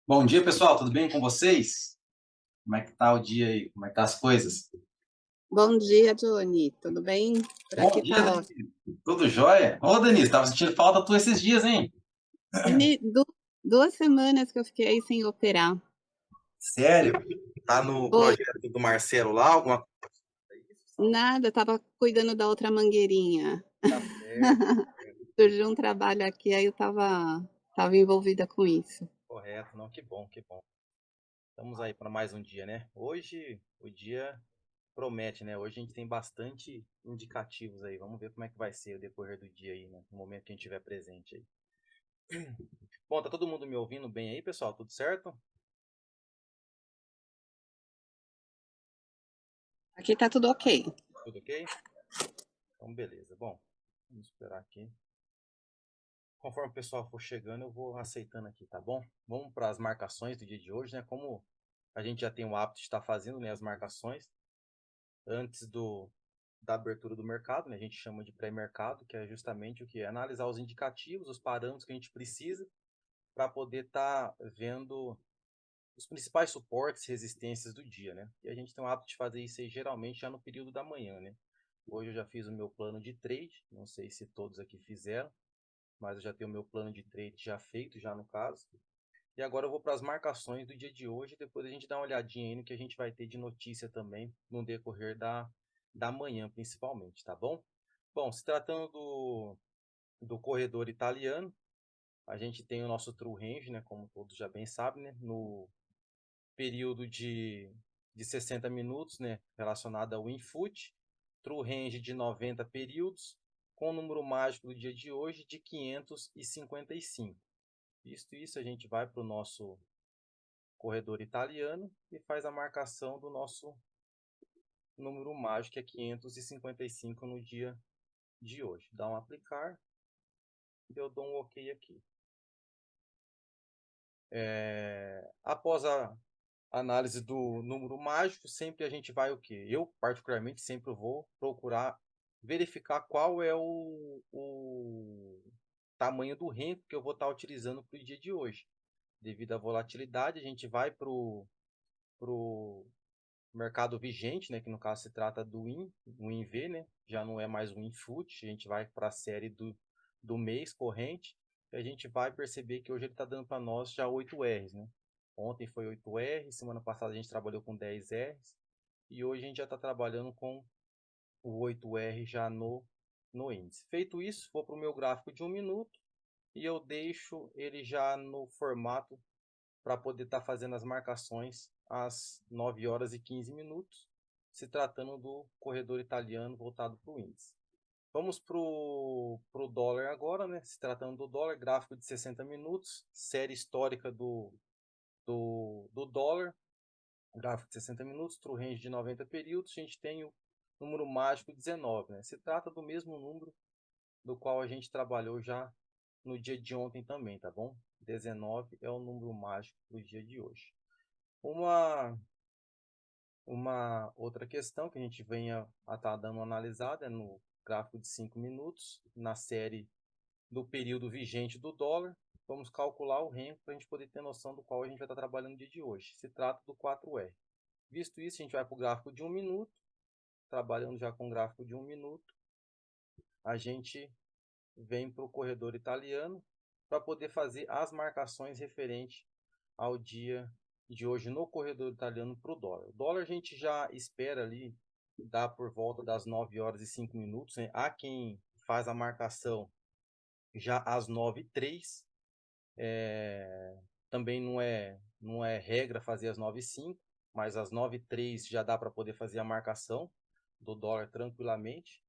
Bom dia, pessoal, tudo bem com vocês? Como é que tá o dia aí? Como é que tá as coisas? Bom dia, Johnny. Tudo bem? Por Bom aqui dia, tá Denise. ótimo. Tudo jóia? Ô, Denise, tava sentindo falta tua esses dias, hein? Meni 2 semanas que eu fiquei sem operar. Sério? Tá no Foi. projeto do Marcelo lá, alguma coisa? É isso, Saulo? Nada, estava cuidando da outra mangueirinha. Tá certo, certo. Surgiu um trabalho aqui, aí eu estava envolvida com isso. Correto, não, que bom, que bom. Estamos aí para mais um dia, né? Hoje o dia promete, né? Hoje a gente tem bastante indicativos aí. Vamos ver como é que vai ser o decorrer do dia aí, né? No momento que a gente estiver presente aí. Bom, tá todo mundo me ouvindo bem aí, pessoal? Tudo certo? Aqui tá tudo ok. Tudo ok? Então, beleza. Bom, vamos esperar aqui. Conforme o pessoal for chegando, eu vou aceitando aqui, tá bom? Vamos para as marcações do dia de hoje, né? Como a gente já tem o hábito de estar fazendo, né, as marcações antes da abertura do mercado, né? A gente chama de pré-mercado, que é justamente o que é analisar os indicativos, os parâmetros que a gente precisa para poder estar vendo os principais suportes e resistências do dia, né? E a gente tem o hábito de fazer isso aí geralmente já no período da manhã, né? Hoje eu já fiz o meu plano de trade, não sei se todos aqui fizeram, mas eu já tenho o meu plano de trade já feito, já no caso. E agora eu vou para as marcações do dia de hoje, depois a gente dá uma olhadinha aí no que a gente vai ter de notícia também no decorrer da manhã, principalmente, tá bom? Bom, se tratando do corredor italiano, a gente tem o nosso true range, né, como todos já bem sabem, né, no período de 60 minutos, né, relacionado ao Winfoot, true range de 90 períodos, com o número mágico do dia de hoje de 555. Visto isso, a gente vai para o nosso corredor italiano e faz a marcação do nosso número mágico, que é 555 no dia de hoje. Dá um aplicar e eu dou um OK aqui. Após a análise do número mágico, sempre a gente vai o quê? Eu, particularmente, sempre vou procurar verificar qual é o tamanho do renco que eu vou estar utilizando para o dia de hoje. Devido à volatilidade, a gente vai para o mercado vigente, né, que no caso se trata do WIN-V, né, já não é mais o WINFoot, a gente vai para a série do mês corrente, e a gente vai perceber que hoje ele está dando para nós já 8 Rs, né? Ontem foi 8 R, semana passada a gente trabalhou com 10 Rs, e hoje a gente já está trabalhando com o 8 R já no índice. Feito isso, vou para o meu gráfico de 1 minuto, e eu deixo ele já no formato para poder estar fazendo as marcações às 9 horas e 15 minutos, se tratando do corredor italiano voltado para o índice. Vamos para o dólar agora, né? Se tratando do dólar, gráfico de 60 minutos, série histórica do dólar, gráfico de 60 minutos, true range de 90 períodos, a gente tem o número mágico 19. Né? Se trata do mesmo número do qual a gente trabalhou já no dia de ontem também, tá bom? 19 é o número mágico do dia de hoje. Uma, uma outra questão que a gente vem a estar dando uma analisada é no gráfico de 5 minutos, na série do período vigente do dólar. Vamos calcular o renko para a gente poder ter noção do qual a gente vai estar trabalhando no dia de hoje. Se trata do 4R. Visto isso, a gente vai para o gráfico de 1 minuto. Trabalhando já com o gráfico de 1 minuto, a gente vem para o corredor italiano para poder fazer as marcações referente ao dia de hoje no corredor italiano para o dólar. O dólar a gente já espera ali dar por volta das 9 horas e 5 minutos. Né? Há quem faz a marcação já às 9h03. Também não é regra fazer às 9h05, mas às 9h03 já dá para poder fazer a marcação do dólar tranquilamente.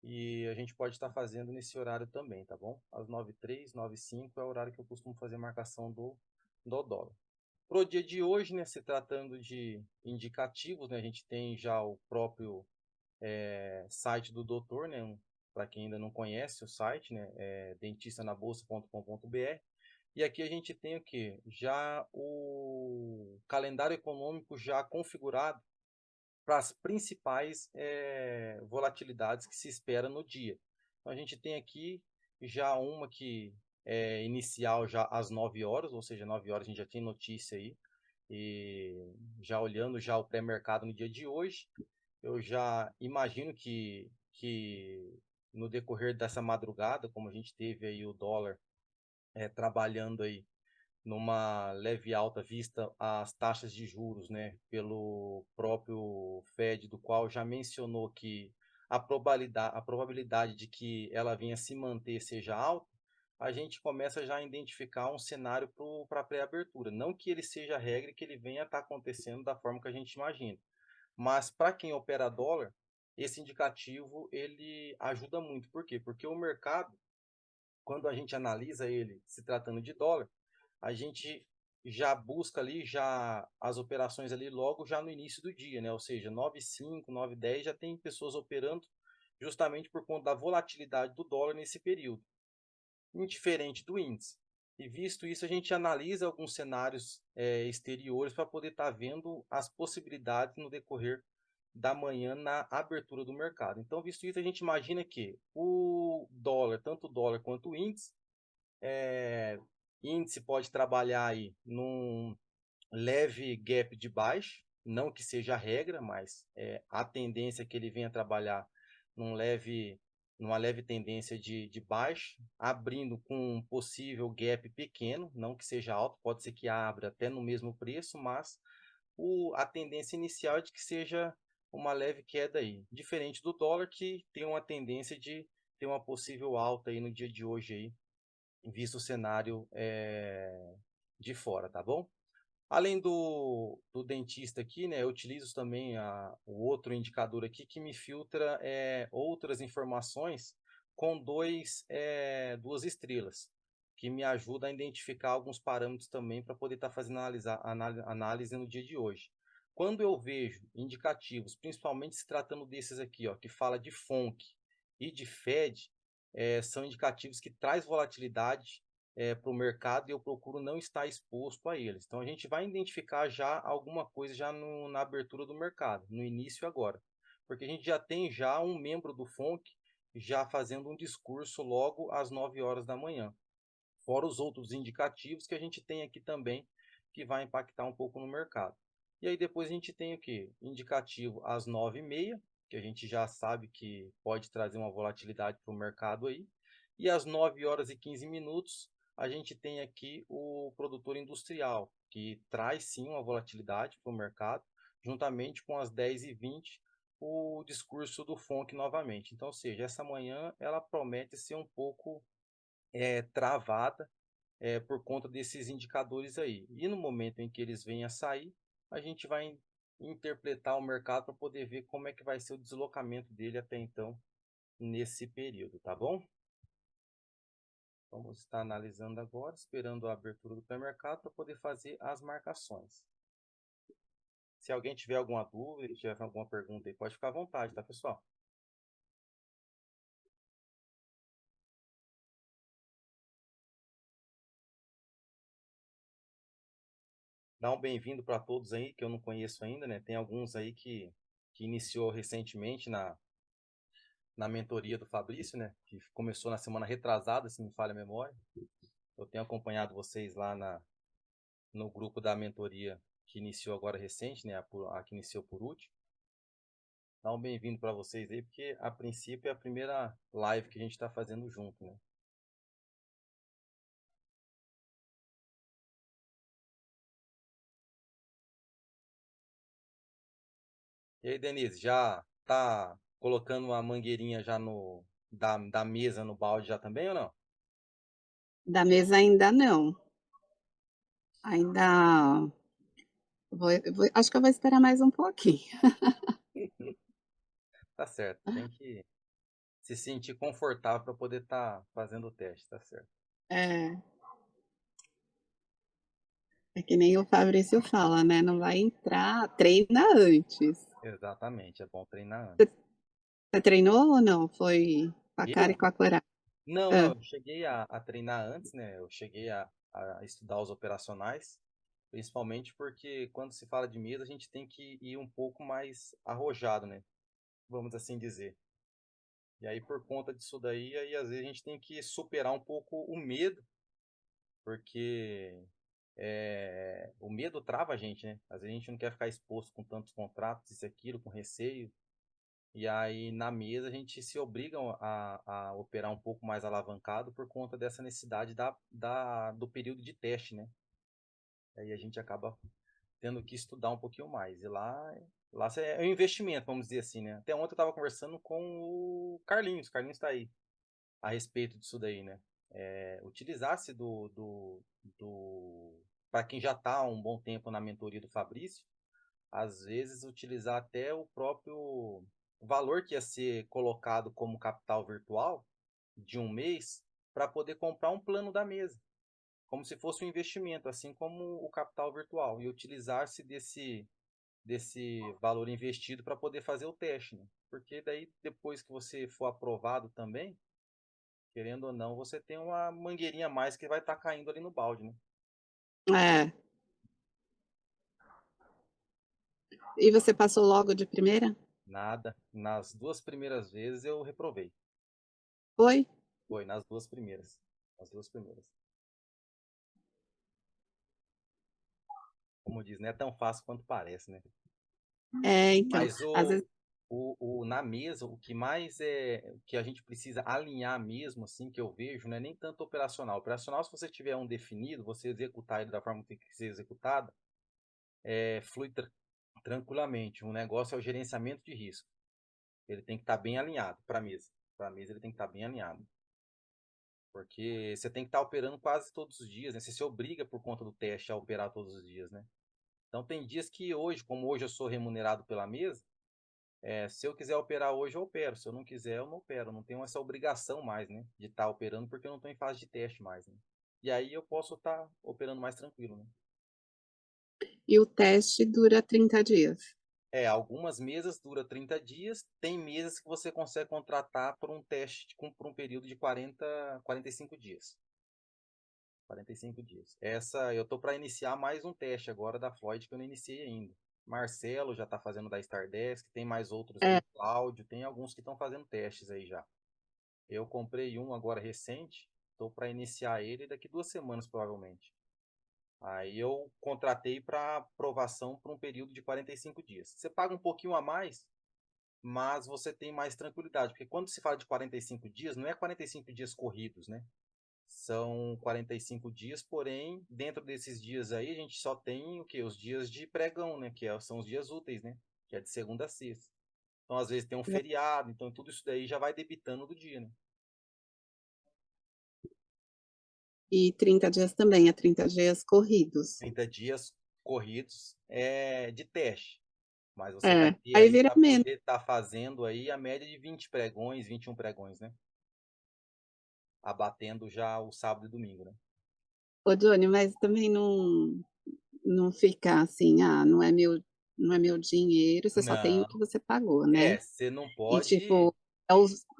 E a gente pode estar fazendo nesse horário também, tá bom? Às 9h03, 9h05 é o horário que eu costumo fazer marcação do dólar. Para o dia de hoje, né, se tratando de indicativos, né, a gente tem já o próprio site do doutor, né, para quem ainda não conhece o site, né, é dentistanabolsa.com.br. E aqui a gente tem o que? Já o calendário econômico já configurado para as principais volatilidades que se espera no dia. Então a gente tem aqui já uma que inicial já às 9 horas, ou seja, 9 horas a gente já tem notícia aí. E já olhando já o pré-mercado no dia de hoje, eu já imagino que no decorrer dessa madrugada, como a gente teve aí o dólar trabalhando aí numa leve alta vista as taxas de juros, né, pelo próprio Fed, do qual já mencionou que a probabilidade de que ela venha se manter seja alta, a gente começa já a identificar um cenário para a pré-abertura. Não que ele seja a regra e que ele venha estar acontecendo da forma que a gente imagina. Mas para quem opera dólar, esse indicativo ele ajuda muito. Por quê? Porque o mercado, quando a gente analisa ele se tratando de dólar, a gente já busca ali já as operações ali logo já no início do dia, né? Ou seja, 9h05, 9h10 já tem pessoas operando justamente por conta da volatilidade do dólar nesse período, indiferente do índice. E visto isso, a gente analisa alguns cenários exteriores para poder estar vendo as possibilidades no decorrer da manhã na abertura do mercado. Então, visto isso, a gente imagina que o dólar, tanto o dólar quanto o índice pode trabalhar aí num leve gap de baixo, não que seja a regra, mas a tendência é que ele venha trabalhar numa leve tendência de baixo, abrindo com um possível gap pequeno, não que seja alto, pode ser que abra até no mesmo preço, mas a tendência inicial é de que seja uma leve queda aí, diferente do dólar que tem uma tendência de ter uma possível alta aí no dia de hoje aí, visto o cenário de fora, tá bom? Além do dentista aqui, né, eu utilizo também o outro indicador aqui que me filtra outras informações com duas estrelas, que me ajuda a identificar alguns parâmetros também para poder estar fazendo análise no dia de hoje. Quando eu vejo indicativos, principalmente se tratando desses aqui, ó, que fala de FONC e de Fed, são indicativos que traz volatilidade para o mercado e eu procuro não estar exposto a eles. Então a gente vai identificar já alguma coisa já na abertura do mercado, no início agora, porque a gente já tem já um membro do FONC já fazendo um discurso logo às 9 horas da manhã, fora os outros indicativos que a gente tem aqui também que vai impactar um pouco no mercado. E aí depois a gente tem o que? Indicativo às 9h30, que a gente já sabe que pode trazer uma volatilidade para o mercado aí. E às 9 horas e 15 minutos, a gente tem aqui o produtor industrial, que traz sim uma volatilidade para o mercado, juntamente com as 10h20, o discurso do FONC novamente. Então, ou seja, essa manhã ela promete ser um pouco travada por conta desses indicadores aí. E no momento em que eles venham a sair, a gente vai interpretar o mercado para poder ver como é que vai ser o deslocamento dele até então, nesse período, tá bom? Vamos estar analisando agora, esperando a abertura do pré-mercado para poder fazer as marcações. Se alguém tiver alguma dúvida, tiver alguma pergunta aí, pode ficar à vontade, tá, pessoal? Dá um bem-vindo para todos aí, que eu não conheço ainda, né? Tem alguns aí que iniciou recentemente na mentoria do Fabrício, né? Que começou na semana retrasada, se não me falha a memória. Eu tenho acompanhado vocês lá no grupo da mentoria que iniciou agora recente, né? A que iniciou por último. Dá um bem-vindo para vocês aí, porque a princípio é a primeira live que a gente está fazendo junto, né? E aí, Denise, já tá colocando uma mangueirinha já da mesa no balde já também ou não? Da mesa ainda não. Ainda acho que eu vou esperar mais um pouquinho. Tá certo, tem que se sentir confortável para poder estar fazendo o teste, tá certo. É, é que nem o Fabrício fala, né? Não vai entrar, treina antes. Exatamente, é bom treinar antes. Você treinou ou não? Foi com a cara e Eu? com a coragem. Não, Hã. eu cheguei a treinar antes, né? Eu cheguei a estudar os operacionais, principalmente porque quando se fala de mesa, a gente tem que ir um pouco mais arrojado, né? Vamos assim dizer. E aí, por conta disso daí, aí às vezes a gente tem que superar um pouco o medo porque o medo trava a gente, né? Às vezes a gente não quer ficar exposto com tantos contratos, isso e aquilo, com receio. E aí na mesa a gente se obriga a operar um pouco mais alavancado por conta dessa necessidade do período de teste, né? Aí a gente acaba tendo que estudar um pouquinho mais. E lá é um investimento, vamos dizer assim, né? Até ontem eu estava conversando com o Carlinhos está aí, a respeito disso daí, né? Utilizasse para quem já está há um bom tempo na mentoria do Fabrício, às vezes utilizar até o próprio valor que ia ser colocado como capital virtual de um mês para poder comprar um plano da mesa, como se fosse um investimento, assim como o capital virtual, e utilizar-se desse valor investido para poder fazer o teste, né? Porque daí depois que você for aprovado também, querendo ou não, você tem uma mangueirinha a mais que vai estar caindo ali no balde, né? É. E você passou logo de primeira? Nada. Nas 2 primeiras vezes eu reprovei. Foi? Foi, nas 2 primeiras. Nas 2 primeiras. Como diz, não é tão fácil quanto parece, né? Então, Mas às vezes na mesa, o que mais que a gente precisa alinhar mesmo, assim, que eu vejo, não é nem tanto operacional. Operacional, se você tiver um definido, você executar ele da forma que tem que ser executada, flui tranquilamente. O negócio é o gerenciamento de risco. Ele tem que estar bem alinhado para a mesa. Para a mesa ele tem que estar bem alinhado. Porque você tem que estar operando quase todos os dias, né? Você se obriga por conta do teste a operar todos os dias, né? Então tem dias que hoje, como hoje eu sou remunerado pela mesa, se eu quiser operar hoje, eu opero. Se eu não quiser, eu não opero. Eu não tenho essa obrigação mais, né? De estar operando porque eu não estou em fase de teste mais, né? E aí eu posso estar operando mais tranquilo, né? e o teste dura 30 dias. Algumas mesas dura 30 dias, tem mesas que você consegue contratar por um teste, por um período de 45 dias. 45 dias. Essa, eu tô para iniciar mais um teste agora da Floyd que eu não iniciei ainda. Marcelo já está fazendo da Stardesk, tem mais outros É. aí, Cláudio, tem alguns que estão fazendo testes aí já. Eu comprei um agora recente, tô para iniciar ele daqui 2 semanas provavelmente. Aí eu contratei para aprovação por um período de 45 dias. Você paga um pouquinho a mais, mas você tem mais tranquilidade, porque quando se fala de 45 dias, não é 45 dias corridos, né? São 45 dias, porém, dentro desses dias aí, a gente só tem o quê? Os dias de pregão, né? São os dias úteis, né? Que é de segunda a sexta. Então, às vezes tem um feriado, então tudo isso daí já vai debitando do dia, né? E 30 dias também, é 30 dias corridos. 30 dias corridos de teste. Mas você vai É, ter aí aí vira para menos. poder estar fazendo aí a média de 20 pregões, 21 pregões, né? Abatendo já o sábado e domingo, né? Ô, Johnny, mas também não fica assim: "Ah, não é meu dinheiro, você só tem o que Não. você pagou", né. Você não E pode. tipo,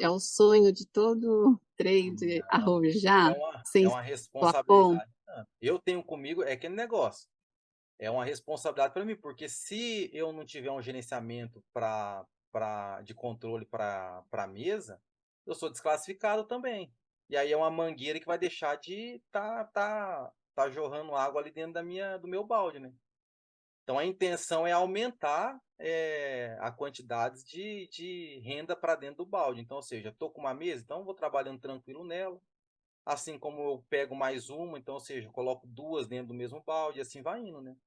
é o sonho de todo trade Não. É arrojar, uma, sem é ser uma sua conta. responsabilidade. Eu tenho comigo, é aquele negócio. É uma responsabilidade para mim, porque se eu não tiver um gerenciamento de controle para a mesa, eu sou desclassificado também. E aí é uma mangueira que vai deixar de tá jorrando água ali dentro do meu balde, né? Então a intenção é aumentar a quantidade de renda para dentro do balde. Então, ou seja, estou com uma mesa, então eu vou trabalhando tranquilo nela. Assim como eu pego mais uma, então, ou seja, eu coloco duas dentro do mesmo balde, e assim vai indo, né?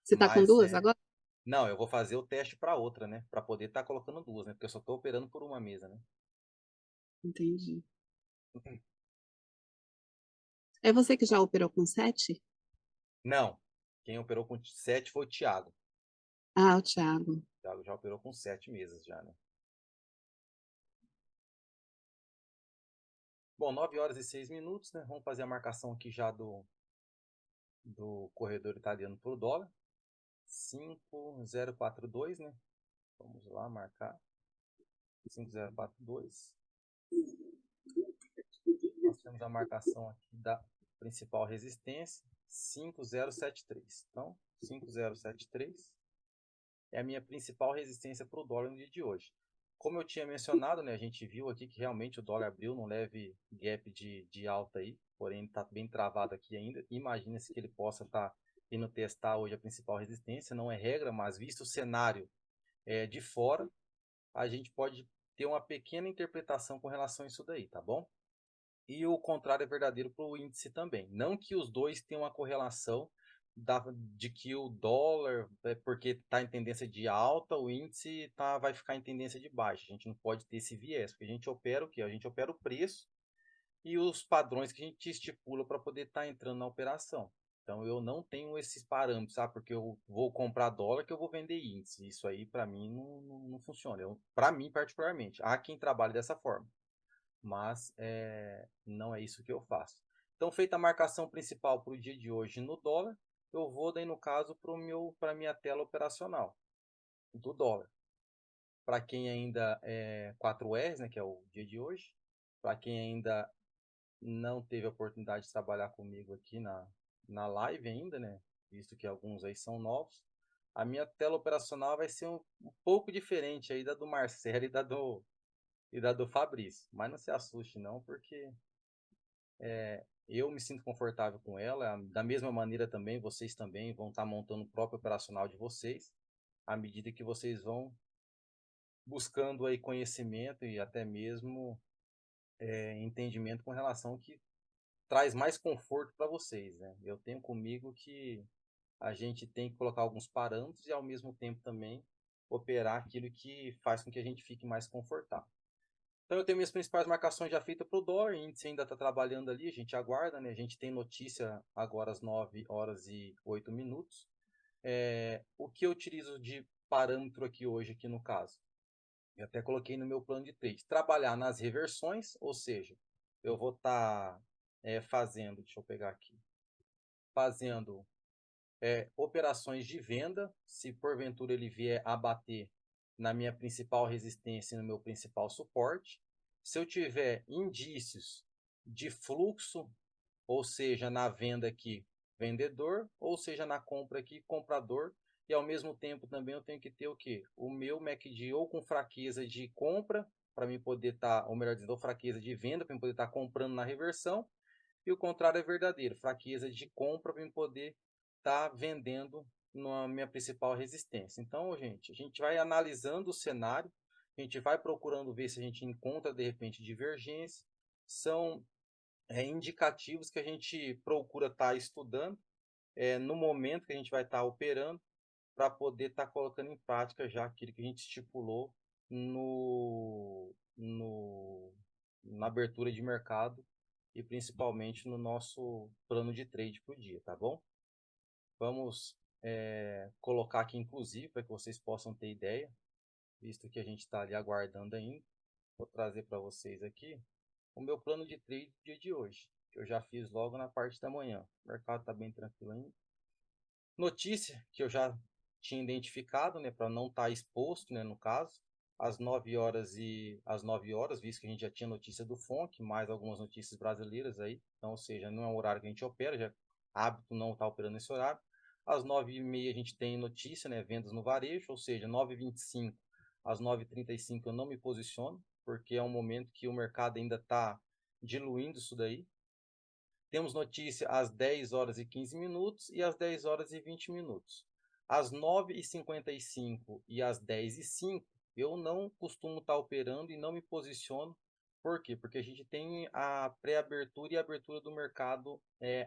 Você tá com Mas 2 agora? não, eu vou fazer o teste para outra, né? Para poder estar colocando duas, né? Porque eu só estou operando por uma mesa, né? Entendi. É você que já operou com 7? Não, quem operou com 7 foi o Thiago. Ah, o Thiago. O Thiago já operou com 7 mesas já, né? Bom, 9 horas e 6 minutos, né? Vamos fazer a marcação aqui já do corredor italiano para o dólar. 5042, né? Vamos lá marcar. 5042. Nós temos a marcação aqui da principal resistência, 5073. Então, 5073 é a minha principal resistência para o dólar no dia de hoje. como eu tinha mencionado, né, a gente viu aqui que realmente o dólar abriu num leve gap de alta aí, porém está bem travado aqui ainda. Imagina-se que ele possa estar indo testar hoje a principal resistência, não é regra, mas visto o cenário de fora, a gente pode ter uma pequena interpretação com relação a isso daí, tá bom? E o contrário é verdadeiro para o índice também. Não que os dois tenham uma correlação de que o dólar, porque está em tendência de alta, o índice vai ficar em tendência de baixa. A gente não pode ter esse viés, porque a gente opera o quê? A gente opera o preço e os padrões que a gente estipula para poder estar entrando na operação. Então eu não tenho esses parâmetros, sabe? Porque eu vou comprar dólar que eu vou vender índice. Isso aí para mim não funciona. Para mim particularmente, há quem trabalhe dessa forma, mas não é isso que eu faço. Então, feita a marcação principal para o dia de hoje no dólar, eu vou daí no caso para a minha tela operacional do dólar. Para quem ainda é 4Rs, né, que é o dia de hoje, para quem ainda não teve a oportunidade de trabalhar comigo aqui na live ainda, né, visto que alguns aí são novos, a minha tela operacional vai ser um pouco diferente aí da do Marcelo e da do Fabrício. Mas não se assuste não, porque eu me sinto confortável com ela. Da mesma maneira também, vocês também vão estar montando o próprio operacional de vocês, à medida que vocês vão buscando aí conhecimento e até mesmo entendimento com relação ao que traz mais conforto para vocês, né? Eu tenho comigo que a gente tem que colocar alguns parâmetros e ao mesmo tempo também operar aquilo que faz com que a gente fique mais confortável. Então eu tenho minhas principais marcações já feitas para o dólar, o índice ainda está trabalhando ali, a gente aguarda, né? A gente tem notícia agora às 9 horas e 8 minutos. O que eu utilizo de parâmetro aqui hoje, aqui no caso? Eu até coloquei no meu plano de trade. Trabalhar nas reversões, ou seja, eu vou estar fazendo, deixa eu pegar aqui, fazendo operações de venda, se porventura ele vier a bater na minha principal resistência e no meu principal suporte. Se eu tiver indícios de fluxo, ou seja, na venda aqui, vendedor, ou seja, na compra aqui, comprador, e ao mesmo tempo também eu tenho que ter o quê? O meu MACD ou com fraqueza de compra, para mim poder estar, ou melhor dizendo, ou fraqueza de venda, para mim poder estar comprando na reversão, e o contrário é verdadeiro, fraqueza de compra para mim poder estar vendendo na minha principal resistência. Então, gente, a gente vai analisando o cenário, a gente vai procurando ver se a gente encontra de repente divergência, são indicativos que a gente procura estar estudando no momento que a gente vai estar operando para poder estar colocando em prática já aquilo que a gente estipulou na abertura de mercado e principalmente no nosso plano de trade para o dia, tá bom? Vamos colocar aqui inclusive para que vocês possam ter ideia, visto que a gente está ali aguardando ainda. Vou trazer para vocês aqui o meu plano de trade do dia de hoje, que eu já fiz logo na parte da manhã. O mercado está bem tranquilo ainda. Notícia que eu já tinha identificado, né, para não estar exposto, né, no caso, às 9 horas, visto que a gente já tinha notícia do FONC, mais algumas notícias brasileiras aí, então, ou seja, não é um horário que a gente opera, já é hábito não estar operando nesse horário. Às 9h30 a gente tem notícia, né, vendas no varejo, ou seja, 9h25 às 9h35 eu não me posiciono, porque é um momento que o mercado ainda está diluindo isso daí. Temos notícia às 10 horas e 15 minutos e às 10 horas e 20 minutos. Às 9h55 e às 10h05 eu não costumo estar operando e não me posiciono. Por quê? Porque a gente tem a pré-abertura e a abertura do mercado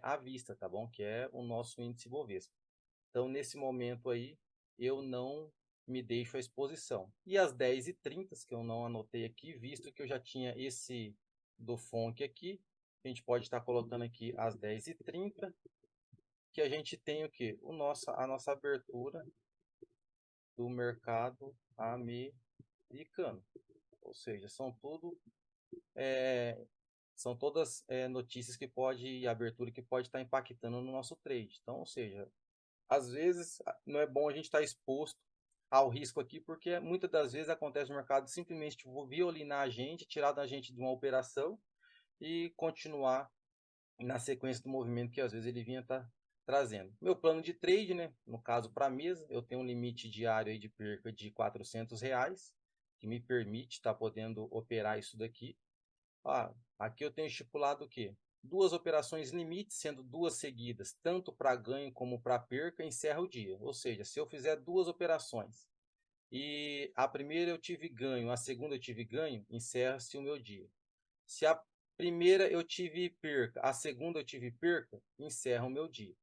à vista, tá bom? Que é o nosso índice Bovespa. Então, nesse momento aí, eu não me deixo à exposição. E às 10h30, que eu não anotei aqui, visto que eu já tinha esse do FONC aqui, a gente pode estar colocando aqui às 10h30, que a gente tem o que? A nossa abertura do mercado americano. Ou seja, são todas notícias que pode, abertura que pode estar impactando no nosso trade. Então, ou seja, às vezes não é bom a gente estar exposto ao risco aqui, porque muitas das vezes acontece no mercado simplesmente violinar a gente, tirar da gente de uma operação e continuar na sequência do movimento que às vezes ele vinha trazendo. Meu plano de trade, né? No caso para a mesa, eu tenho um limite diário aí de perca de R$ 400. que me permite estar podendo operar isso daqui. Aqui eu tenho estipulado o quê? 2 operações limite, sendo 2 seguidas, tanto para ganho como para perca, encerra o dia. Ou seja, se eu fizer 2 operações e a primeira eu tive ganho, a segunda eu tive ganho, encerra-se o meu dia. Se a primeira eu tive perca, a segunda eu tive perca, encerra o meu dia.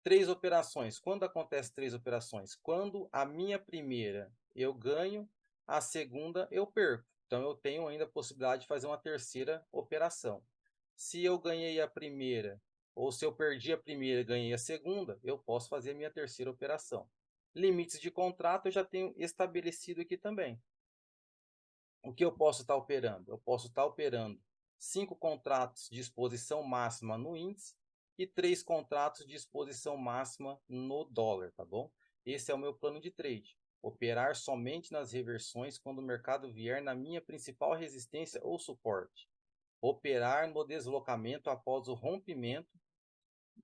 3 operações. Quando acontece 3 operações? Quando a minha primeira eu ganho, a segunda eu perco. Então eu tenho ainda a possibilidade de fazer uma terceira operação. Se eu ganhei a primeira, ou se eu perdi a primeira e ganhei a segunda, eu posso fazer a minha terceira operação. Limites de contrato eu já tenho estabelecido aqui também. O que eu posso estar operando? Eu posso estar operando 5 contratos de exposição máxima no índice e 3 contratos de exposição máxima no dólar, tá bom? Esse é o meu plano de trade. Operar somente nas reversões quando o mercado vier na minha principal resistência ou suporte. Operar no deslocamento após o rompimento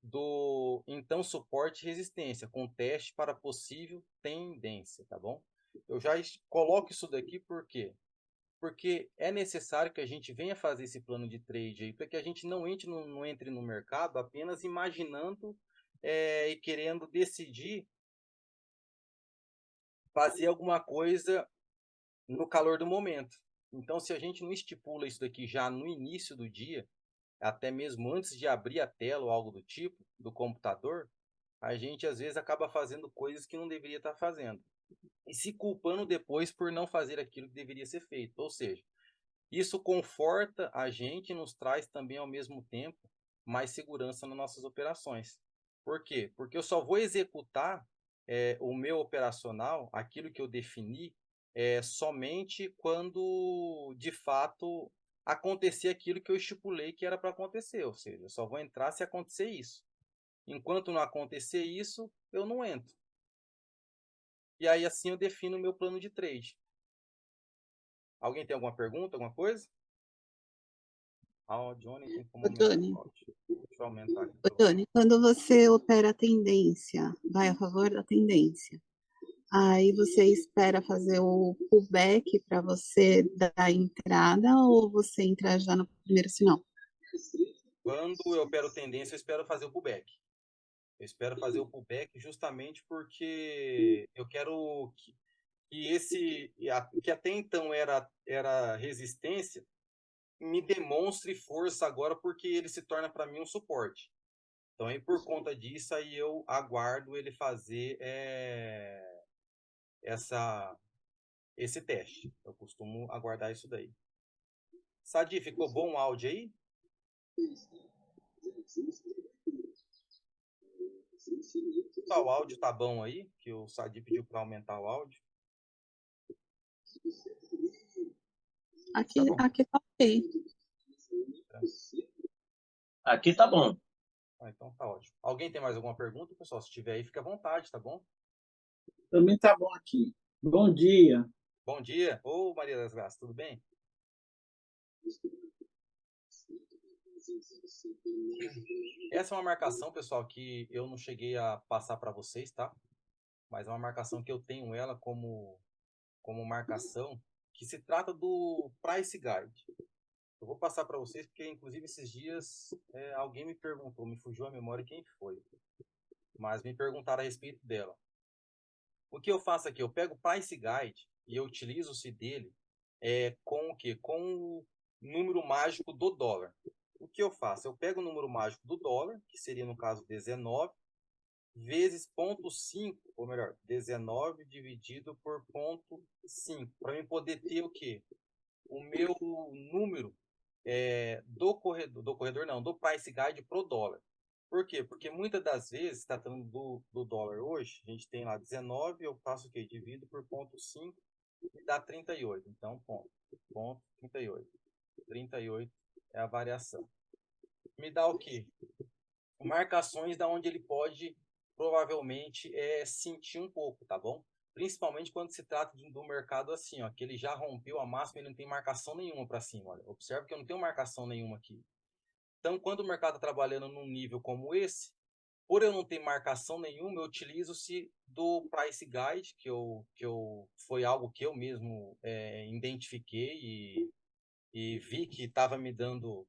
do então suporte e resistência, com teste para possível tendência, tá bom? Eu já coloco isso daqui porque é necessário que a gente venha fazer esse plano de trade aí, para que a gente não entre no mercado apenas imaginando e querendo decidir fazer alguma coisa no calor do momento. Então, se a gente não estipula isso daqui já no início do dia, até mesmo antes de abrir a tela ou algo do tipo, do computador, a gente às vezes acaba fazendo coisas que não deveria estar fazendo. E se culpando depois por não fazer aquilo que deveria ser feito. Ou seja, isso conforta a gente e nos traz também, ao mesmo tempo, mais segurança nas nossas operações. Por quê? Porque eu só vou executar o meu operacional, aquilo que eu defini, somente quando, de fato, acontecer aquilo que eu estipulei que era para acontecer. Ou seja, eu só vou entrar se acontecer isso. Enquanto não acontecer isso, eu não entro. E aí, assim, eu defino o meu plano de trade. Alguém tem alguma pergunta, alguma coisa? Johnny tem como Ô, aumentar Johnny, o áudio. Deixa eu aumentar aqui ô, para você. Johnny, quando você opera a tendência, vai a favor da tendência. Aí você espera fazer o pullback para você dar a entrada ou você entra já no primeiro sinal? Quando eu opero tendência, eu espero fazer o pullback. Eu espero fazer o pullback justamente porque eu quero que até então era resistência, me demonstre força agora porque ele se torna para mim um suporte. Então, aí por conta disso, aí eu aguardo ele fazer esse teste. Eu costumo aguardar isso daí. Sadi, ficou bom o áudio aí? O áudio tá bom aí? Que o Sadi pediu para aumentar o áudio. Aqui, Tá bom. aqui tá ok. Aqui tá bom. Então tá ótimo. Alguém tem mais alguma pergunta, pessoal? Se tiver aí, fica à vontade, tá bom? Também tá bom aqui. Bom dia. Bom dia. Ô, Maria das Graças, tudo bem? Essa é uma marcação, pessoal, que eu não cheguei a passar para vocês, tá? Mas é uma marcação que eu tenho ela como marcação, que se trata do Price Guide. Eu vou passar para vocês, porque inclusive esses dias alguém me perguntou, me fugiu a memória quem foi, mas me perguntaram a respeito dela. O que eu faço aqui? Eu pego o Price Guide e eu utilizo-se dele com o quê? Com o número mágico do dólar. O que eu faço? Eu pego o número mágico do dólar, que seria no caso 19, vezes 0,5, ou melhor, 19 dividido por 0,5, para eu poder ter o quê? O meu número do Price Guide pro dólar. Por quê? Porque muitas das vezes, está tratando do dólar hoje, a gente tem lá 19, eu faço o quê? Divido por 0,5 e dá 38. Então, ponto 38. 38 é a variação. Me dá o quê? Marcações da onde ele pode provavelmente sentir um pouco, tá bom? Principalmente quando se trata do mercado assim, ó, que ele já rompeu a máxima e ele não tem marcação nenhuma para cima. Olha, observe que eu não tenho marcação nenhuma aqui. Então, quando o mercado está trabalhando num nível como esse, Por eu não ter marcação nenhuma, eu utilizo-se do Price Guide, foi algo que eu mesmo identifiquei e vi que estava me dando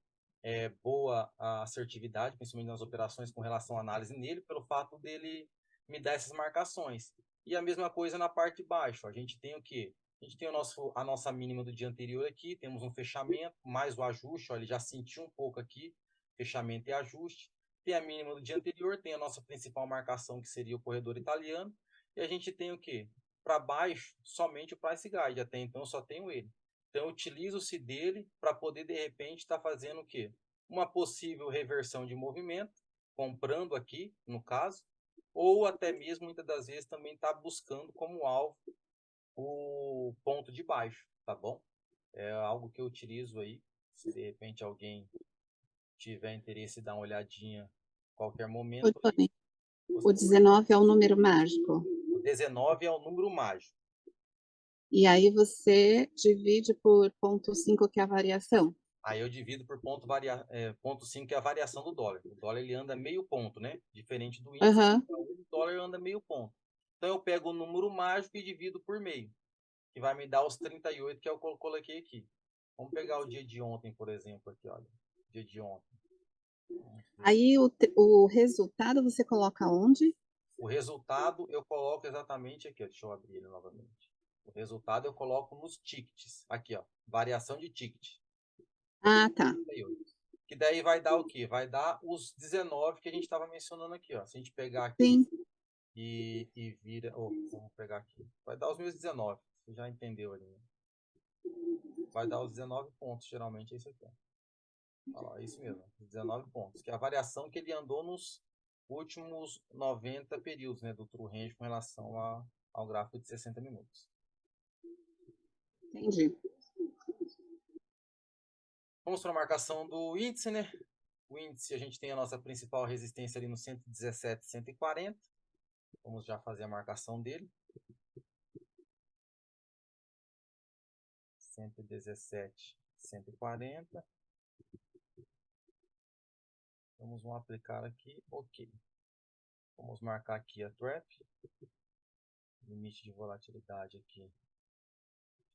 boa assertividade, principalmente nas operações com relação à análise nele, pelo fato dele me dar essas marcações. E a mesma coisa na parte de baixo. A gente tem o quê? A gente tem a nossa mínima do dia anterior aqui, temos um fechamento, mais o ajuste, ó, ele já sentiu um pouco aqui, fechamento e ajuste. Tem a mínima do dia anterior, tem a nossa principal marcação, que seria o corredor italiano, e a gente tem o quê? Para baixo, somente o Price Guide, até então eu só tenho ele. Então, utilizo-se dele para poder, de repente, estar fazendo o quê? Uma possível reversão de movimento, comprando aqui, no caso, ou até mesmo, muitas das vezes, também está buscando como alvo o ponto de baixo, tá bom? É algo que eu utilizo aí, se de repente alguém tiver interesse em dar uma olhadinha a qualquer Ô, momento, aí, Tony, o você pode. 19 é o número mágico. O 19 é o número mágico. E aí você divide por 0,5, que é a variação. Aí eu divido por ponto 5, que é a variação do dólar. O dólar ele anda meio ponto, né? Diferente do índice, Aham. o dólar anda meio ponto. Então eu pego o número mágico e divido por meio, que vai me dar os 38 que eu coloquei aqui. Vamos pegar o dia de ontem, por exemplo, aqui, olha. Dia de ontem. Aí o resultado você coloca onde? O resultado eu coloco exatamente aqui, ó. Deixa eu abrir ele novamente. O resultado eu coloco nos tickets. Aqui, ó. Variação de ticket. Ah, tá. 38. Que daí vai dar o quê? Vai dar os 19 que a gente estava mencionando aqui, ó. Se a gente pegar aqui Sim. e vira... vamos pegar aqui. Vai dar os meus 19. Você já entendeu ali, né? Vai dar os 19 pontos, geralmente é isso aqui. Ó, é isso mesmo, 19 pontos. Que é a variação que ele andou nos últimos 90 períodos, né? Do true range com relação ao gráfico de 60 minutos. Entendi. Vamos para a marcação do índice, né? O índice, a gente tem a nossa principal resistência ali no 117, 140. Vamos já fazer a marcação dele. 117, 140. Vamos aplicar aqui, ok. Vamos marcar aqui a trap. Limite de volatilidade aqui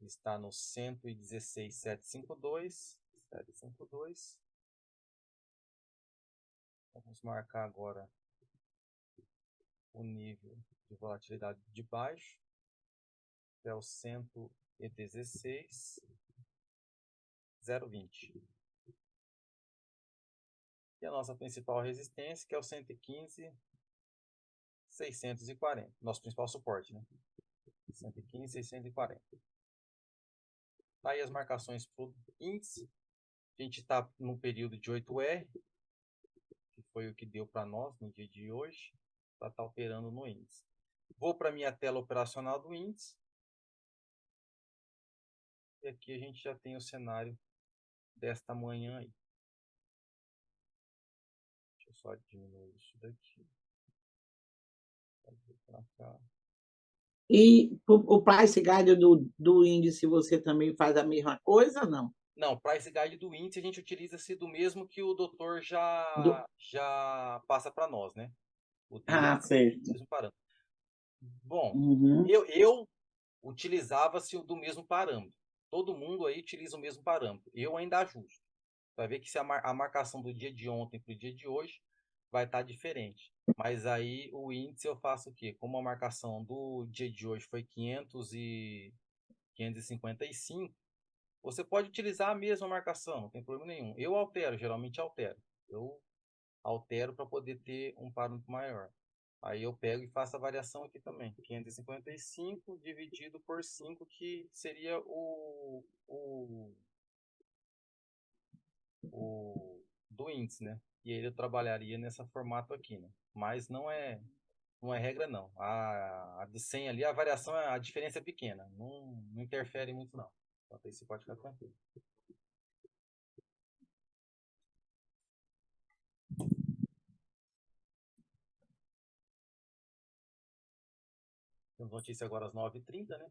está no 116,752. 752. Vamos marcar agora o nível de volatilidade de baixo, que é o 116,020. E a nossa principal resistência, que é o 115,640. Nosso principal suporte, né? 115,640. Aí as marcações para o índice. A gente está no período de 8R, que foi o que deu para nós no dia de hoje, para estar operando no índice. Vou para a minha tela operacional do índice. E aqui a gente já tem o cenário desta manhã aí. Deixa eu só diminuir isso daqui. Para cá. E o price guide do índice, você também faz a mesma coisa, não? Não, price guide do índice a gente utiliza-se do mesmo que o doutor Do... já passa para nós, né? O dele é Ah, certo. o mesmo parâmetro. Bom, Uhum. eu utilizava-se do mesmo parâmetro. Todo mundo aí utiliza o mesmo parâmetro. Eu ainda ajusto. Vai ver que se a marcação do dia de ontem para o dia de hoje vai estar diferente. Mas aí o índice eu faço o quê? Como a marcação do dia de hoje foi 555, você pode utilizar a mesma marcação, não tem problema nenhum. Eu altero, geralmente altero. Eu altero para poder ter um parâmetro maior. Aí eu pego e faço a variação aqui também. 555 dividido por 5, que seria o do índice, né? E aí eu trabalharia nesse formato aqui, né? Mas não é regra não. A do 100 ali, a variação, a diferença é pequena. Não interfere muito não. Então aí você pode ficar tranquilo. Temos notícia agora às 9h30, né?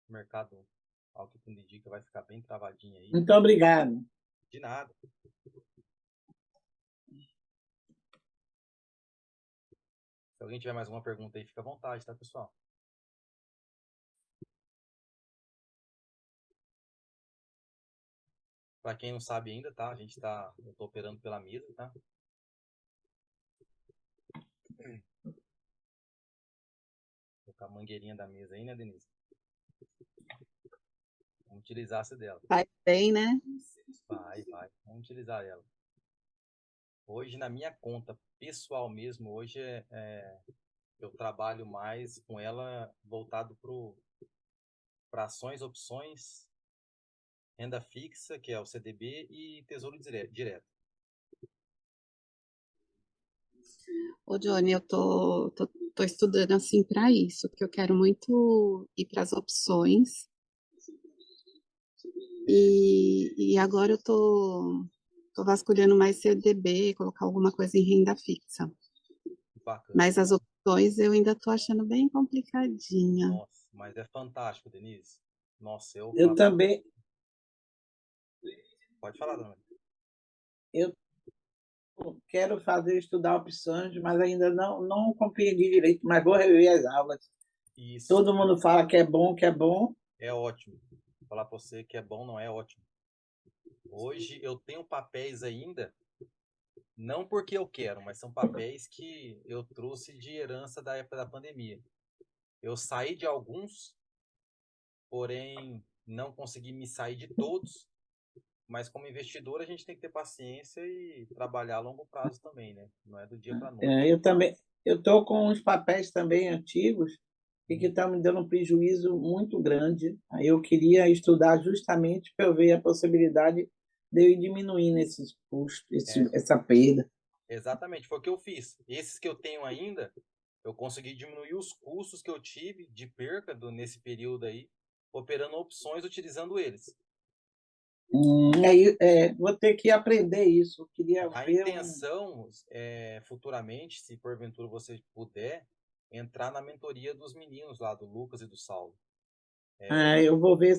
O mercado, ao que tudo indica, vai ficar bem travadinho aí. Muito obrigado. De nada. Se alguém tiver mais alguma pergunta aí, fica à vontade, tá, pessoal? Para quem não sabe ainda, tá? Eu tô operando pela mesa, tá? Vou colocar a mangueirinha da mesa aí, né, Denise? Vamos utilizar essa dela. Vai bem, né? Vai. Vamos utilizar ela. Hoje, na minha conta pessoal mesmo, hoje eu trabalho mais com ela voltado para ações, opções, renda fixa, que é o CDB, e tesouro direto. Ô, Johnny, eu tô estudando assim para isso, porque eu quero muito ir para as opções. E agora eu tô vasculhando mais CDB, colocar alguma coisa em renda fixa. Bacana. Mas as opções eu ainda tô achando bem complicadinha. Nossa, mas é fantástico, Denise. Nossa, eu Eu falo. também, Pode falar, dona Maria. eu quero estudar opções, mas ainda não compreendi direito, mas vou rever as aulas. Isso Todo mundo fala que é bom, que é bom. é ótimo. Vou falar para você que é bom, não é ótimo. Hoje eu tenho papéis ainda, não porque eu quero, mas são papéis que eu trouxe de herança da época da pandemia. Eu saí de alguns, porém não consegui me sair de todos. Mas como investidor, a gente tem que ter paciência e trabalhar a longo prazo também, né? Não é do dia para a noite. Eu também, eu estou com uns papéis também antigos e que estão me dando um prejuízo muito grande. Aí eu queria estudar justamente para eu ver a possibilidade de eu ir diminuindo esses custos, É, essa perda. exatamente, foi o que eu fiz. Esses que eu tenho ainda, eu consegui diminuir os custos que eu tive de perca nesse período aí, operando opções utilizando eles. Aí, vou ter que aprender isso. Eu queria A ver um. intenção é, futuramente, se porventura você puder, entrar na mentoria dos meninos lá, do Lucas e do Saulo. Eu vou ver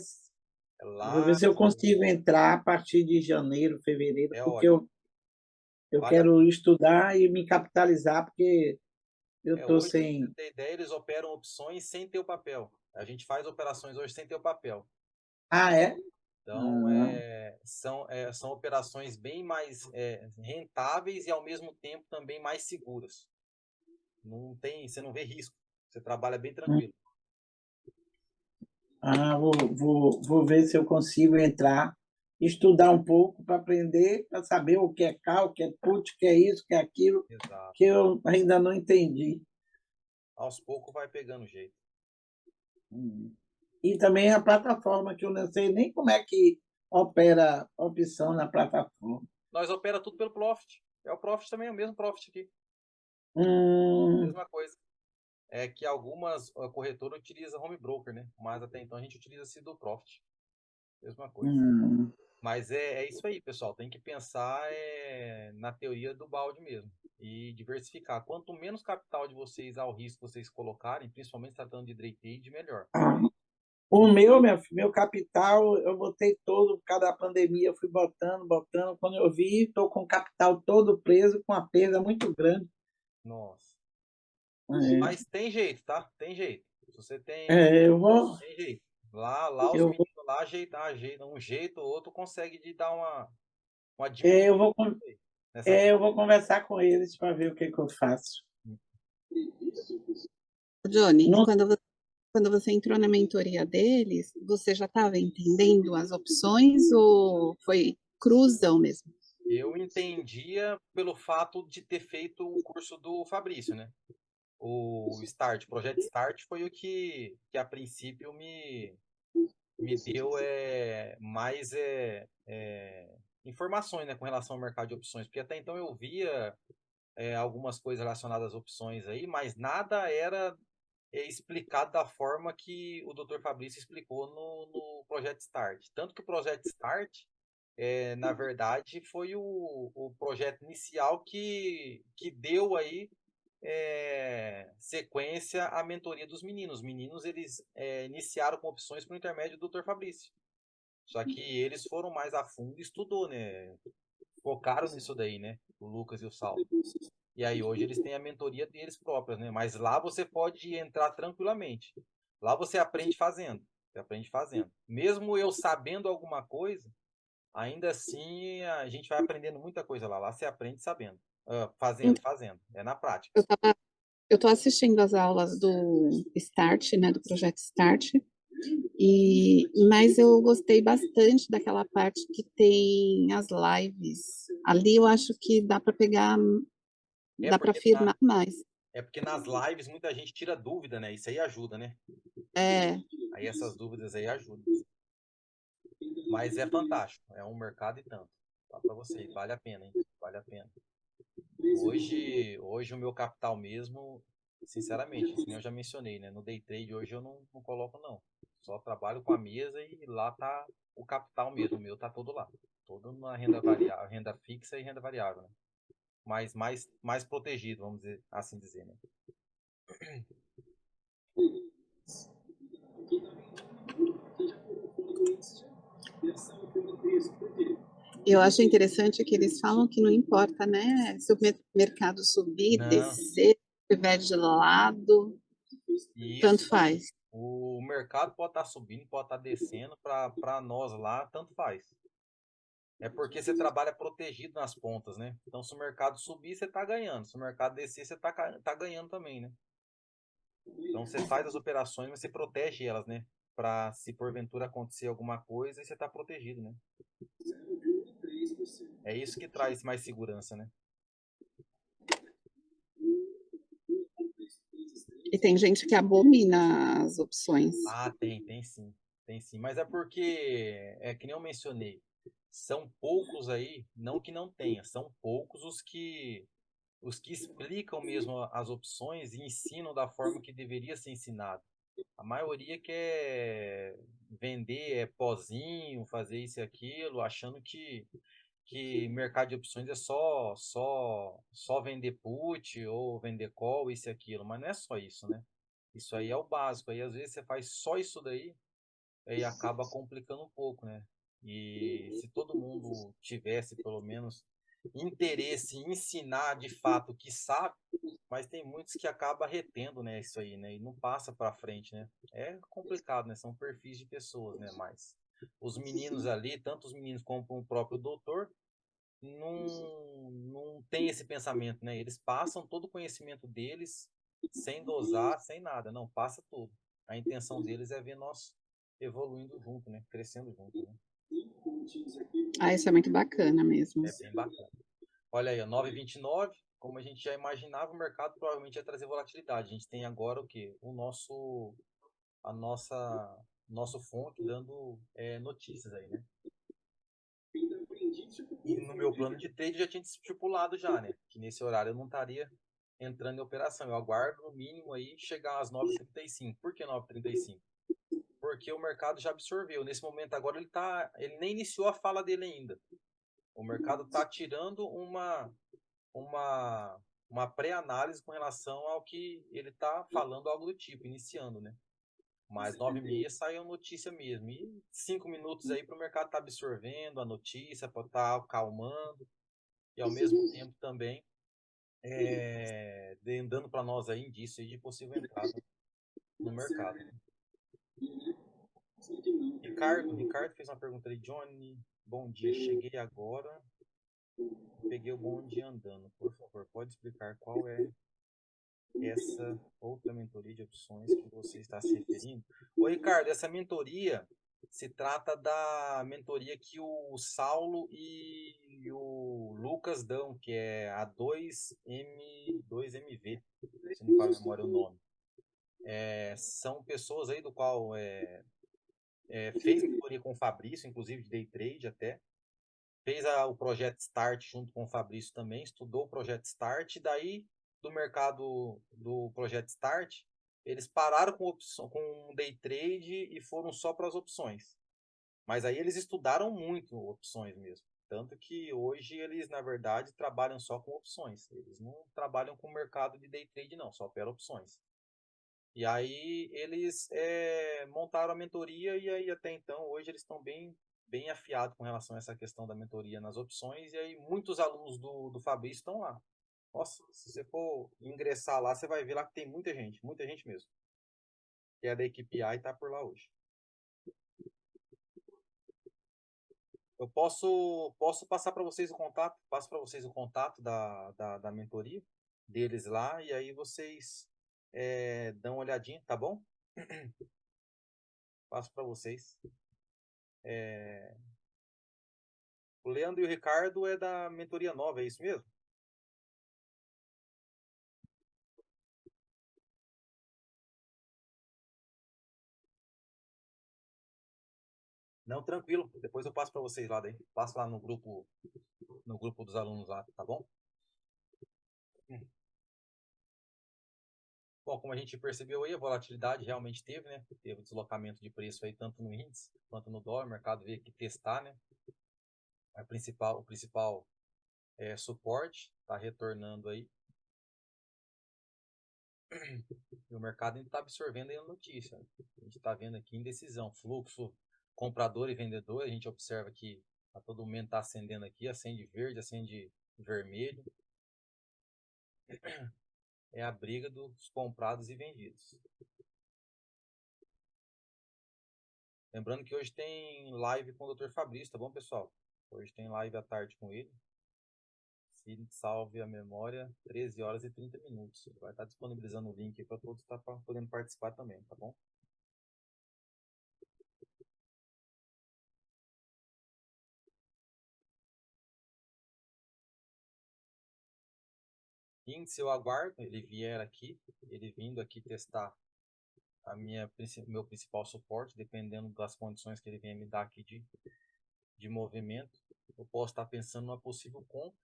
Lá se eu consigo entrar a partir de janeiro, fevereiro, é porque ótimo. eu Vale a quero pena. estudar e me capitalizar, porque eu estou Hoje, pra sem. você ter ideia, eles operam opções sem ter o papel. A gente faz operações hoje sem ter o papel. Ah, é? Então, Ah, são operações bem mais rentáveis e, ao mesmo tempo, também mais seguras. Você não vê risco. Você trabalha bem tranquilo. vou ver se eu consigo entrar, estudar um pouco para aprender, para saber o que é call, o que é put, o que é isso, o que é aquilo, Exato. que eu ainda não entendi. Aos poucos vai pegando jeito. E também a plataforma, que eu não sei nem como é que opera a opção na plataforma. Nós opera tudo pelo Profit. É o Profit também, é o mesmo Profit aqui. Hum, Mesma coisa. É que algumas corretoras utilizam home broker, né? Mas até então a gente utiliza esse do Profit. Mesma coisa. hum. Mas é isso aí, pessoal. Tem que pensar na teoria do balde mesmo. E diversificar. Quanto menos capital de vocês ao risco vocês colocarem, principalmente tratando de day trade, melhor. O meu capital, eu botei todo, por causa da pandemia, eu fui botando. Quando eu vi, estou com o capital todo preso, com uma perda muito grande. Nossa. É, Mas tem jeito, tá? Tem jeito. Se você eu vou, tem jeito. Lá os eu vou, meninos lá ajeitam um jeito ou outro consegue de dar uma é, eu diminuída vou, aí nessa perda. eu vou conversar com eles para ver o que eu faço. Johnny, e Não, quando você entrou na mentoria deles, você já estava entendendo as opções ou foi cruzão mesmo? Eu entendia pelo fato de ter feito o curso do Fabrício, né? O Projeto Start foi o que a princípio me deu mais informações, né, com relação ao mercado de opções, porque até então eu via algumas coisas relacionadas às opções aí, mas nada era explicado da forma que o Dr. Fabrício explicou no Projeto Start. Tanto que o Projeto Start, na verdade, foi o projeto inicial que deu aí sequência à mentoria dos meninos. Os meninos eles iniciaram com opções por intermédio do Dr. Fabrício. Só que eles foram mais a fundo e estudou, né? Focaram nisso daí, né? O Lucas e o Saulo. E aí hoje eles têm a mentoria deles próprios, né? Mas lá você pode entrar tranquilamente. Lá você aprende fazendo. Você aprende fazendo. Mesmo eu sabendo alguma coisa, ainda assim a gente vai aprendendo muita coisa lá. Lá você aprende sabendo. Fazendo, Então, fazendo. É na prática. eu tô assistindo as aulas do Start, né, do projeto Start, mas eu gostei bastante daquela parte que tem as lives. Ali eu acho que dá para pegar, É dá para porque, na, afirmar mais. é porque nas lives muita gente tira dúvida, né? Isso aí ajuda, né? É, Aí essas dúvidas aí ajudam. Mas é fantástico. É um mercado e tanto. Fala pra vocês, vale a pena, hein? Vale a pena. Hoje o meu capital mesmo, sinceramente, assim, eu já mencionei, né? No day trade hoje eu não coloco não. Só trabalho com a mesa e lá tá o capital mesmo. O meu tá todo lá. Todo na renda variável, renda fixa e renda variável, né? Mas mais protegido, vamos dizer, assim dizer, né? eu acho interessante que eles falam que não importa, né, se o mercado subir, Não, descer, se estiver de lado, tanto isso. faz. O mercado pode estar subindo, pode estar descendo, para nós lá, tanto faz. É porque você trabalha protegido nas pontas, né? Então, se o mercado subir, você está ganhando. Se o mercado descer, você tá ganhando também, né? Então, você faz as operações, mas você protege elas, né? Para se porventura acontecer alguma coisa, você está protegido, né? É isso que traz mais segurança, né? E tem gente que abomina as opções. Ah, tem sim. Tem sim. Mas é porque, é que nem eu mencionei, são poucos aí, não que não tenha, são poucos os que explicam mesmo as opções e ensinam da forma que deveria ser ensinado. A maioria quer vender pozinho, fazer isso e aquilo, achando que mercado de opções é só vender put ou vender call, isso e aquilo, mas não é só isso, né? Isso aí é o básico. Aí às vezes você faz só isso daí e acaba complicando um pouco, né? E se todo mundo tivesse pelo menos interesse em ensinar de fato o que sabe, mas tem muitos que acabam retendo, né, isso aí, né, e não passa para frente, né? É complicado, né? São perfis de pessoas, né? Mas os meninos ali, tanto os meninos como o próprio doutor, não tem esse pensamento, né? Eles passam todo o conhecimento deles sem dosar, sem nada, não passa tudo. A intenção deles é ver nós evoluindo junto, né? Crescendo junto, né? Ah, isso é muito bacana mesmo. É bem bacana. Olha aí, 9,29, como a gente já imaginava, o mercado provavelmente ia trazer volatilidade. A gente tem agora o quê? A nosso fonte dando notícias aí, né? E no meu plano de trade já tinha estipulado já, né? Que nesse horário eu não estaria entrando em operação. Eu aguardo no mínimo aí chegar às 9h35. Por que 9h35? Porque o mercado já absorveu. Nesse momento agora ele nem iniciou a fala dele ainda. O mercado está tirando uma, uma pré-análise com relação ao que ele está falando, algo do tipo, iniciando, né? Mas 9h30 saiu a notícia mesmo. E 5 minutos aí para o mercado estar absorvendo a notícia, para estar acalmando e ao mesmo tempo também dando para nós aí indício aí de possível entrada no mercado. Ricardo fez uma pergunta ali, Johnny, bom dia, cheguei agora, peguei o bonde andando, por favor, pode explicar qual é essa outra mentoria de opções que você está se referindo? Ô Ricardo, essa mentoria se trata da mentoria que o Saulo e o Lucas dão, que é a 2MV, se não me falha a memória o nome. São pessoas aí do qual fez mentoria com o Fabrício, inclusive de day trade até. Fez o projeto Start junto com o Fabrício também, estudou o projeto Start, e daí do mercado do projeto Start, eles pararam com day trade e foram só para as opções. Mas aí eles estudaram muito opções mesmo. Tanto que hoje eles, na verdade, trabalham só com opções. Eles não trabalham com o mercado de day trade, não, só opera opções. E aí eles montaram a mentoria e aí até então, hoje eles estão bem afiados com relação a essa questão da mentoria nas opções. E aí muitos alunos do Fabrício estão lá. Nossa, se você for ingressar lá, você vai ver lá que tem muita gente mesmo. Que é da equipe A e tá por lá hoje. Eu posso passar para vocês o contato, passo para vocês o contato da mentoria deles lá, e aí vocês dão uma olhadinha, tá bom? Passo para vocês. O Leandro e o Ricardo é da mentoria nova, é isso mesmo? Não, tranquilo. Depois eu passo para vocês lá daí. Passo lá no grupo dos alunos lá, tá bom? Bom, como a gente percebeu aí, a volatilidade realmente teve, né? Teve deslocamento de preço aí tanto no índice quanto no dólar. O mercado veio aqui testar, né? O principal suporte está retornando aí. E o mercado ainda está absorvendo aí a notícia. A gente está vendo aqui indecisão, fluxo comprador e vendedor. A gente observa que a todo momento está acendendo aqui, acende verde, acende vermelho. É a briga dos comprados e vendidos. Lembrando que hoje tem live com o Dr. Fabrício, tá bom, pessoal? Hoje tem live à tarde com ele. Se salve a memória, 13 horas e 30 minutos. Ele vai estar disponibilizando o link para todos estar podendo participar também, tá bom? Índice eu aguardo, ele vier aqui, ele vindo aqui testar meu principal suporte, dependendo das condições que ele vier me dar aqui de movimento. Eu posso estar pensando numa possível compra,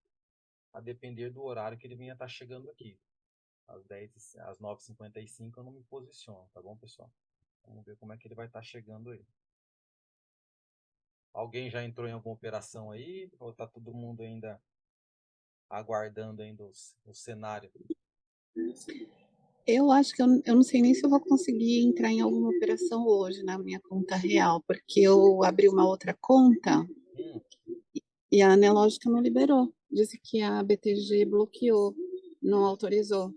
a depender do horário que ele venha estar chegando aqui. Às 9h55 eu não me posiciono, tá bom, pessoal? Vamos ver como é que ele vai estar chegando aí. Alguém já entrou em alguma operação aí? Ou tá todo mundo ainda aguardando ainda o cenário? Eu acho que eu não sei nem se eu vou conseguir entrar em alguma operação hoje na minha conta real, porque eu abri uma outra conta e a Anelógica não liberou. Disse que a BTG bloqueou, não autorizou.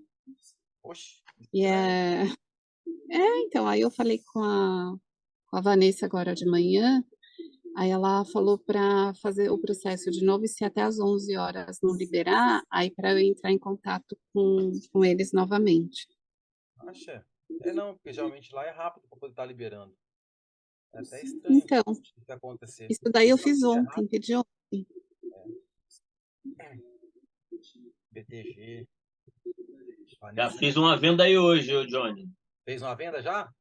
Oxe, E estranho. então, aí eu falei com a Vanessa agora de manhã, aí ela falou para fazer o processo de novo e se até às 11 horas não liberar, aí para eu entrar em contato com eles novamente. Acha? Não, porque geralmente lá é rápido para poder estar liberando. É até estranho Então, isso acontecer. isso daí eu fiz Geralmente é ontem, rápido. pedi ontem. BTG, Já Vanessa. fiz uma venda aí hoje, ô Johnny. Fez uma venda já?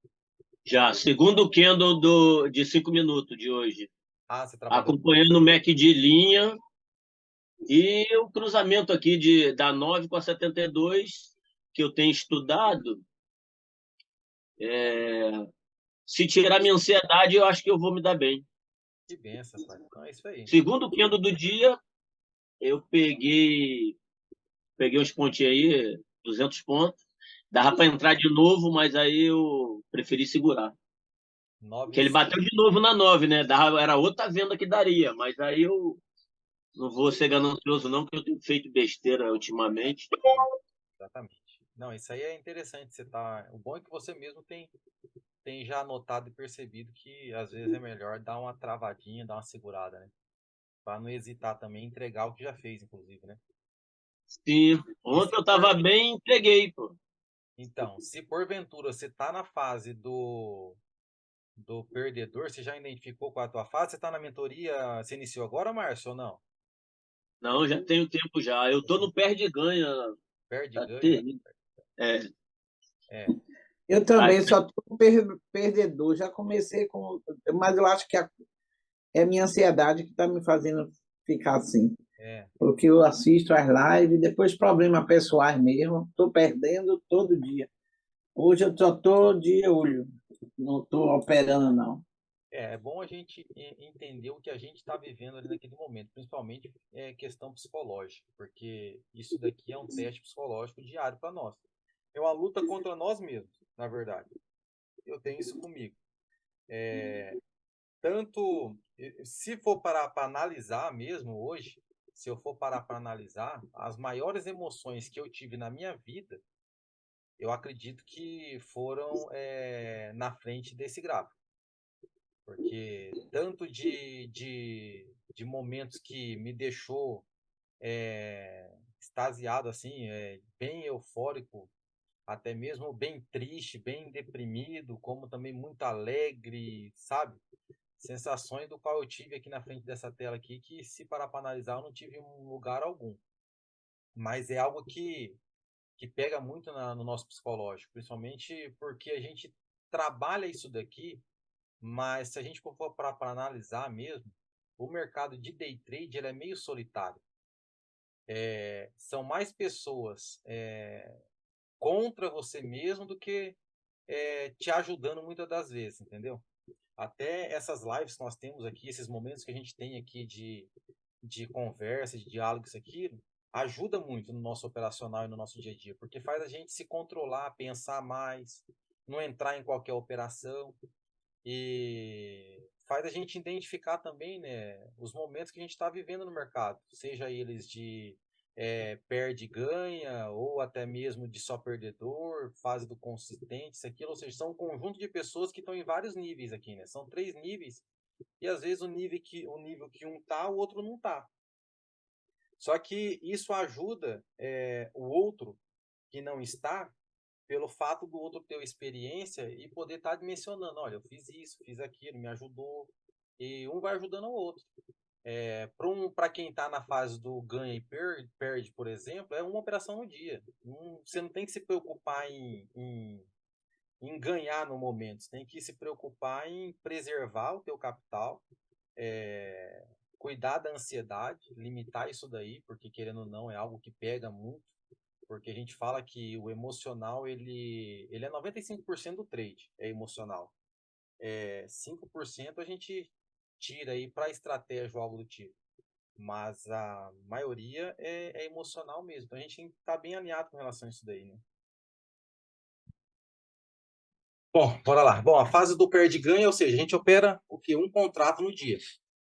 Já, segundo candle de 5 minutos de hoje. Ah, você trabalhou. Acompanhando o MACD de linha e o cruzamento aqui da 9 com a 72, que eu tenho estudado. Se tirar minha ansiedade, eu acho que eu vou me dar bem. Que benção, pai. Então é isso aí. Segundo candle do dia, eu peguei uns pontinhos aí, 200 pontos. Dava para entrar de novo, mas aí eu preferi segurar. 9 Que ele bateu de novo na 9, né? Era outra venda que daria, mas aí eu não vou ser ganancioso não, porque eu tenho feito besteira ultimamente. Exatamente. Não, isso aí é interessante. O bom é que você mesmo tem já notado e percebido que às vezes é melhor dar uma travadinha, dar uma segurada, né? Para não hesitar também em entregar o que já fez, inclusive, né? Sim, E ontem se eu por, tava bem, entreguei, pô. então, se porventura você tá na fase do perdedor, você já identificou qual é a tua fase? Você tá na mentoria, você iniciou agora, Márcio, ou não? Não, já tenho tempo já. Eu tô no perde-ganha. Perde e Tá ganha, né? terrível. É, É, Eu aí, também só estou perdedor. Já comecei com. Mas eu acho que é a minha ansiedade que está me fazendo ficar assim. é. Porque eu assisto as lives, depois problemas pessoais mesmo. Estou perdendo todo dia. Hoje eu só estou de olho. Não estou operando, não. É bom a gente entender o que a gente está vivendo ali naquele momento, principalmente questão psicológica, porque isso daqui é um teste psicológico diário para nós. É uma luta contra nós mesmos, na verdade. Eu tenho isso comigo. Tanto, se for para analisar mesmo hoje, se eu for parar para analisar, as maiores emoções que eu tive na minha vida, eu acredito que foram na frente desse gráfico. Porque tanto de momentos que me deixou extasiado, assim, bem eufórico, até mesmo bem triste, bem deprimido, como também muito alegre, sabe? Sensações do qual eu tive aqui na frente dessa tela aqui, que se parar para analisar, eu não tive em lugar algum. Mas é algo que pega muito no nosso psicológico, principalmente porque a gente trabalha isso daqui, mas se a gente for para analisar mesmo, o mercado de day trade ele é meio solitário. São mais pessoas contra você mesmo do que te ajudando muitas das vezes, entendeu? Até essas lives que nós temos aqui, esses momentos que a gente tem aqui de conversa, de diálogo, isso aqui, ajuda muito no nosso operacional e no nosso dia a dia, porque faz a gente se controlar, pensar mais, não entrar em qualquer operação e faz a gente identificar também, né, os momentos que a gente está vivendo no mercado, seja eles de perde e ganha, ou até mesmo de só perdedor, fase do consistente, isso aquilo, ou seja, são um conjunto de pessoas que estão em vários níveis aqui, né? São 3 níveis, e às vezes o nível que um tá, o outro não tá. Só que isso ajuda o outro que não está, pelo fato do outro ter experiência e poder estar dimensionando, olha, eu fiz isso, fiz aquilo, me ajudou, e um vai ajudando o outro. Para quem está na fase do ganha e perde, por exemplo, é uma operação no dia. Você não tem que se preocupar em ganhar no momento, você tem que se preocupar em preservar o teu capital, cuidar da ansiedade, limitar isso daí, porque querendo ou não é algo que pega muito, porque a gente fala que o emocional ele é 95% do trade, é emocional. 5% a gente tira aí para estratégia ou algo do tipo. Mas a maioria é emocional mesmo. Então a gente tem que estar bem alinhado com relação a isso daí, né? Bom, bora lá. Bom, a fase do perde-ganha, ou seja, a gente opera o quê? Um contrato no dia.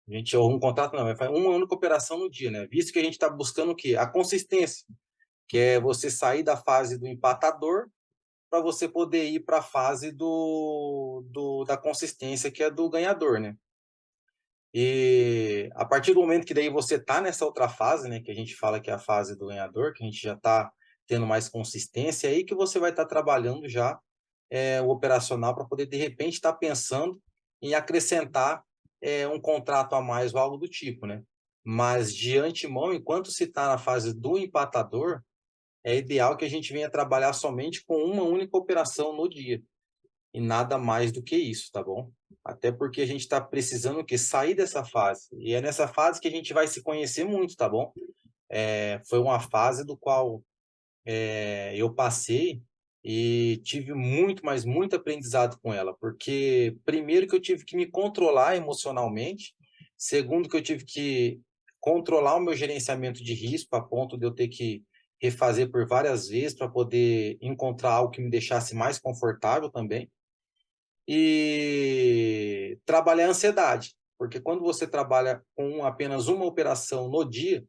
A gente, ou um contrato não, faz uma única operação no dia, né? Visto que a gente está buscando o quê? A consistência, que é você sair da fase do empatador para você poder ir para a fase da consistência, que é do ganhador, né? E a partir do momento que daí você está nessa outra fase, né, que a gente fala que é a fase do ganhador, que a gente já está tendo mais consistência, aí que você vai estar trabalhando já o operacional para poder, de repente, estar pensando em acrescentar um contrato a mais ou algo do tipo, né? Mas, de antemão, enquanto se está na fase do empatador, é ideal que a gente venha trabalhar somente com uma única operação no dia e nada mais do que isso, tá bom? Até porque a gente está precisando que sair dessa fase. E é nessa fase que a gente vai se conhecer muito, tá bom? Foi uma fase do qual eu passei e tive muito, mas muito aprendizado com ela. Porque, primeiro, que eu tive que me controlar emocionalmente. Segundo, que eu tive que controlar o meu gerenciamento de risco a ponto de eu ter que refazer por várias vezes para poder encontrar algo que me deixasse mais confortável também e trabalhar a ansiedade, porque quando você trabalha com apenas uma operação no dia,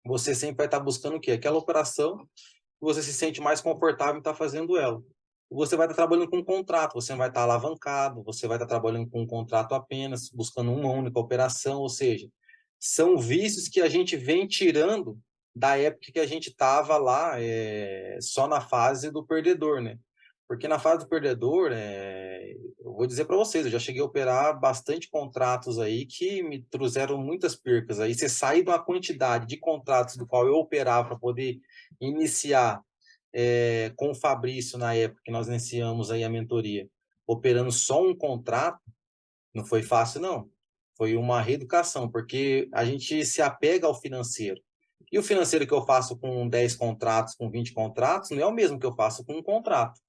você sempre vai estar buscando o quê? Aquela operação que você se sente mais confortável em estar fazendo ela. Você vai estar trabalhando com um contrato, você não vai estar alavancado, você vai estar trabalhando com um contrato apenas, buscando uma única operação, ou seja, são vícios que a gente vem tirando da época que a gente estava lá só na fase do perdedor, né? Porque na fase do perdedor, eu vou dizer para vocês, eu já cheguei a operar bastante contratos aí que me trouxeram muitas percas. Aí você sai de uma quantidade de contratos do qual eu operava para poder iniciar com o Fabrício na época que nós iniciamos aí a mentoria, operando só um contrato, não foi fácil não. Foi uma reeducação, porque a gente se apega ao financeiro. E o financeiro que eu faço com 10 contratos, com 20 contratos, não é o mesmo que eu faço com um contrato.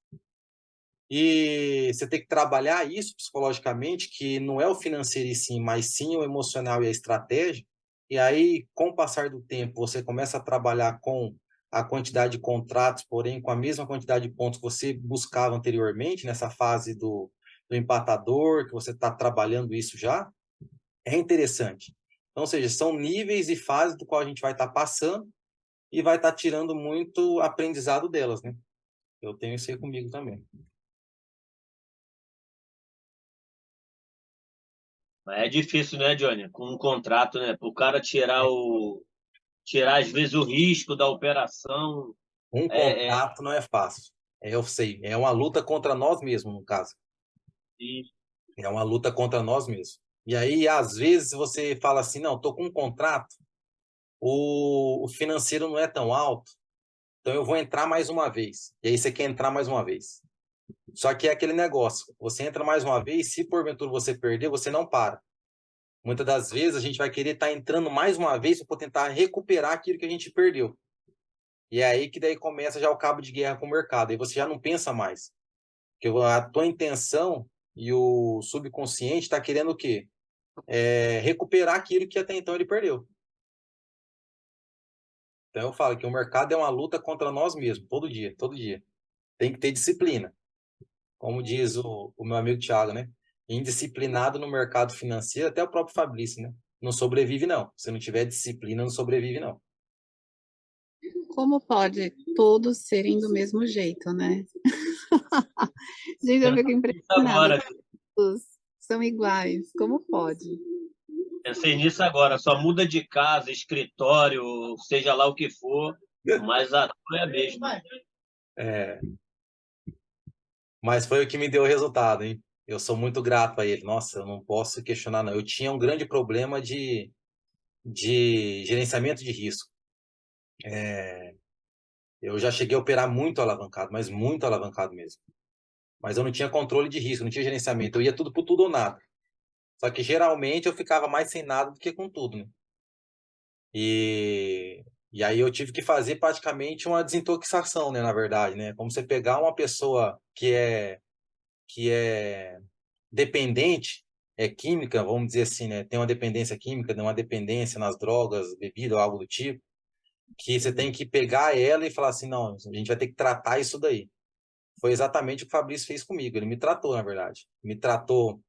E você tem que trabalhar isso psicologicamente, que não é o financeiro em si, mas sim o emocional e a estratégia. E aí, com o passar do tempo, você começa a trabalhar com a quantidade de contratos, porém com a mesma quantidade de pontos que você buscava anteriormente, nessa fase do empatador, que você está trabalhando isso já. É interessante. Então, ou seja, são níveis e fases do qual a gente vai estar passando e vai estar tirando muito aprendizado delas, né? Eu tenho isso aí comigo também. É difícil, né, Johnny? Com um contrato, né? Para o cara tirar, às vezes, o risco da operação. Um É, é, contrato não é fácil. Eu sei, é uma luta contra nós mesmos, no caso. e- É uma luta contra nós mesmos. E aí, às vezes, você fala assim, não, tô com um contrato, o financeiro não é tão alto, então eu vou entrar mais uma vez. E aí você quer entrar mais uma vez. Só que é aquele negócio, você entra mais uma vez, se porventura você perder, você não para. Muitas das vezes a gente vai querer estar entrando mais uma vez para tentar recuperar aquilo que a gente perdeu. E é aí que daí começa já o cabo de guerra com o mercado. Aí você já não pensa mais. Porque a tua intenção e o subconsciente está querendo o quê? Recuperar aquilo que até então ele perdeu. Então eu falo que o mercado é uma luta contra nós mesmos, todo dia, todo dia. Tem que ter disciplina. Como diz o meu amigo Thiago, né? Indisciplinado no mercado financeiro, até o próprio Fabrício, né? Não sobrevive, não. Se não tiver disciplina, não sobrevive, não. Como pode todos serem do mesmo jeito, né? Gente, eu fico Isso impressionada. agora, Todos são iguais. Como pode? pensei nisso agora. Só muda de casa, escritório, seja lá o que for, mas a dor é a mesma. É, mas foi o que me deu o resultado, hein? Eu sou muito grato a ele. Nossa, eu não posso questionar, não. Eu tinha um grande problema de gerenciamento de risco. Eu já cheguei a operar muito alavancado, mas muito alavancado mesmo. Mas eu não tinha controle de risco, não tinha gerenciamento. Eu ia tudo por tudo ou nada. Só que geralmente eu ficava mais sem nada do que com tudo, né? E aí eu tive que fazer praticamente uma desintoxicação, né, na verdade, né? Como você pegar uma pessoa que é dependente, é química, vamos dizer assim, né? Tem uma dependência química, uma dependência nas drogas, bebida ou algo do tipo, que você tem que pegar ela e falar assim, não, a gente vai ter que tratar isso daí. Foi exatamente o que o Fabrício fez comigo. Ele me tratou, na verdade. Me tratou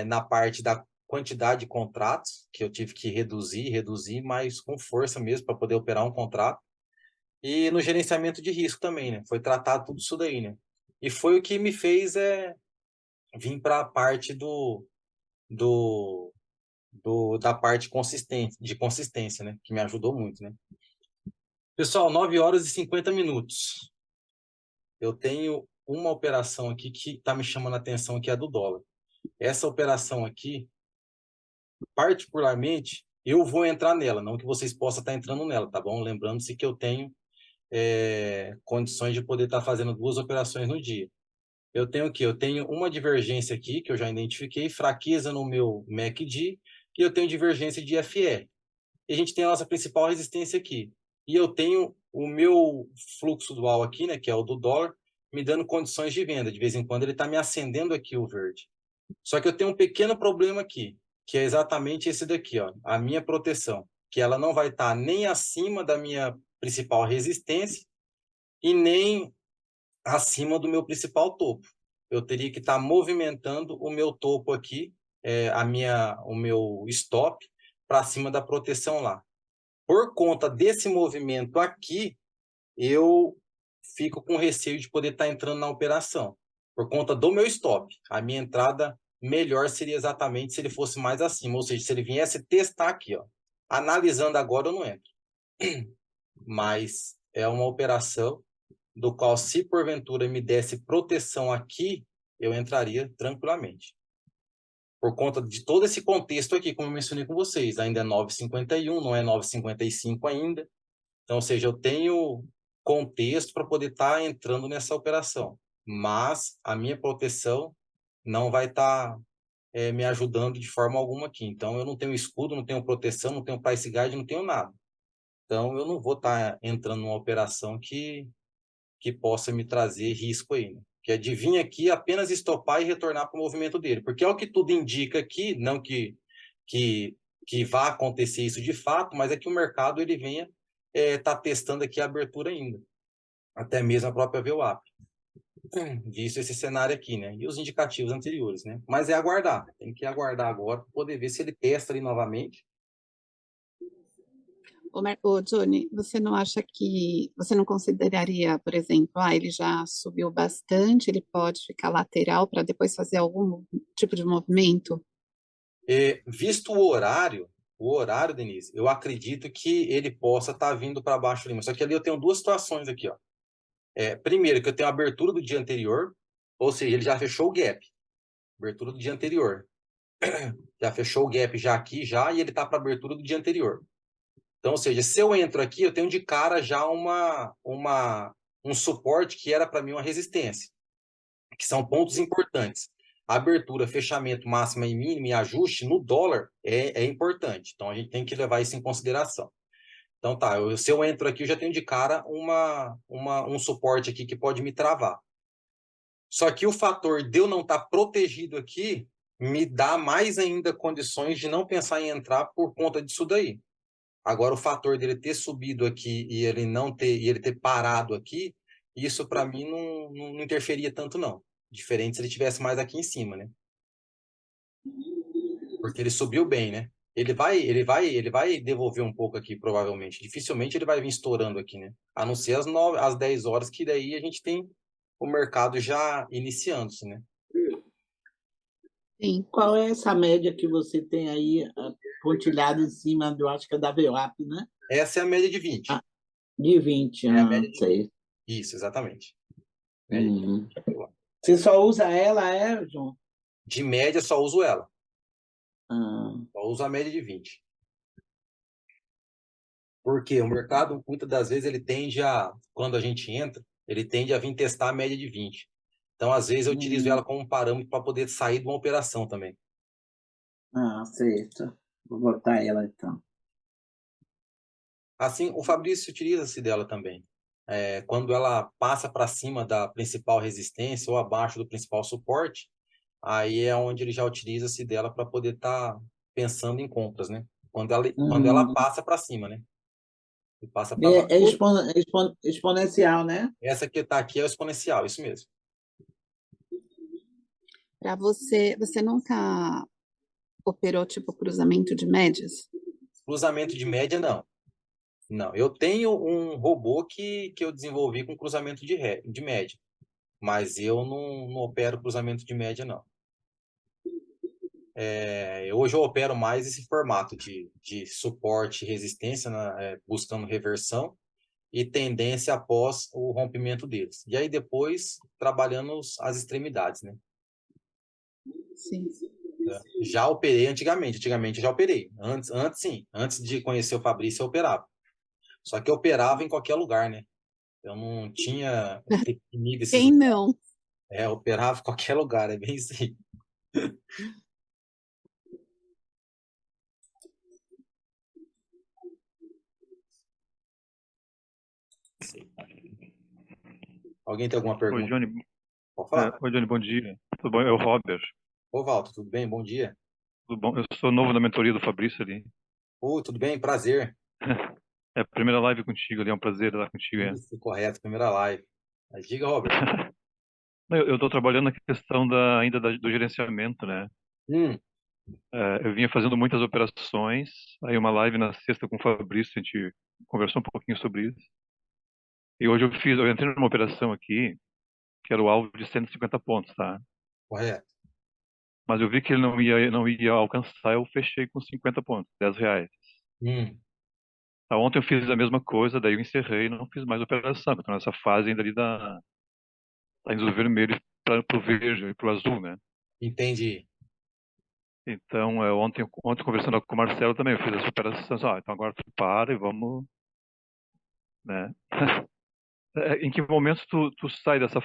na parte da quantidade de contratos, que eu tive que reduzir, mas com força mesmo para poder operar um contrato. E no gerenciamento de risco também, né? Foi tratado tudo isso daí, né? E foi o que me fez vir para a parte do, da parte consistente, de consistência, né? Que me ajudou muito, né? Pessoal, 9 horas e 50 minutos. Eu tenho uma operação aqui que está me chamando a atenção, que é a do dólar. Essa operação aqui, particularmente, eu vou entrar nela, não que vocês possam estar entrando nela, tá bom? Lembrando-se que eu tenho condições de poder estar fazendo 2 operações no dia. Eu tenho o quê? Eu tenho uma divergência aqui, que eu já identifiquei, fraqueza no meu MACD, e eu tenho divergência de FR. E a gente tem a nossa principal resistência aqui. E eu tenho o meu fluxo dual aqui, né, que é o do dólar, me dando condições de venda. De vez em quando ele está me acendendo aqui o verde. Só que eu tenho um pequeno problema aqui, que é exatamente esse daqui, ó, a minha proteção, que ela não vai estar nem acima da minha principal resistência e nem acima do meu principal topo. Eu teria que estar movimentando o meu topo aqui, o meu stop, para cima da proteção lá. Por conta desse movimento aqui, eu fico com receio de poder estar entrando na operação. Por conta do meu stop. A minha entrada melhor seria exatamente se ele fosse mais acima. Ou seja, se ele viesse testar aqui, ó. Analisando agora, eu não entro. Mas é uma operação do qual, se porventura me desse proteção aqui, eu entraria tranquilamente. Por conta de todo esse contexto aqui, como eu mencionei com vocês, ainda é 9,51, não é 9,55 ainda. Então, ou seja, eu tenho contexto para poder estar entrando nessa operação, mas a minha proteção não vai estar me ajudando de forma alguma aqui. Então, eu não tenho escudo, não tenho proteção, não tenho price guide, não tenho nada. Então, eu não vou estar entrando numa operação que possa me trazer risco aí, né? Que é de vir aqui apenas estopar e retornar para o movimento dele. Porque é o que tudo indica aqui, não que, que vá acontecer isso de fato, mas é que o mercado ele venha tá testando aqui a abertura ainda. Até mesmo a própria VWAP. Visto esse cenário aqui, né? E os indicativos anteriores, né? Mas é aguardar. Tem que aguardar agora para poder ver se ele testa ali novamente. Ô, Johnny, você não acha que você não consideraria, por exemplo, ele já subiu bastante, ele pode ficar lateral para depois fazer algum tipo de movimento? Visto o horário, Denise, eu acredito que ele possa estar vindo para baixo ali. Só que ali eu tenho duas situações aqui, ó. Primeiro, que eu tenho a abertura do dia anterior, ou seja, ele já fechou o gap. Abertura do dia anterior. Já fechou o gap já aqui, já, e ele está para a abertura do dia anterior. Então, ou seja, se eu entro aqui, eu tenho de cara já um suporte que era para mim uma resistência, que são pontos importantes. Abertura, fechamento, máxima e mínima e ajuste no dólar é importante. Então, a gente tem que levar isso em consideração. Então, tá, se eu entro aqui, eu já tenho de cara um suporte aqui que pode me travar. Só que o fator de eu não estar protegido aqui me dá mais ainda condições de não pensar em entrar por conta disso daí. Agora, o fator dele ter subido aqui e ele não ter, e ele ter parado aqui, isso para mim não interferia tanto, não. Diferente se ele tivesse mais aqui em cima, né? Porque ele subiu bem, né? Ele vai devolver um pouco aqui, provavelmente. Dificilmente ele vai vir estourando aqui, né? A não ser às 10 horas, que daí a gente tem o mercado já iniciando-se, né? Sim. Qual é essa média que você tem aí pontilhada em cima do, acho que é da VWAP, né? Essa é a média de 20. Ah, de 20, É a média de 20. sei. Isso, exatamente. Média de 20. Você só usa ela, João? De média, só uso ela. Ah, Só uso a média de 20. Porque o mercado, muitas das vezes, quando a gente entra, ele tende a vir testar a média de 20. Então, às vezes, eu utilizo ela como um parâmetro para poder sair de uma operação também. certo. Vou botar ela então. Assim, o Fabrício utiliza-se dela também. Quando ela passa para cima da principal resistência ou abaixo do principal suporte, aí é onde ele já utiliza-se dela para poder estar pensando em compras, né? Quando ela passa para cima, né? E passa para baixo. Exponencial, né? Essa que está aqui é o exponencial, isso mesmo. Para você nunca operou tipo cruzamento de médias? Cruzamento de média, não. Não, eu tenho um robô que eu desenvolvi com cruzamento de média, mas eu não opero cruzamento de média, não. Hoje eu opero mais esse formato de suporte e resistência, buscando reversão e tendência após o rompimento deles. E aí depois trabalhando as extremidades, né? Sim. Já operei antigamente eu já operei. Antes sim, antes de conhecer o Fabrício eu operava. Só que eu operava em qualquer lugar, né? Eu não tinha definido esses Quem não? Eu operava em qualquer lugar, é bem assim. Alguém tem alguma Oi, pergunta? Johnny. Pode falar. Oi, Johnny, bom dia. Tudo bom? É o Robert. Ô, Walter, tudo bem? Bom dia. Tudo bom? Eu sou novo na mentoria do Fabrício ali. Ô, tudo bem? Prazer. É a primeira live contigo ali, é um prazer estar contigo. Isso, correto, primeira live. Mas diga, Robert. Eu estou trabalhando na questão do gerenciamento, né? Hum, Eu vinha fazendo muitas operações, aí uma live na sexta com o Fabrício, a gente conversou um pouquinho sobre isso. E hoje eu entrei numa operação aqui, que era o alvo de 150 pontos, tá? correto. Mas eu vi que ele não ia alcançar, eu fechei com 50 pontos, R$ 10. Hum, Ontem eu fiz a mesma coisa, daí eu encerrei e não fiz mais operação. Estou nessa fase ainda ali tá indo do vermelho para o verde e para o azul, né? entendi. Então, ontem conversando com o Marcelo também, eu fiz essa operação. Então agora tu para e vamos, né? Em que momento tu sai dessa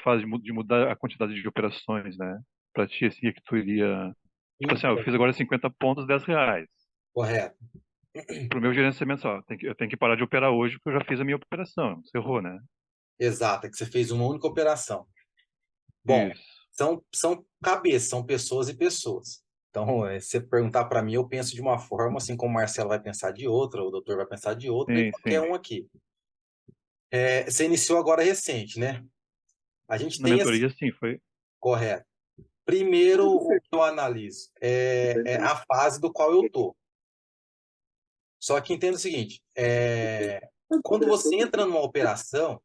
fase de mudar a quantidade de operações, né? Para ti, assim, é que tu iria... Tipo assim, eu fiz agora 50 pontos, R$ 10. Correto. Pro meu gerenciamento, eu tenho que parar de operar hoje porque eu já fiz a minha operação. Você errou, né? Exato, é que você fez uma única operação. Bom, Isso. são cabeças, são pessoas e pessoas. Então, se você perguntar para mim, eu penso de uma forma, assim como o Marcelo vai pensar de outra, o doutor vai pensar de outra, e Sim, qualquer sim. um aqui. Você iniciou agora recente, né? A gente Na tem esse... mentoria, sim, foi. Correto. Primeiro, o que eu analiso é a fase do qual eu tô. Só que entenda o seguinte, quando você entra numa operação,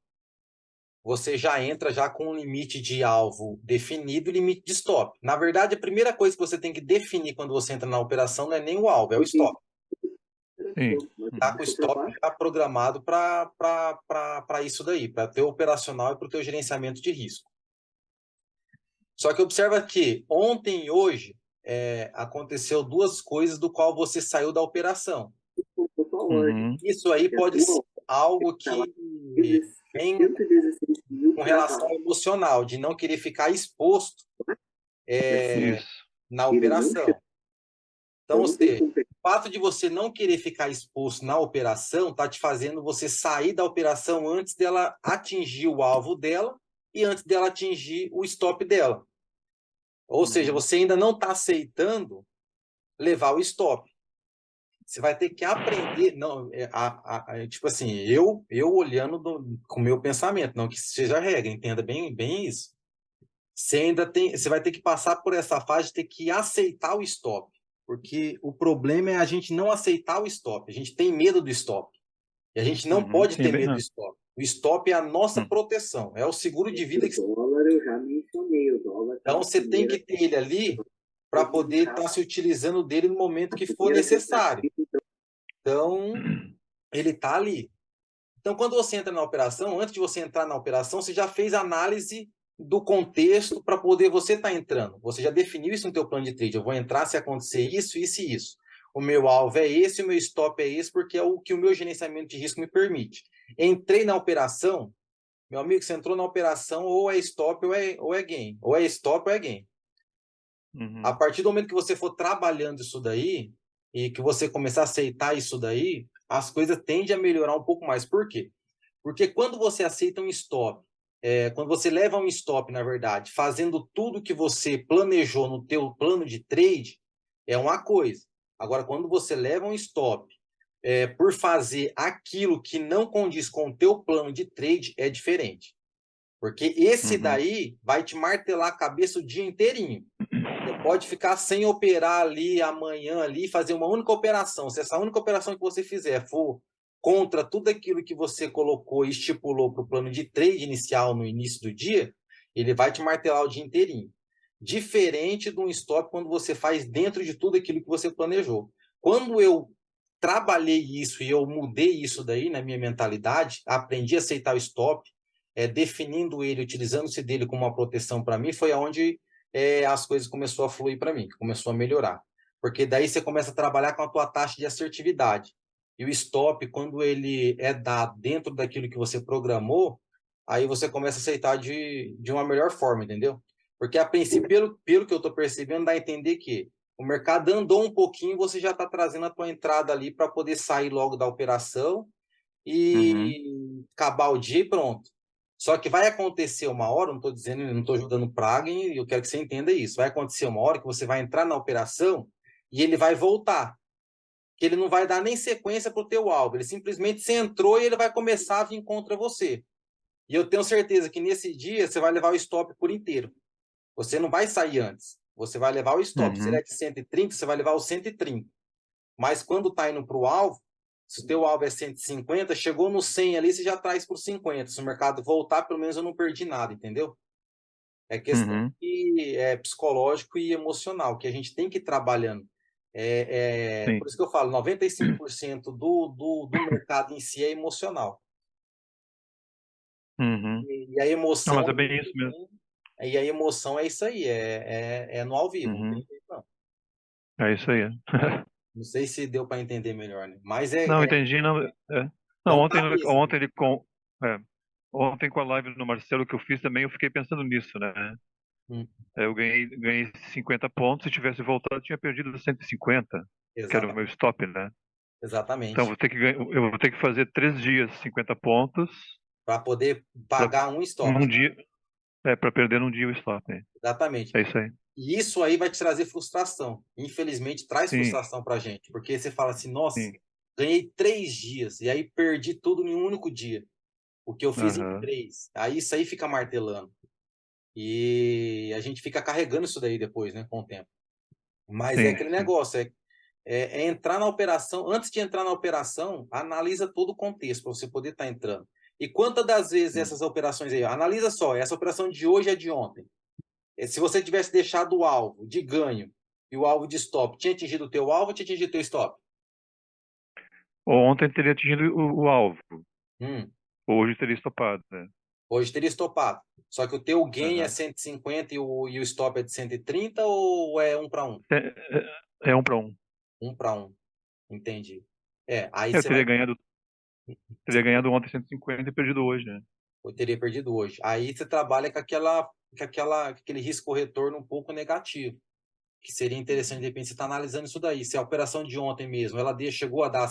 você já entra já com um limite de alvo definido e limite de stop. Na verdade, a primeira coisa que você tem que definir quando você entra na operação não é nem o alvo, é o stop. Sim. Tá com o stop já programado para isso daí, para teu operacional e para o teu gerenciamento de risco. Só que observa que ontem e hoje aconteceu duas coisas do qual você saiu da operação. Uhum. Isso aí pode ser algo que vem com relação ao emocional, de não querer ficar exposto Isso. na operação. Então, ou seja, o fato de você não querer ficar exposto na operação está te fazendo você sair da operação antes dela atingir o alvo dela e antes dela atingir o stop dela. Ou seja, você ainda não está aceitando levar o stop. Você vai ter que aprender, não, tipo assim, eu olhando com o meu pensamento, não que seja regra, entenda bem isso. Você vai ter que passar por essa fase de ter que aceitar o stop, porque o problema é a gente não aceitar o stop, a gente tem medo do stop, e a gente não pode ter medo do stop. O stop é a nossa proteção, é o seguro de vida que... O dólar eu já mencionei, o dólar... Então você tem que ter ele ali para poder estar se utilizando dele no momento que for necessário. Então, ele está ali. Então, quando você entra na operação, antes de você entrar na operação, você já fez análise do contexto para poder você estar entrando. Você já definiu isso no teu plano de trade. Eu vou entrar se acontecer isso, isso e isso. O meu alvo é esse, o meu stop é esse, porque é o que o meu gerenciamento de risco me permite. Entrei na operação, meu amigo, você entrou na operação, ou é stop ou é gain. Ou é stop ou é gain. A partir do momento que você for trabalhando isso daí, e que você começar a aceitar isso daí, as coisas tendem a melhorar um pouco mais. Por quê? Porque quando você aceita um stop, quando você leva um stop, na verdade, fazendo tudo que você planejou no teu plano de trade, é uma coisa. Agora, quando você leva um stop por fazer aquilo que não condiz com o teu plano de trade, é diferente. Porque esse daí vai te martelar a cabeça o dia inteirinho. Você pode ficar sem operar ali amanhã, ali, fazer uma única operação. Se essa única operação que você fizer for contra tudo aquilo que você colocou e estipulou para o plano de trade inicial no início do dia, ele vai te martelar o dia inteirinho. Diferente de um stop quando você faz dentro de tudo aquilo que você planejou. Quando eu trabalhei isso e eu mudei isso daí na minha mentalidade, aprendi a aceitar o stop, definindo ele, utilizando-se dele como uma proteção para mim, foi aonde as coisas começou a fluir para mim, começou a melhorar. Porque daí você começa a trabalhar com a tua taxa de assertividade. E o stop, quando ele é dado dentro daquilo que você programou, aí você começa a aceitar de uma melhor forma, entendeu? Porque a princípio, pelo que eu estou percebendo, dá a entender que o mercado andou um pouquinho, você já está trazendo a tua entrada ali para poder sair logo da operação e acabar o dia e pronto. Só que vai acontecer uma hora, não estou dizendo, não estou jogando praga, e eu quero que você entenda isso. Vai acontecer uma hora que você vai entrar na operação e ele vai voltar. Que ele não vai dar nem sequência para o teu alvo. Ele simplesmente você entrou e ele vai começar a vir contra você. E eu tenho certeza que nesse dia você vai levar o stop por inteiro. Você não vai sair antes. Você vai levar o stop. Se ele é de 130, você vai levar o 130. Mas quando está indo para o alvo, se o teu alvo é 150, chegou no 100 ali, você já traz por 50. Se o mercado voltar, pelo menos eu não perdi nada, entendeu? É questão psicológico e emocional, que a gente tem que ir trabalhando. Por isso que eu falo, 95% do mercado em si é emocional. E a emoção... Não, mas é bem isso mesmo. E a emoção é isso aí, é no ao vivo. Não tem jeito, não. É isso aí. Não sei se deu para entender melhor, né? Mas Não, entendi. Não, não ontem com a live no Marcelo que eu fiz também, eu fiquei pensando nisso, né? Eu ganhei 50 pontos, se tivesse voltado, eu tinha perdido 150, que era o meu stop, né? Exatamente. Então eu vou ter que fazer 3 dias 50 pontos para poder pagar um stop. Um dia, para perder num dia o stop. Exatamente. É isso aí. E isso aí vai te trazer frustração. Infelizmente, traz frustração pra gente. Porque você fala assim, nossa, ganhei 3 dias e aí perdi tudo em um único dia. O que eu fiz em 3. Aí isso aí fica martelando. E a gente fica carregando isso daí depois, né, com o tempo. Mas é aquele negócio, é entrar na operação. Antes de entrar na operação, analisa todo o contexto para você poder estar entrando. E quantas das vezes essas operações aí? Analisa só, essa operação de hoje é de ontem. Se você tivesse deixado o alvo de ganho e o alvo de stop, tinha atingido o teu alvo ou tinha atingido o teu stop? Ontem teria atingido o alvo. Hum. Hoje teria estopado, né? Hoje teria estopado. Só que o teu gain é Aham. 150 e o stop é de 130 ou é 1 para 1? É 1 para 1. 1 para 1. Entendi. Aí Eu você vai. teria ganhado ontem 150 e perdido hoje, né? Eu teria perdido hoje. Aí você trabalha com aquele risco-retorno um pouco negativo. Que seria interessante, de repente, você estar analisando isso daí. Se a operação de ontem mesmo, chegou a dar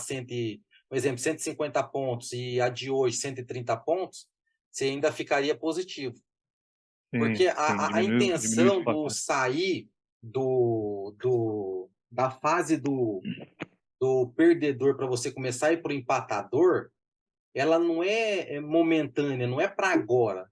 por exemplo, 150 pontos e a de hoje 130 pontos, você ainda ficaria positivo. Porque Sim, a diminuiu o intenção stop, do né? sair da fase do perdedor para você começar a ir para o empatador, ela não é momentânea, não é para agora.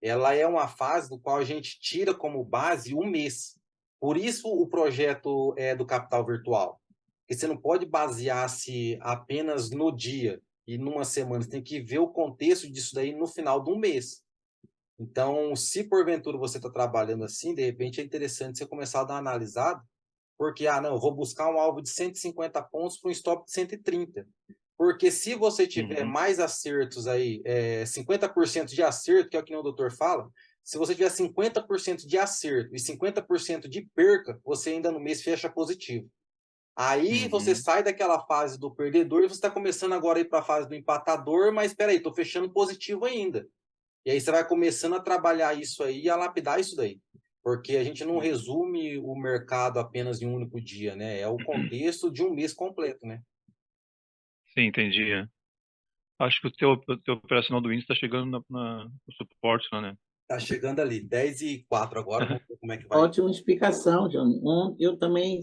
Ela é uma fase do qual a gente tira como base um mês. Por isso o projeto é do capital virtual. Porque você não pode basear-se apenas no dia e numa semana. Você tem que ver o contexto disso daí no final de um mês. Então, se porventura você está trabalhando assim, de repente é interessante você começar a dar uma analisada, porque, não, eu vou buscar um alvo de 150 pontos para um stop de 130. Porque se você tiver mais acertos aí, 50% de acerto, que é o que o doutor fala, se você tiver 50% de acerto e 50% de perca, você ainda no mês fecha positivo. Aí você sai daquela fase do perdedor e você está começando agora a ir para a fase do empatador, mas espera aí, estou fechando positivo ainda. E aí você vai começando a trabalhar isso aí e a lapidar isso daí. Porque a gente não resume o mercado apenas em um único dia, né? É o contexto de um mês completo, né? Sim, entendi. Acho que o teu operacional do índice está chegando no suporte lá, né? Tá chegando ali, 10:04 agora, vamos ver como é que vai. Ótima explicação, Johnny. Eu também,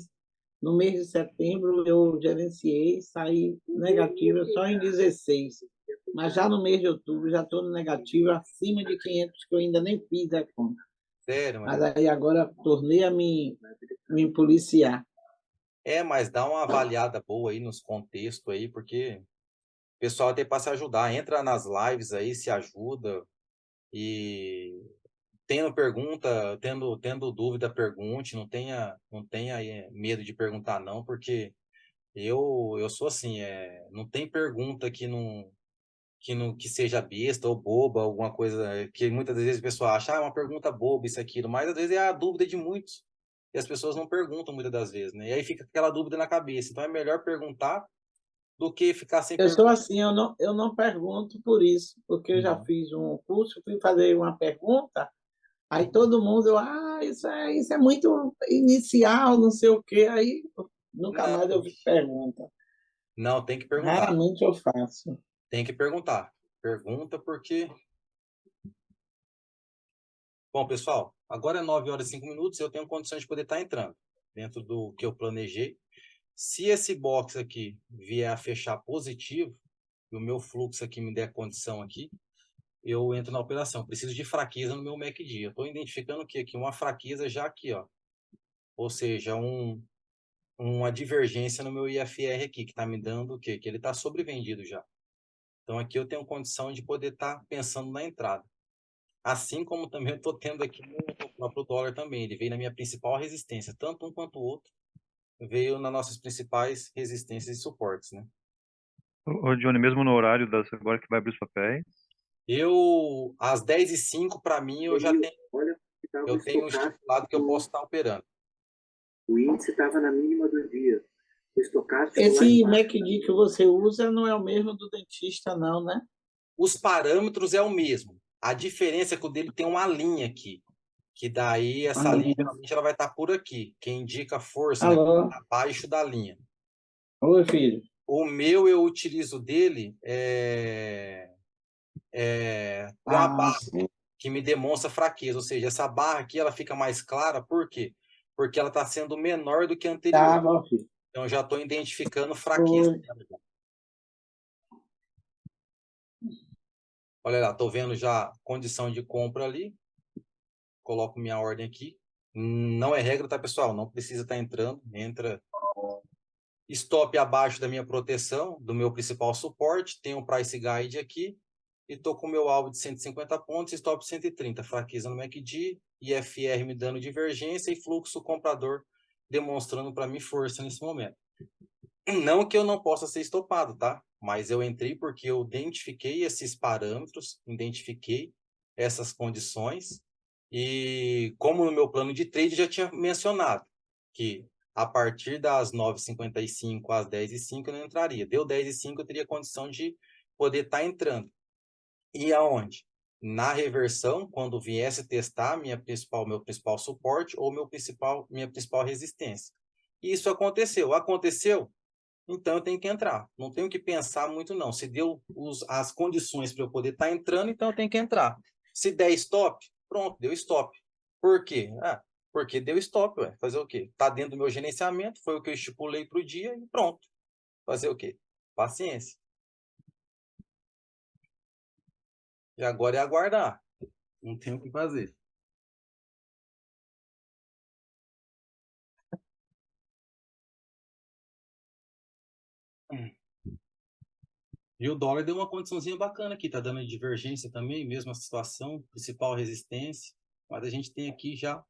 no mês de setembro, eu gerenciei, saí negativo só em 16. Mas já no mês de outubro, já estou no negativo acima de 500, que eu ainda nem fiz a conta. Sério, Mas aí agora tornei a me policiar. mas dá uma avaliada boa aí nos contextos aí, porque o pessoal até para se ajudar, entra nas lives aí, se ajuda e tendo pergunta, tendo dúvida, pergunte, não tenha medo de perguntar não, porque eu sou assim, não tem pergunta que seja besta ou boba, alguma coisa que muitas vezes a pessoa acha, é uma pergunta boba, isso, aquilo, mas às vezes é a dúvida de muitos. E as pessoas não perguntam muitas das vezes, né? E aí fica aquela dúvida na cabeça. Então é melhor perguntar do que ficar sem Eu sou perguntar. assim, eu não pergunto por isso, porque eu já fiz um curso, fui fazer uma pergunta, aí todo mundo, isso é muito inicial, não sei o quê, aí nunca Não, mais eu fiz pergunta. não, tem que perguntar. Raramente eu faço. Tem que perguntar. Pergunta porque... Bom, pessoal, agora é 9h05, eu tenho condições de poder estar entrando dentro do que eu planejei. Se esse box aqui vier a fechar positivo, e o meu fluxo aqui me der condição aqui, eu entro na operação. Preciso de fraqueza no meu MACD. Eu estou identificando o que aqui? Uma fraqueza já aqui, ó. Ou seja, uma divergência no meu IFR aqui, que está me dando o quê? Que ele está sobrevendido já. Então aqui eu tenho condição de poder estar pensando na entrada. Assim como também eu estou tendo aqui no próprio dólar também. Ele veio na minha principal resistência. Tanto um quanto o outro veio nas nossas principais resistências e suportes, né? Ô, Johnny, mesmo no horário agora que vai abrir os papéis, Às 10h05, para mim, eu já tenho, Olha, estava eu tenho um estipulado que eu posso estar operando. O índice estava na mínima do dia. O estocástico lá Esse embaixo. MACD que você usa não é o mesmo do dentista, não, né? Os parâmetros é o mesmo. A diferença é que o dele tem uma linha aqui. Que daí essa linha geralmente ela vai estar por aqui. Que indica força, né? Alô? Abaixo da linha. Oi, filho. O meu eu utilizo dele com a barra, Sim. que me demonstra fraqueza. Ou seja, essa barra aqui ela fica mais clara. Por quê? Porque ela está sendo menor do que a anterior. Tá bom, filho. Então eu já estou identificando fraqueza. Oi. Olha lá, estou vendo já condição de compra ali. Coloco minha ordem aqui. Não é regra, tá, pessoal? Não precisa estar entrando. Entra stop abaixo da minha proteção, do meu principal suporte, tenho um price guide aqui, e estou com o meu alvo de 150 pontos, stop 130, fraqueza no MACD, IFR me dando divergência e fluxo comprador demonstrando para mim força nesse momento. Não que eu não possa ser estopado, tá? Mas eu entrei porque eu identifiquei esses parâmetros, identifiquei essas condições, e como no meu plano de trade já tinha mencionado, que a partir das 9h55 às 10h05 eu não entraria. Deu 10h05 eu teria condição de poder estar entrando. E aonde? Na reversão, quando viesse testar meu principal suporte ou minha principal resistência. E isso aconteceu. Aconteceu? Então eu tenho que entrar. Não tenho que pensar muito, não. Se deu as condições para eu poder estar entrando, então eu tenho que entrar. Se der stop, pronto, deu stop. Por quê? Porque deu stop, ué. Fazer o quê? Está dentro do meu gerenciamento, foi o que eu estipulei para o dia e pronto. Fazer o quê? Paciência. E agora é aguardar. Não tem o que fazer. E o dólar deu uma condiçãozinha bacana aqui, tá dando divergência também, mesma situação, principal resistência, mas a gente tem aqui já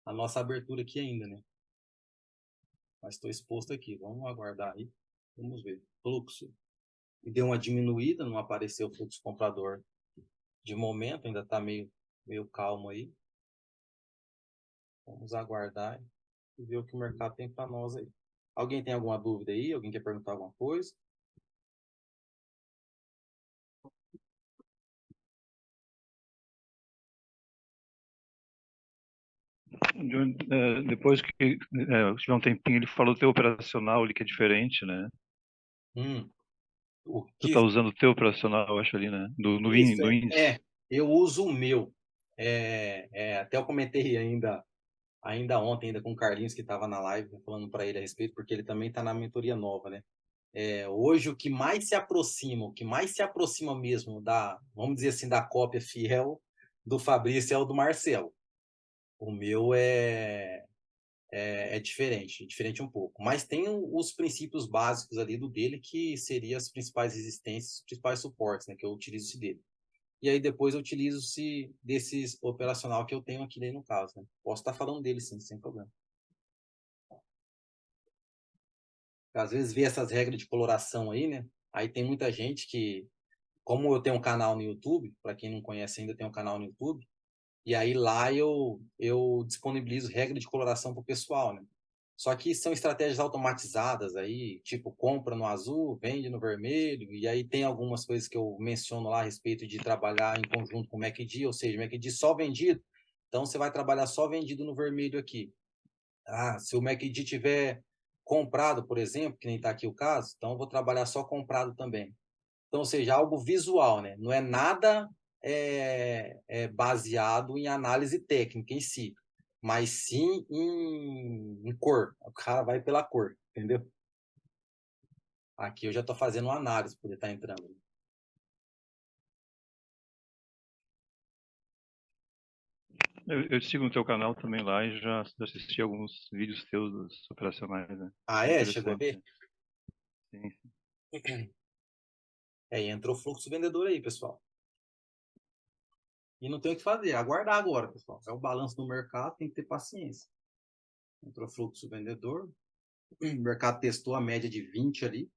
a nossa abertura aqui ainda, né? Mas estou exposto aqui, vamos aguardar aí, vamos ver. Fluxo, e deu uma diminuída, não apareceu o fluxo comprador de momento, ainda está meio calmo aí. Vamos aguardar e ver o que o mercado tem para nós aí. Alguém tem alguma dúvida aí? Alguém quer perguntar alguma coisa? Depois que tiver um tempinho, ele falou do teu operacional ali, que é diferente, né? O Tu que... tá usando o teu operacional, eu acho ali, né? No índice. Eu uso o meu. Até eu comentei ainda ontem, ainda com o Carlinhos, que estava na live, falando para ele a respeito, porque ele também está na mentoria nova, né? Hoje, o que mais se aproxima mesmo vamos dizer assim, da cópia fiel do Fabrício é o do Marcelo. O meu é diferente um pouco. Mas tem os princípios básicos ali do dele, que seriam as principais resistências, os principais suportes, né? Que eu utilizo dele. E aí depois eu utilizo-se desses operacional que eu tenho aqui daí no caso, né? Posso estar falando dele sim, sem problema. Às vezes vê essas regras de coloração aí, né? Aí tem muita gente que, como eu tenho um canal no YouTube, para quem não conhece ainda, tem um canal no YouTube, e aí lá eu disponibilizo regra de coloração para o pessoal, né? Só que são estratégias automatizadas aí, tipo, compra no azul, vende no vermelho, e aí tem algumas coisas que eu menciono lá a respeito de trabalhar em conjunto com o MACD, ou seja, MACD só vendido, então você vai trabalhar só vendido no vermelho aqui. Se o MACD tiver comprado, por exemplo, que nem está aqui o caso, então eu vou trabalhar só comprado também. Então, ou seja, algo visual, né? Não é nada baseado em análise técnica em si, mas sim em cor. O cara vai pela cor, entendeu? Aqui eu já estou fazendo uma análise para poder estar entrando. Eu sigo no teu canal também lá e já assisti alguns vídeos teus dos operacionais, né? Chegou a ver? Sim. Entrou fluxo vendedor aí, pessoal. E não tem o que fazer, aguardar agora, pessoal. É o balanço do mercado, tem que ter paciência. Entrou fluxo vendedor. O mercado testou a média de 20 ali.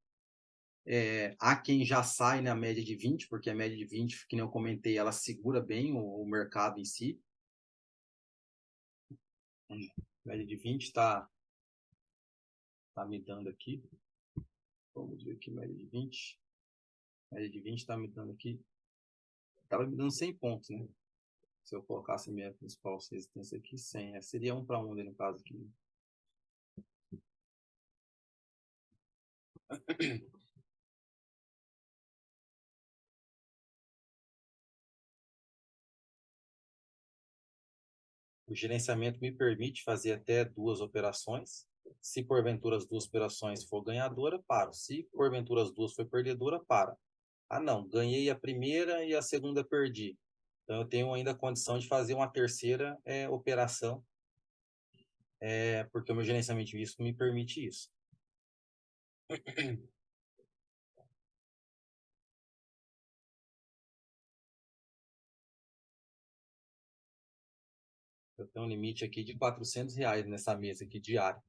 Há quem já sai na média de 20, porque a média de 20, que nem eu comentei, ela segura bem o mercado em si. A média de 20 está me dando aqui. Vamos ver aqui, média de 20. A média de 20 está me dando aqui. Estava me dando 100 pontos, né? Se eu colocasse minha principal resistência aqui, 100. Seria 1 para 1 ali no caso aqui. O gerenciamento me permite fazer até 2 operações. Se porventura as 2 operações for ganhadora, paro. Se porventura as 2 for perdedora, para. Não, ganhei a primeira e a segunda perdi. Então eu tenho ainda a condição de fazer uma terceira operação porque o meu gerenciamento de risco me permite isso. Eu tenho um limite aqui de R$ 400 nessa mesa aqui diário.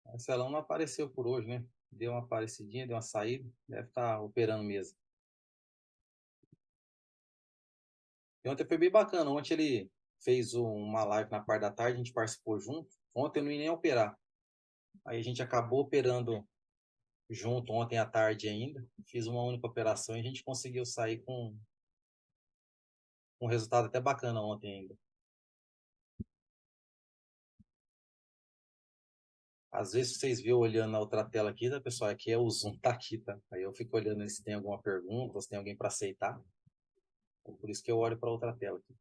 A Marcelão não apareceu por hoje, né? Deu uma aparecidinha, deu uma saída. Deve estar operando mesmo. E ontem foi bem bacana. Ontem ele fez uma live na parte da tarde, a gente participou junto. Ontem eu não ia nem operar. Aí a gente acabou operando junto ontem à tarde ainda. Fiz uma única operação e a gente conseguiu sair com um resultado até bacana ontem ainda. Às vezes vocês viram olhando na outra tela aqui, tá, pessoal? Aqui é o Zoom, tá aqui, tá? Aí eu fico olhando se tem alguma pergunta, se tem alguém para aceitar. Então, por isso que eu olho para outra tela aqui.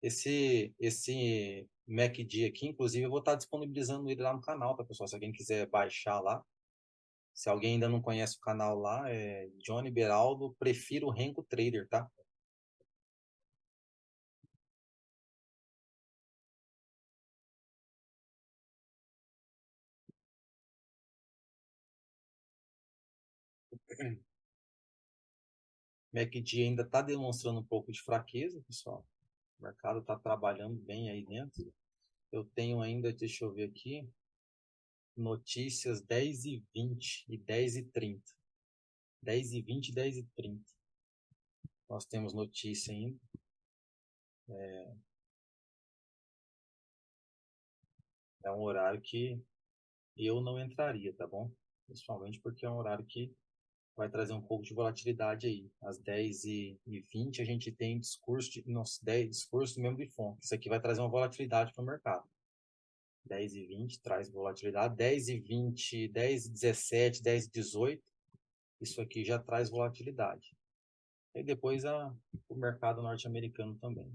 Esse MACD aqui, inclusive, eu vou estar disponibilizando ele lá no canal, tá, pessoal? Se alguém quiser baixar lá. Se alguém ainda não conhece o canal lá, é Johnny Beraldo, prefiro Renko Trader, tá? MACD ainda está demonstrando um pouco de fraqueza, pessoal. O mercado está trabalhando bem aí dentro. Eu tenho ainda, deixa eu ver aqui, notícias 10h20 e 10h30. 10h20 e 10h30. Nós temos notícia ainda. É um horário que eu não entraria, tá bom? Principalmente porque é um horário que vai trazer um pouco de volatilidade aí. Às 10h20 a gente tem discurso discurso mesmo de fonte. Isso aqui vai trazer uma volatilidade para o mercado. 10h20 traz volatilidade. 10h20, 10h17, 10h18, isso aqui já traz volatilidade. E depois o mercado norte-americano também.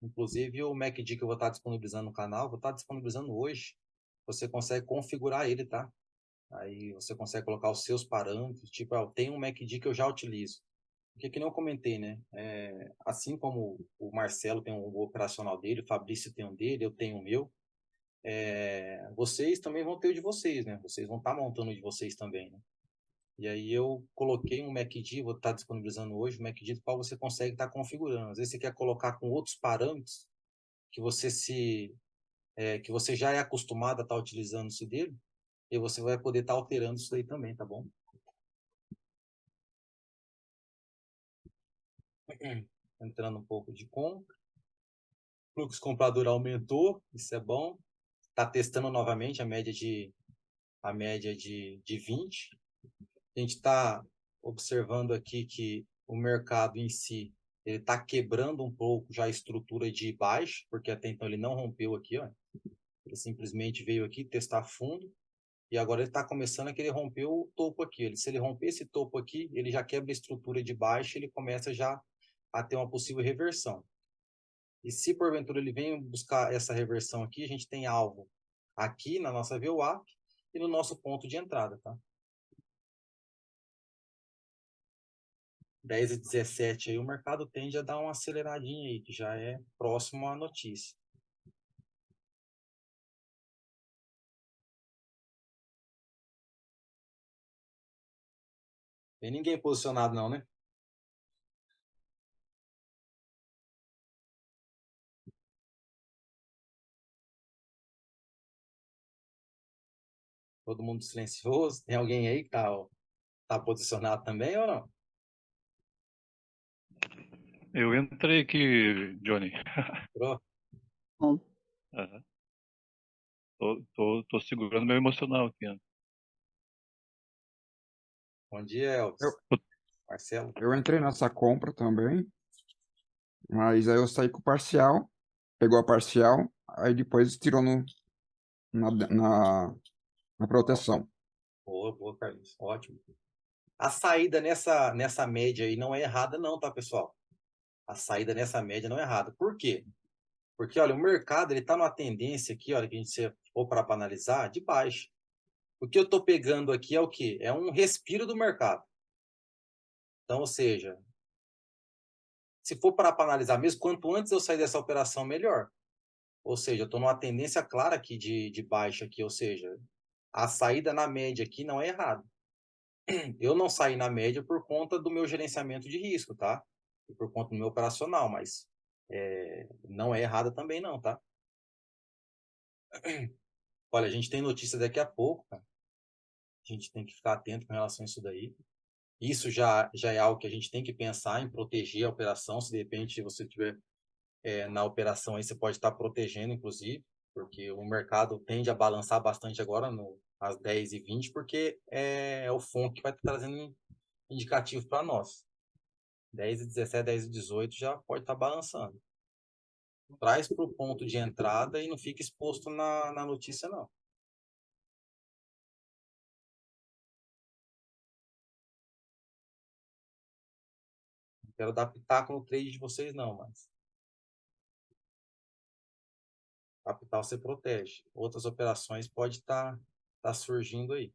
Inclusive o MACD que eu vou estar disponibilizando no canal, vou estar disponibilizando hoje. Você consegue configurar ele, tá? Aí você consegue colocar os seus parâmetros. Tipo, eu tenho um MACD que eu já utilizo. Porque que nem eu comentei, né? Assim como o Marcelo tem um operacional dele, o Fabrício tem um dele, eu tenho o meu. Vocês também vão ter o de vocês, né? Vocês vão estar montando o de vocês também, né? E aí eu coloquei um MACD, vou estar disponibilizando hoje, um MACD do qual você consegue estar configurando. Às vezes você quer colocar com outros parâmetros que que você já é acostumado a estar utilizando isso dele, e você vai poder estar alterando isso aí também, tá bom? Entrando um pouco de compra. O fluxo comprador aumentou, isso é bom. Está testando novamente a média de 20. A gente está observando aqui que o mercado em si ele está quebrando um pouco já a estrutura de baixo, porque até então ele não rompeu aqui, ó. Ele simplesmente veio aqui testar fundo e agora ele está começando a querer romper o topo aqui. Se ele romper esse topo aqui, ele já quebra a estrutura de baixo, ele começa já a ter uma possível reversão. E se porventura ele vem buscar essa reversão aqui, a gente tem alvo aqui na nossa VWAP e no nosso ponto de entrada, tá? 10h17 aí o mercado tende a dar uma aceleradinha aí, que já é próximo à notícia. Tem ninguém posicionado não, né? Todo mundo silencioso. Tem alguém aí que tá posicionado também ou não? Eu entrei aqui, Johnny. Entrou? Bom, Aham. Tô segurando meu emocional aqui, né? Bom dia, Elvis. Eu, Marcelo. eu entrei nessa compra também, mas aí eu saí com parcial pegou a parcial, aí depois tirou na proteção. Boa, Carlos. Ótimo. A saída nessa média aí não é errada não, tá, pessoal? A saída nessa média não é errada. Por quê? Porque, olha, o mercado ele está numa tendência aqui, olha, que a gente se for para analisar, de baixa. O que eu estou pegando aqui é o quê? É um respiro do mercado. Então, ou seja, se for para analisar mesmo, quanto antes eu sair dessa operação, melhor. Ou seja, eu estou numa tendência clara aqui de baixa aqui, ou seja, a saída na média aqui não é errada. Eu não saí na média por conta do meu gerenciamento de risco, tá? E por conta do meu operacional, mas não é errada também não, tá? Olha, a gente tem notícia daqui a pouco, tá? A gente tem que ficar atento com relação a isso daí. Isso já é algo que a gente tem que pensar em proteger a operação. Se de repente você tiver na operação aí, você pode estar protegendo, inclusive, porque o mercado tende a balançar bastante agora às 10h20, porque é o FONC que vai estar trazendo indicativo para nós. 10h17, 10h18 já pode estar balançando. Traz para o ponto de entrada e não fica exposto na notícia, não. Não quero dar pitaco no trade de vocês, não, mas capital você protege. Outras operações pode estar surgindo aí.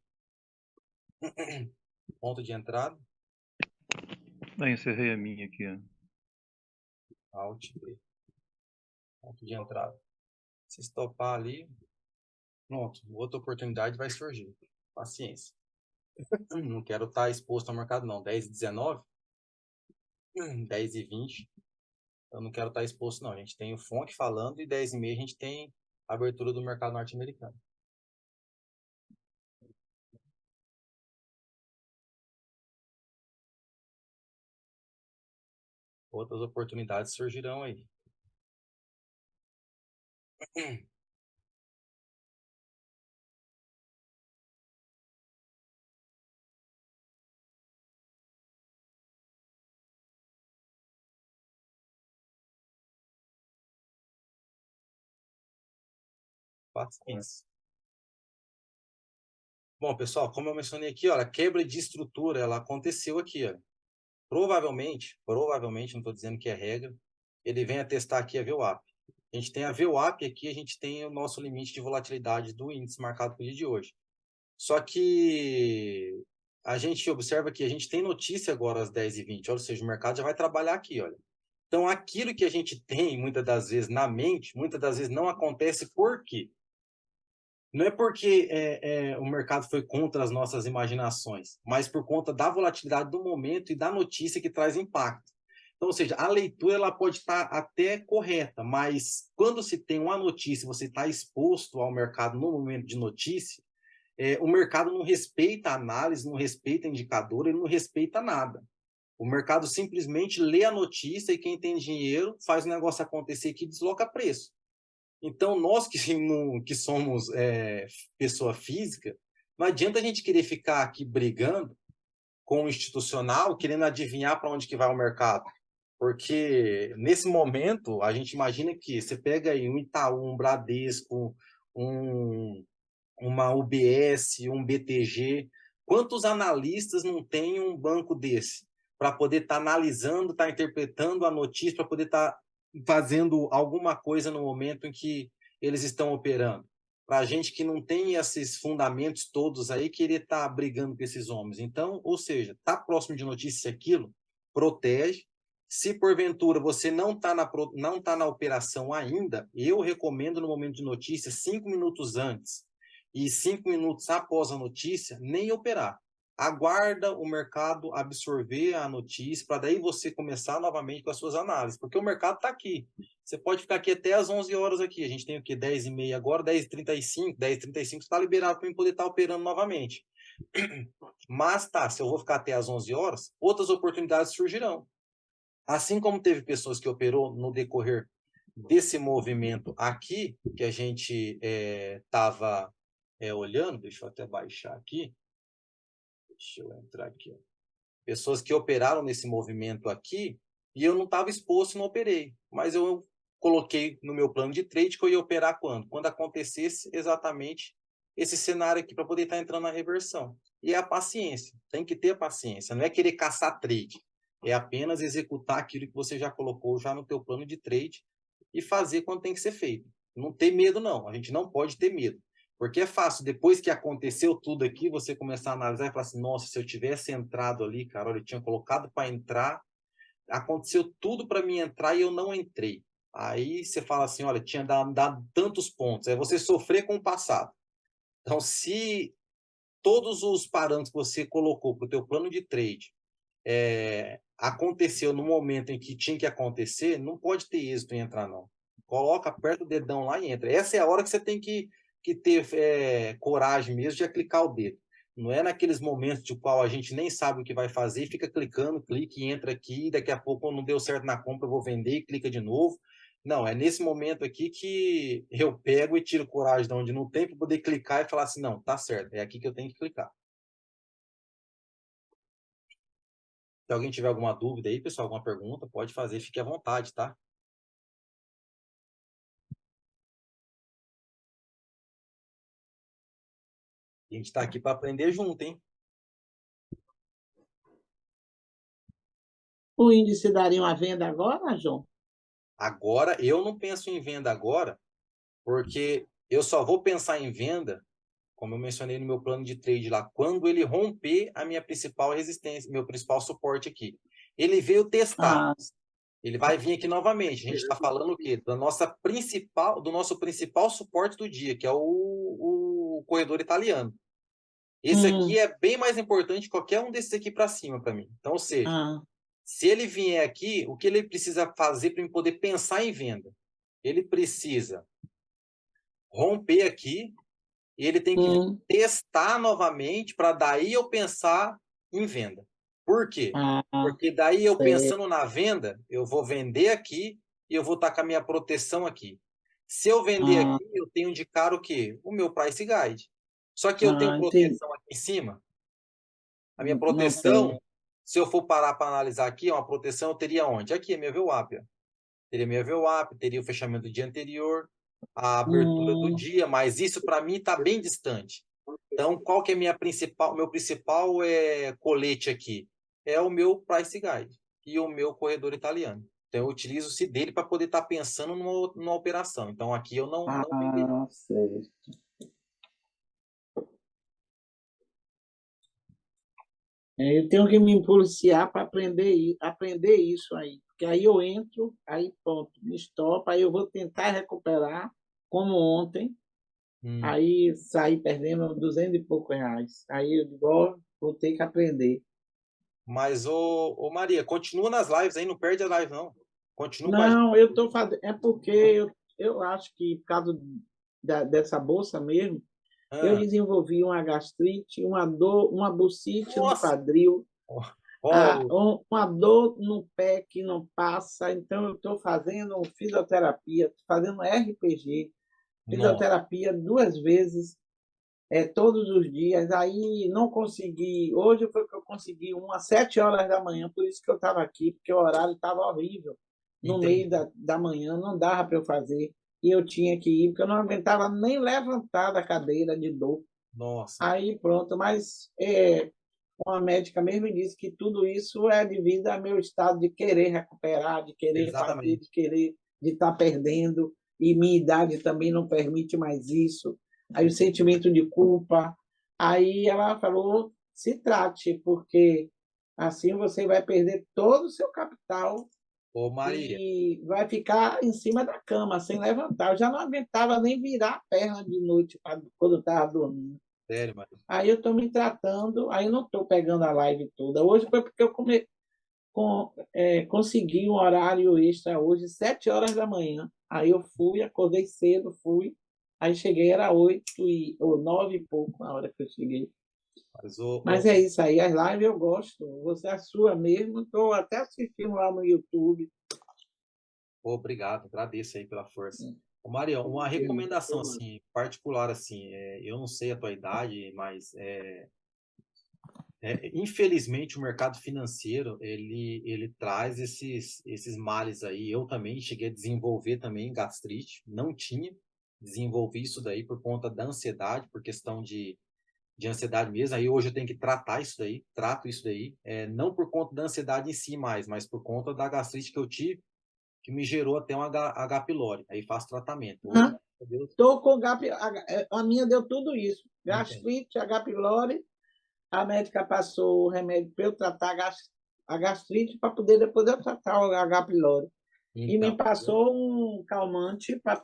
Ponto de entrada. Eu encerrei a minha aqui. Alt B. Ponto de entrada. Se estopar ali, pronto. Outra oportunidade vai surgir. Paciência. Não quero estar exposto ao mercado, não. 10h19, 10h20. Eu não quero estar exposto, não. A gente tem o FONC falando e 10h30 a gente tem a abertura do mercado norte-americano. Outras oportunidades surgirão aí. Paciência. Bom, pessoal, como eu mencionei aqui, olha, a quebra de estrutura, ela aconteceu aqui, ó. Provavelmente, não estou dizendo que é regra, ele vem a testar aqui a VWAP. A gente tem a VWAP aqui, a gente tem o nosso limite de volatilidade do índice marcado para o dia de hoje. Só que a gente observa que a gente tem notícia agora às 10h20, ou seja, o mercado já vai trabalhar aqui, olha. Então, aquilo que a gente tem, muitas das vezes, na mente, muitas das vezes não acontece. Por quê? Não é porque o mercado foi contra as nossas imaginações, mas por conta da volatilidade do momento e da notícia que traz impacto. Então, ou seja, a leitura ela pode estar até correta, mas quando se tem uma notícia, você está exposto ao mercado no momento de notícia, o mercado não respeita a análise, não respeita indicador, ele não respeita nada. O mercado simplesmente lê a notícia e quem tem dinheiro faz o negócio acontecer que desloca preço. Então, nós que somos pessoa física, não adianta a gente querer ficar aqui brigando com o institucional, querendo adivinhar para onde que vai o mercado. Porque, nesse momento, a gente imagina que você pega aí um Itaú, um Bradesco, uma UBS, um BTG. Quantos analistas não tem um banco desse? Para poder estar analisando, estar interpretando a notícia, para poder estar fazendo alguma coisa no momento em que eles estão operando. Para a gente que não tem esses fundamentos todos aí, querer estar brigando com esses homens. Então, ou seja, está próximo de notícia aquilo, protege. Se porventura você não está na operação ainda, eu recomendo no momento de notícia, 5 minutos antes e 5 minutos após a notícia, nem operar. Aguarda o mercado absorver a notícia para daí você começar novamente com as suas análises, porque o mercado está aqui. Você pode ficar aqui até às 11 horas aqui. A gente tem o quê? 10h30 agora, 10h35. 10h35 está liberado para eu poder estar operando novamente. Mas tá, se eu vou ficar até às 11 horas, outras oportunidades surgirão. Assim como teve pessoas que operou no decorrer desse movimento aqui, que a gente estava olhando, deixa eu até baixar aqui. Deixa eu entrar aqui. Ó. Pessoas que operaram nesse movimento aqui e eu não estava exposto, não operei. Mas eu coloquei no meu plano de trade que eu ia operar quando? Quando acontecesse exatamente esse cenário aqui para poder estar entrando na reversão. E é a paciência, tem que ter paciência, não é querer caçar trade, é apenas executar aquilo que você já colocou já no teu plano de trade e fazer quando tem que ser feito. Não ter medo não, a gente não pode ter medo. Porque é fácil, depois que aconteceu tudo aqui, você começar a analisar e falar assim, nossa, se eu tivesse entrado ali, cara, olha, eu tinha colocado para entrar, aconteceu tudo para mim entrar e eu não entrei. Aí você fala assim, olha, tinha dado tantos pontos. É você sofrer com o passado. Então, se todos os parâmetros que você colocou para o teu plano de trade aconteceu no momento em que tinha que acontecer, não pode ter êxito em entrar, não. Coloca, aperta o dedão lá e entra. Essa é a hora que você tem que ter coragem mesmo de clicar o dedo. Não é naqueles momentos de qual a gente nem sabe o que vai fazer, fica clicando, clica e entra aqui, daqui a pouco não deu certo na compra, eu vou vender e clica de novo. Não, é nesse momento aqui que eu pego e tiro coragem de onde não tem para poder clicar e falar assim, não, tá certo, é aqui que eu tenho que clicar. Se alguém tiver alguma dúvida aí, pessoal, alguma pergunta, pode fazer, fique à vontade, tá? A gente está aqui para aprender junto, hein? O índice daria uma venda agora, João? Agora, eu não penso em venda agora, porque eu só vou pensar em venda, como eu mencionei no meu plano de trade lá, quando ele romper a minha principal resistência, meu principal suporte aqui. Ele veio testar. Ah, Ele vai vir aqui novamente. A gente está falando o quê? Do nosso principal suporte do dia, que é o corredor italiano. Esse aqui é bem mais importante que qualquer um desses aqui para cima para mim. Então, ou seja, se ele vier aqui, o que ele precisa fazer para poder pensar em venda? Ele precisa romper aqui e ele tem que testar novamente para daí eu pensar em venda. Por quê? Porque daí eu pensando na venda, eu vou vender aqui e eu vou estar com a minha proteção aqui. Se eu vender aqui, eu tenho de cara o quê? O meu price guide. Só que eu tenho proteção aqui em cima. A minha proteção, se eu for parar para analisar aqui, uma proteção eu teria onde? Aqui é minha VWAP. Teria minha VWAP, teria o fechamento do dia anterior, a abertura do dia, mas isso para mim está bem distante. Então, qual que é meu principal colete aqui? É o meu price guide e o meu corredor italiano. Então, eu utilizo-se dele para poder estar pensando numa operação. Então, aqui eu não venderia. Certo. Eu tenho que me policiar para aprender isso aí. Porque aí eu entro, aí pronto, me estopa, aí eu vou tentar recuperar, como ontem, aí saí perdendo 200 e poucos reais. Aí eu digo, ó, vou ter que aprender. Mas, ô Maria, continua nas lives aí, não perde a live, não. Continua com a Não, eu estou fazendo. É porque eu acho que, por causa dessa bolsa mesmo, eu desenvolvi uma gastrite, uma dor, uma bursite no quadril, uma dor no pé que não passa. Então, eu estou fazendo fisioterapia, fazendo RPG, fisioterapia 2 vezes, todos os dias. Aí não consegui. Hoje foi que eu consegui às 7 horas da manhã, por isso que eu estava aqui, porque o horário estava horrível. No meio da manhã, não dava para eu fazer. E eu tinha que ir, porque eu não aguentava nem levantar da cadeira de dor. Nossa. Aí pronto, mas uma médica mesmo disse que tudo isso é devido ao meu estado de querer recuperar, de querer fazer, de estar perdendo, e minha idade também não permite mais isso. Aí o sentimento de culpa. Aí ela falou, se trate, porque assim você vai perder todo o seu capital. Ô, Maria. E vai ficar em cima da cama, sem levantar. Eu já não aguentava nem virar a perna de noite quando eu estava dormindo. Sério, Maria? Aí eu estou me tratando, aí eu não estou pegando a live toda. Hoje foi porque eu consegui um horário extra hoje, 7 horas da manhã. Aí eu fui, acordei cedo, fui. Aí cheguei, era 8 ou 9 e pouco na hora que eu cheguei. Mas é isso aí, as lives eu gosto. Você é a sua mesmo, estou até assistindo lá no YouTube. Obrigado, agradeço aí pela força. Ô, Maria, uma recomendação assim, particular assim, eu não sei a tua idade, mas Infelizmente, o mercado financeiro, ele traz esses males aí. Eu também cheguei a desenvolver também gastrite, não tinha, desenvolvi isso daí por conta da ansiedade, por questão de ansiedade mesmo. Aí hoje eu tenho que tratar isso daí, trato isso daí, não por conta da ansiedade em si mais, mas por conta da gastrite que eu tive, que me gerou até um H. pylori. Aí faço tratamento. Hoje, Ah, graças a Deus, tô com a minha deu tudo isso. entendo. Gastrite, H. pylori. A médica passou o remédio para eu tratar a gastrite para poder depois eu tratar o H. pylori. E me Então, passou um calmante para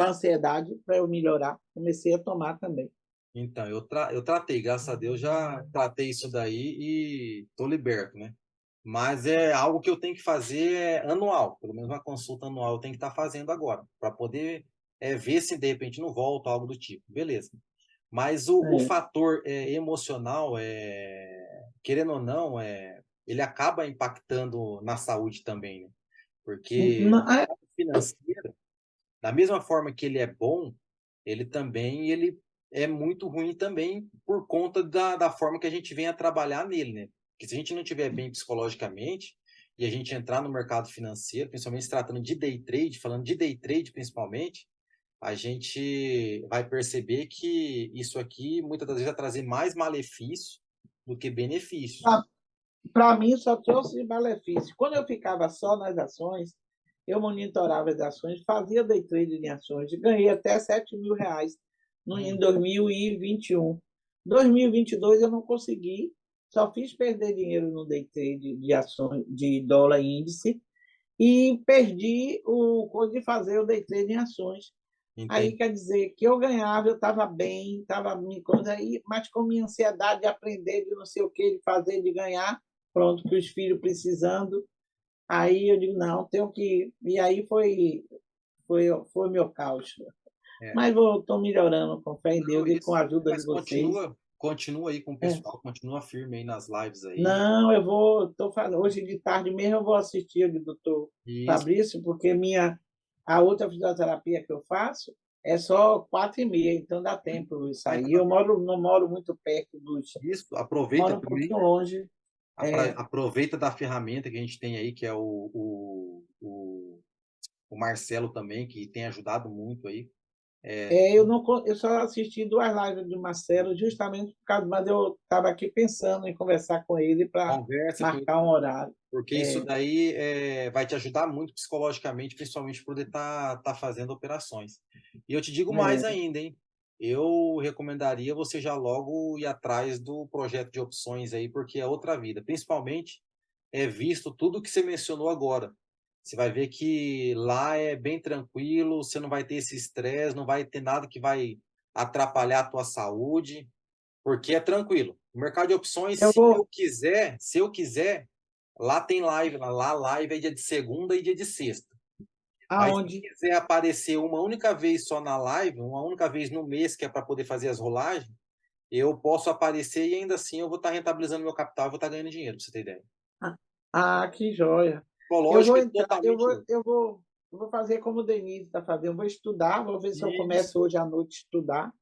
ansiedade, para eu melhorar. Comecei a tomar também. Então, eu tratei, graças a Deus, já tratei isso daí e tô liberto, né? Mas é algo que eu tenho que fazer anual, pelo menos uma consulta anual eu tenho que estar fazendo agora, para poder ver se de repente não volta, algo do tipo. Beleza. Mas o É. fator emocional, querendo ou não, ele acaba impactando na saúde também, né? Porque o É, mercado financeiro, da mesma forma que ele é bom, ele é muito ruim também por conta da forma que a gente vem a trabalhar nele, né? Porque se a gente não estiver bem psicologicamente e a gente entrar no mercado financeiro, principalmente se tratando de day trade, falando de day trade principalmente, a gente vai perceber que isso aqui muitas das vezes vai trazer mais malefício do que benefício. para mim, só trouxe malefício. Quando eu ficava só nas ações, eu monitorava as ações, fazia day trade em ações, ganhei até R$ 7.000 em 2021. 2022 eu não consegui, só fiz perder dinheiro no day trade de ações de dólar índice e perdi o coisa de fazer o day trade em ações. Aí Entende? quer dizer que eu ganhava, eu estava bem, estava me coisa aí, mas com minha ansiedade de aprender, de não sei o que, de fazer, de ganhar, pronto, que os filhos precisando. Aí eu digo, não, tenho que. E aí foi meu caos. É. Mas estou melhorando com fé em Não, Deus e com a isso. ajuda de Mas vocês. continua aí com o É. pessoal, continua firme aí nas lives aí. Não, tô fazendo. Hoje de tarde mesmo eu vou assistir o do doutor Isso, Fabrício, porque a outra fisioterapia que eu faço é só 4h30, então dá tempo isso ah, aí. então, Não moro muito perto isso, aproveita moro um também. pouquinho longe. Aproveita da ferramenta que a gente tem aí, que é o Marcelo também, que tem ajudado muito aí. Eu só assisti 2 lives do Marcelo, justamente por causa, mas eu estava aqui pensando em conversar com ele para Conversa com ele, marcar um horário. porque isso daí vai te ajudar muito psicologicamente, principalmente por poder tá fazendo operações. E eu te digo mais É, ainda, hein? Eu recomendaria você já logo ir atrás do projeto de opções aí, porque é outra vida. Principalmente visto tudo que você mencionou agora. Você vai ver que lá é bem tranquilo, você não vai ter esse estresse, não vai ter nada que vai atrapalhar a tua saúde, porque é tranquilo. O mercado de opções, eu vou. se eu quiser, lá tem live, lá a live é dia de segunda e dia de sexta. Mas se Aonde? quiser aparecer uma única vez só na live, uma única vez no mês, que é para poder fazer as rolagens, eu posso aparecer e ainda assim eu vou estar rentabilizando meu capital e vou estar ganhando dinheiro, para você ter ideia. Que joia. Eu vou Psicológico é entrar, totalmente outro. eu vou fazer como o Denise está fazendo. Eu vou estudar, vou ver se eu Isso. começo hoje à noite a estudar.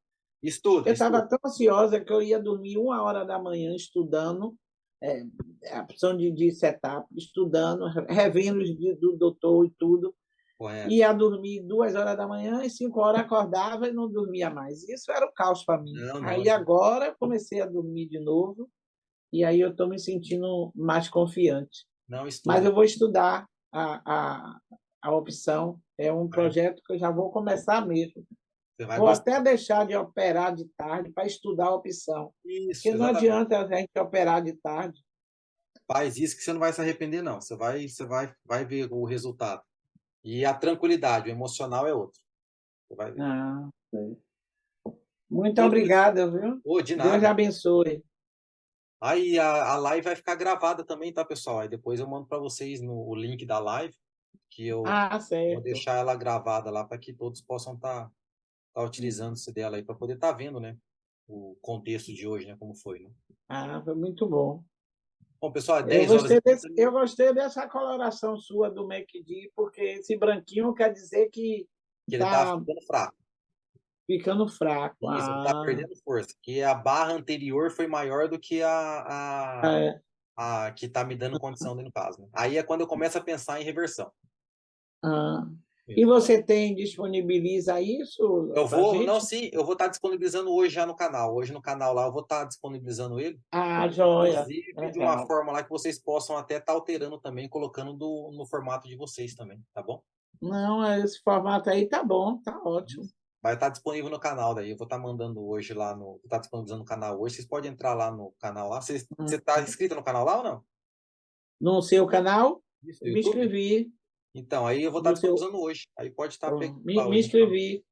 Estuda, Eu estava estuda. tão ansiosa que eu ia dormir 1h da manhã estudando, é, a opção de setup, estudando, revendo os vídeos do doutor e tudo. Correto. Ia dormir 2h da manhã e 5h acordava e não dormia mais. Isso era o caos para mim. Não, não. Aí agora comecei a dormir de novo e aí eu estou me sentindo mais confiante. Não, Mas estuda. eu vou estudar a opção. É um Vai. projeto que eu já vou começar mesmo. Você vai Vou gostar. até deixar de operar de tarde para estudar a opção. Isso, Porque não exatamente. adianta a gente operar de tarde. Faz isso que você não vai se arrepender, não. Vai ver o resultado. E a tranquilidade, o emocional é outro. Você vai ver. Sei. Muito Ô, obrigada, viu? ô, de Deus nada. abençoe. Aí a live vai ficar gravada também, tá, pessoal? Aí depois eu mando para vocês o link da live, que eu vou Certo. deixar ela gravada lá para que todos possam tá utilizando-se dela aí para poder estar vendo, né? O contexto de hoje, né? Como foi, né? Foi muito bom. Bom, pessoal, é Eu 10 horas gostei, e 30 eu minutos, gostei dessa coloração sua do MACD, porque esse branquinho quer dizer que que ele tá tá, ficando fraco. ficando fraco. Isso, ele tá perdendo força. Que a barra anterior foi maior do que É. a que tá me dando condição no caso, né? Aí é quando eu começo a pensar em reversão. Ah. E você disponibiliza isso Eu para vou, não, gente? sim, eu vou estar disponibilizando hoje já no canal. Hoje no canal lá eu vou estar disponibilizando ele. Ah, joia. Inclusive de uma Legal. forma lá que vocês possam até estar alterando também, colocando no formato de vocês também, tá bom? Não, esse formato aí tá bom, tá ótimo. Vai estar disponível no canal daí. Eu vou estar mandando hoje lá no. Vou estar disponibilizando no canal hoje. Vocês podem entrar lá no canal lá. Você está inscrito no canal lá ou não? No seu canal? Isso, do Me YouTube? inscrevi. Então, aí eu vou estar No seu... disponibilizando hoje. Aí pode estar pegando lá Me hoje. inscrevi.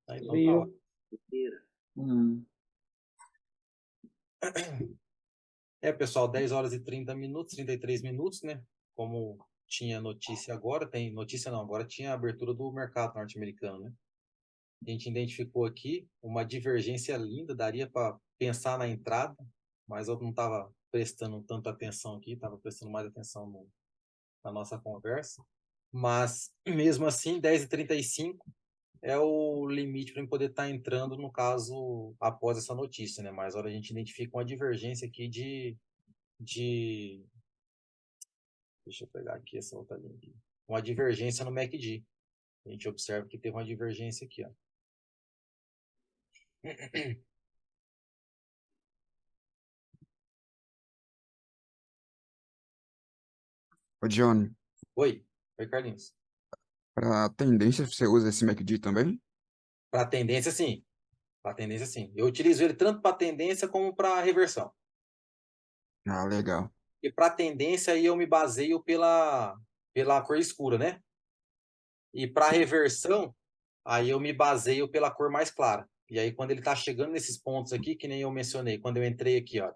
Então, então tá Viu? ótimo. Pessoal, 10 horas e 30 minutos, 33 minutos, né? Como tinha notícia agora, tem notícia não, agora tinha a abertura do mercado norte-americano, né? A gente identificou aqui uma divergência linda, daria para pensar na entrada, mas eu não estava prestando tanta atenção aqui, estava prestando mais atenção na nossa conversa. Mas, mesmo assim, 10h35 é o limite para poder estar entrando, no caso, após essa notícia, né? Mas, olha, a gente identifica uma divergência aqui de... Deixa eu pegar aqui essa outra linha aqui. Uma divergência no MACD. A gente observa que teve uma divergência aqui, ó. Ô, Johnny, Oi, Carlinhos. para tendência você usa esse MACD também? Para tendência, sim. Para tendência, sim. Eu utilizo ele tanto para tendência como para reversão. Ah, legal. E para tendência aí eu me baseio pela cor escura, né? E para reversão, aí eu me baseio pela cor mais clara. E aí quando ele está chegando nesses pontos aqui, que nem eu mencionei, quando eu entrei aqui, ó.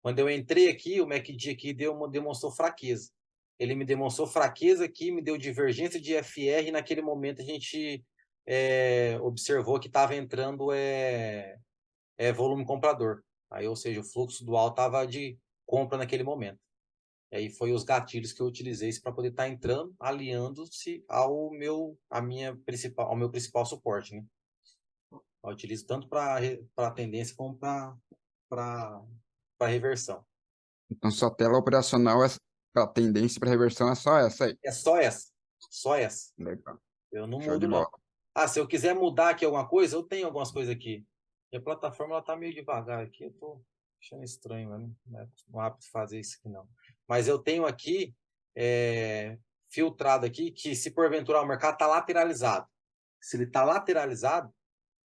Quando eu entrei aqui, o MACD aqui demonstrou fraqueza. Ele me demonstrou fraqueza aqui, me deu divergência de FR, e naquele momento a gente observou que estava entrando volume comprador. Aí, ou seja, o fluxo dual estava de compra naquele momento. E aí foi os gatilhos que eu utilizei para poder estar entrando, aliando-se ao meu principal suporte, né? Eu utilizo tanto para tendência como para reversão. Então, sua tela operacional para tendência e para reversão é só essa aí. É só essa. Só essa. Legal. Eu não Show de mudo, bola. não. Ah, se eu quiser mudar aqui alguma coisa, eu tenho algumas coisas aqui. E a plataforma ela tá meio devagar aqui, eu tô achando estranho, né? Não é apto fazer isso aqui, não. Mas eu tenho aqui filtrado aqui que se porventura o mercado está lateralizado. Se ele está lateralizado,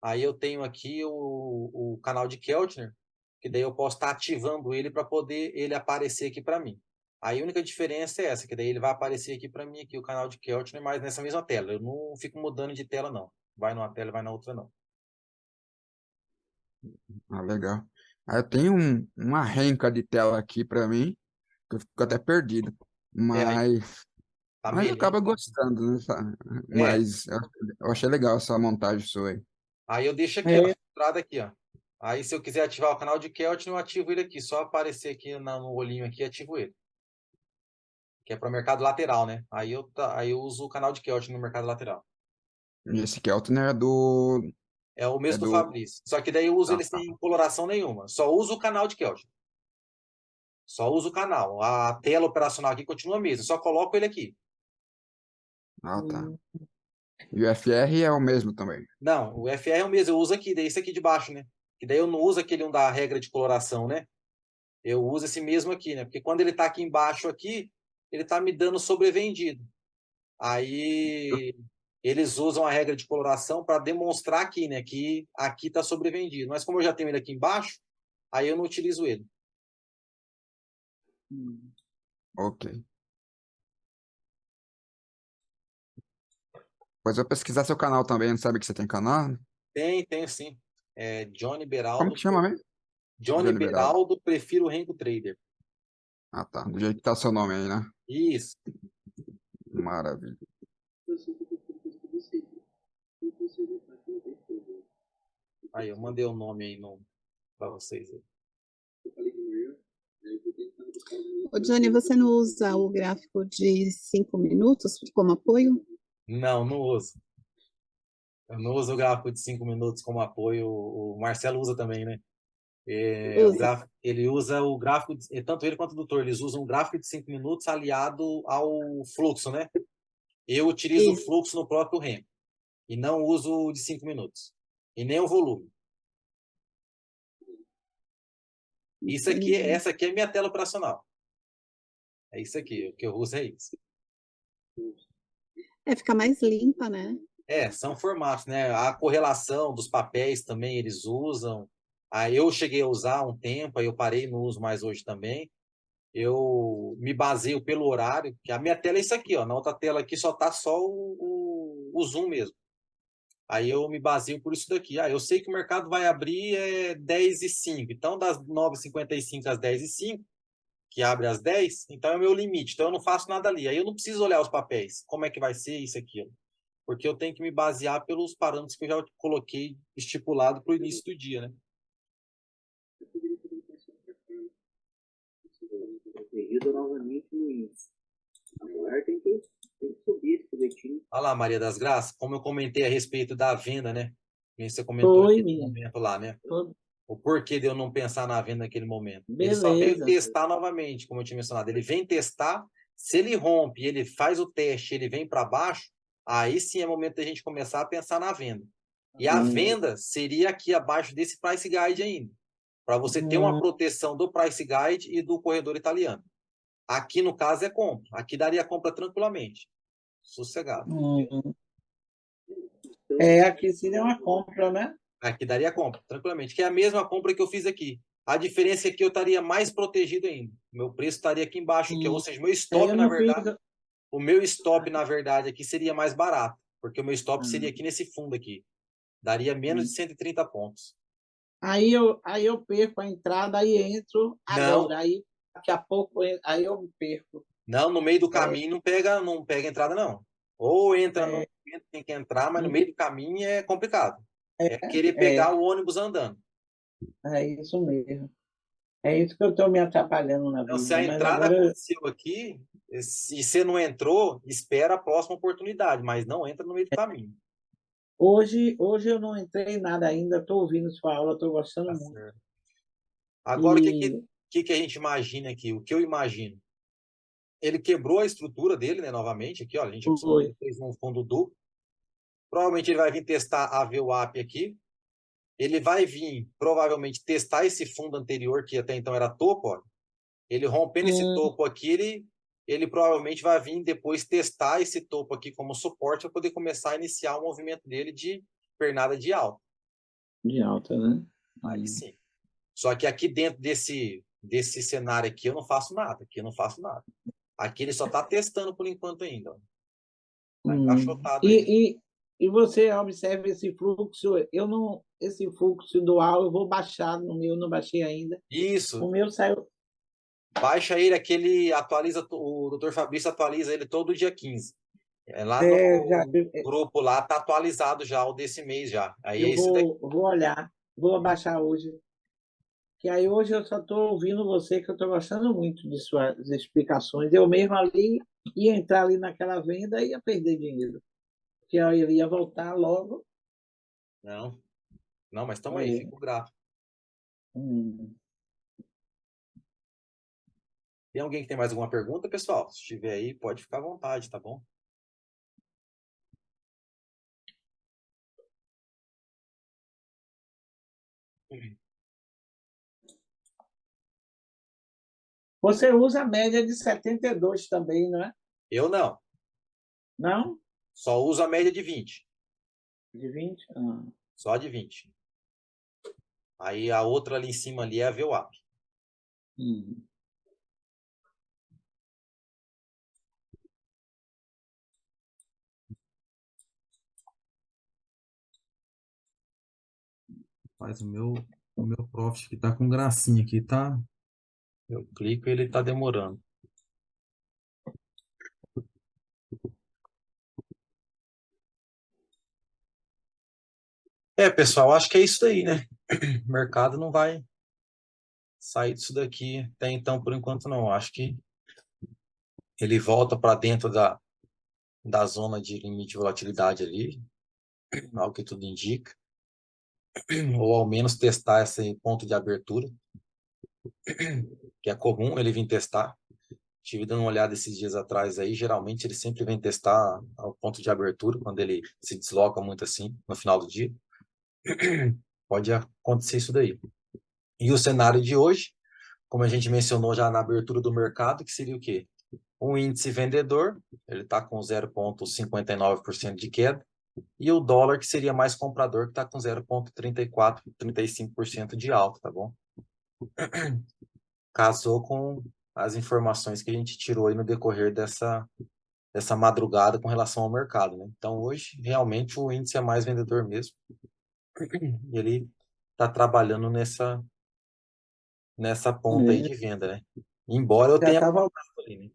aí eu tenho aqui o canal de Keltner, que daí eu posso estar ativando ele para poder ele aparecer aqui para mim. Aí a única diferença é essa, que daí ele vai aparecer aqui para mim, aqui, o canal de Keltner, mas nessa mesma tela. Eu não fico mudando de tela, não. Vai numa tela e vai na outra, não. Ah, legal. Aí eu tenho uma renca de tela aqui para mim, que eu fico até perdido. Aí tá Mas eu melhor. acabo gostando, né? É, Mas eu achei legal essa montagem sua aí. aí eu deixo aqui, ó, filtrado aqui, ó. Aí se eu quiser ativar o canal de Keltner, eu ativo ele aqui. Só aparecer aqui no olhinho aqui, ativo ele. Que é para o mercado lateral, né? Aí eu uso o canal de Keltner no mercado lateral. E esse Keltner É o é mesmo do do... Fabrício. Só que daí eu uso Ah, ele tá. sem coloração nenhuma. Só uso o canal de Keltner. Só uso o canal. A tela operacional aqui continua a mesma. Só coloco ele aqui. Ah, tá. E o FR é o mesmo também. Não, o FR é o mesmo. Eu uso aqui, daí esse aqui de baixo, né? Que daí eu não uso aquele da regra de coloração, né? Eu uso esse mesmo aqui, né? Porque quando ele tá aqui embaixo aqui, ele tá me dando sobrevendido. Aí eles usam a regra de coloração para demonstrar aqui, né? Que aqui está sobrevendido. Mas como eu já tenho ele aqui embaixo, aí eu não utilizo ele. Ok. Pois eu vou pesquisar seu canal também, não sabe que você tem canal? Tenho sim. É Johnny Como Beraldo. que chama mesmo? Johnny Johnny Beraldo. Beraldo, prefiro Rengo Trader. Ah, tá. Do jeito que tá seu nome aí, né? Isso. Maravilha. Aí, eu mandei o nome aí para vocês. Aí. Ô, Johnny, você não usa o gráfico de 5 minutos como apoio? Não uso. Eu não uso o gráfico de 5 minutos como apoio, o Marcelo usa também, né? Usa. Ele usa o gráfico, tanto ele quanto o doutor, eles usam um gráfico de 5 minutos aliado ao fluxo, né? Eu utilizo o Isso. fluxo no próprio REM e não uso o de 5 minutos. E nem o volume. Essa aqui é minha tela operacional. É isso aqui, o que eu uso é isso. Fica mais limpa, né? São formatos, né? A correlação dos papéis também eles usam. Aí eu cheguei a usar um tempo, aí eu parei, não uso mais hoje também. Eu me baseio pelo horário, que a minha tela é isso aqui, ó. Na outra tela aqui só tá só o zoom mesmo. Aí eu me baseio por isso daqui. Eu sei que o mercado vai abrir 10h05. Então, das 9h55 às 10h05, que abre às 10, então é o meu limite. Então, eu não faço nada ali. Aí eu não preciso olhar os papéis. Como é que vai ser isso, aquilo. Porque eu tenho que me basear pelos parâmetros que eu já coloquei estipulado para o início do dia, né? Corrigida novamente no índice. Agora tem que subir esse foguetinho. Olha lá, Maria das Graças, como eu comentei a respeito da venda, né? Que você comentou naquele momento lá, né? O porquê de eu não pensar na venda naquele momento. Ele só veio testar novamente, como eu tinha mencionado. Ele vem testar, se ele rompe, ele faz o teste, ele vem para baixo, aí sim é momento da gente começar a pensar na venda. E a venda seria aqui abaixo desse price guide ainda, para você ter uma proteção do price guide e do corredor italiano. Aqui, no caso, é compra. Aqui daria compra tranquilamente. Sossegado. Aqui seria uma compra, né? Aqui daria compra, tranquilamente. Que é a mesma compra que eu fiz aqui. A diferença é que eu estaria mais protegido ainda. Meu preço estaria aqui embaixo, ou seja, meu stop, na verdade. O meu stop, na verdade, aqui seria mais barato. Porque o meu stop seria aqui nesse fundo aqui. Daria menos de 130 pontos. Aí eu perco a entrada, aí entro agora. Aí daqui a pouco aí eu perco. Não, no meio do caminho não pega entrada, não. Ou entra no momento que tem que entrar, mas no meio do caminho é complicado. É querer pegar o ônibus andando. É isso mesmo. É isso que eu estou me atrapalhando na vida. Então, se a entrada aconteceu aqui, se você não entrou, espera a próxima oportunidade, mas não entra no meio do caminho. Hoje eu não entrei em nada ainda, estou ouvindo sua aula, estou gostando muito. Certo. Agora, o que a gente imagina aqui? O que eu imagino? Ele quebrou a estrutura dele, né, novamente. Aqui, ó, a gente fez um fundo duplo. Provavelmente ele vai vir testar a VWAP aqui. Ele vai vir, provavelmente, testar esse fundo anterior, que até então era topo. Ó. Ele rompendo esse topo aqui, ele provavelmente vai vir depois testar esse topo aqui como suporte para poder começar a iniciar o movimento dele de pernada de alta. De alta, né? Aí sim. Só que aqui dentro desse cenário aqui eu não faço nada. Aqui ele só está testando por enquanto ainda. Tá encaixotado aí. E você observa esse fluxo, esse fluxo dual eu vou baixar no meu, não baixei ainda. Isso. O meu saiu. Baixa ele, aquele atualiza, o Dr. Fabrício atualiza ele todo dia 15. Lá no grupo lá tá atualizado já o desse mês já. Aí eu vou olhar, vou baixar hoje. Que aí hoje eu só estou ouvindo você, que eu estou gostando muito de suas explicações. Eu mesmo ali ia entrar ali naquela venda e ia perder dinheiro. Porque eu ia voltar logo. Não, mas estamos aí, fica o gráfico. Tem alguém que tem mais alguma pergunta, pessoal? Se tiver aí, pode ficar à vontade, tá bom? Você usa a média de 72 também, não é? Eu não. Não? Só uso a média de 20. De 20? Só de 20. Aí a outra ali em cima ali é a VWAP. Faz o meu profit que tá com gracinha aqui, tá? Eu clico e ele tá demorando. Pessoal, acho que é isso daí, né? O mercado não vai sair disso daqui até então, por enquanto não. Acho que ele volta para dentro da zona de limite de volatilidade ali. ao que tudo indica, ou ao menos testar esse ponto de abertura, que é comum ele vir testar. Estive dando uma olhada esses dias atrás aí, geralmente ele sempre vem testar o ponto de abertura, quando ele se desloca muito assim, no final do dia. Pode acontecer isso daí. E o cenário de hoje, como a gente mencionou já na abertura do mercado, que seria o quê? Um índice vendedor, ele está com 0,59% de queda, e o dólar, que seria mais comprador, que está com 0,34%, 35% de alta, tá bom? Casou com as informações que a gente tirou aí no decorrer dessa madrugada com relação ao mercado, né? Então, hoje, realmente, o índice é mais vendedor mesmo. E ele está trabalhando nessa ponta aí de venda, né? Embora eu Já tenha estava. comprado ali, né?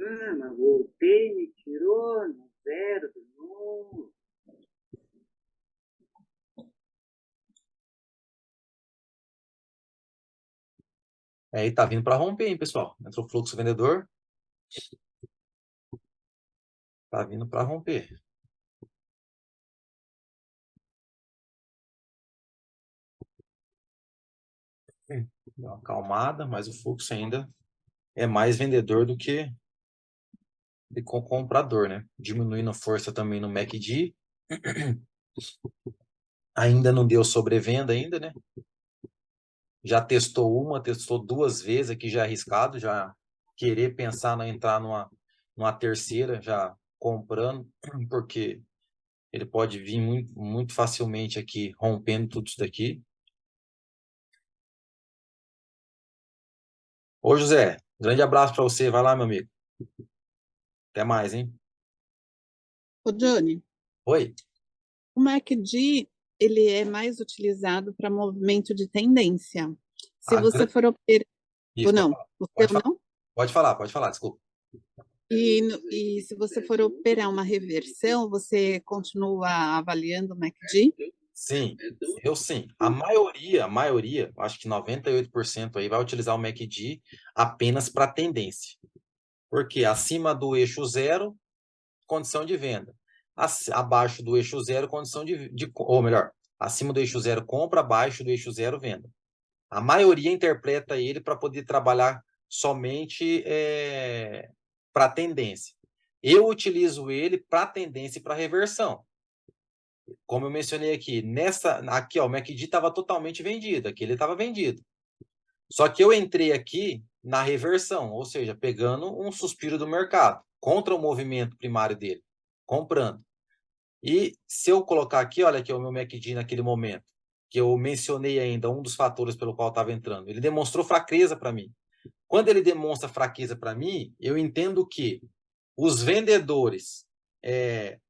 Ah, mas voltei, me tirou no zero de novo. Aí tá vindo para romper, hein, pessoal? Entrou o fluxo vendedor. Tá vindo para romper. Deu uma acalmada, mas o fluxo ainda é mais vendedor do que comprador, né? Diminuindo a força também no MACD. Ainda não deu sobrevenda ainda, né? Já testou duas vezes aqui, já é arriscado, já querer pensar em entrar numa terceira, já comprando, porque ele pode vir muito, muito facilmente aqui, rompendo tudo isso daqui. Ô, José, grande abraço para você. Vai lá, meu amigo. Até mais, hein? Ô, Johnny, Oi? o MACD, ele é mais utilizado para movimento de tendência. Se Ah, você for operar... Isso, Ou não? O pode seu falar. não? Pode falar, desculpa. E se você for operar uma reversão, você continua avaliando o MACD? Sim, eu sim. A maioria, acho que 98% aí vai utilizar o MACD apenas para tendência. Porque acima do eixo zero, condição de venda. Abaixo do eixo zero, condição ou melhor, acima do eixo zero, compra, abaixo do eixo zero, venda. A maioria interpreta ele para poder trabalhar somente para tendência. Eu utilizo ele para tendência e para reversão. Como eu mencionei aqui, aqui ó, o MACD estava totalmente vendido, aqui ele estava vendido. Só que eu entrei aqui na reversão, ou seja, pegando um suspiro do mercado, contra o movimento primário dele, comprando. E se eu colocar aqui, olha aqui o meu MACD naquele momento, que eu mencionei ainda, um dos fatores pelo qual estava entrando, ele demonstrou fraqueza para mim. Quando ele demonstra fraqueza para mim, eu entendo que os vendedores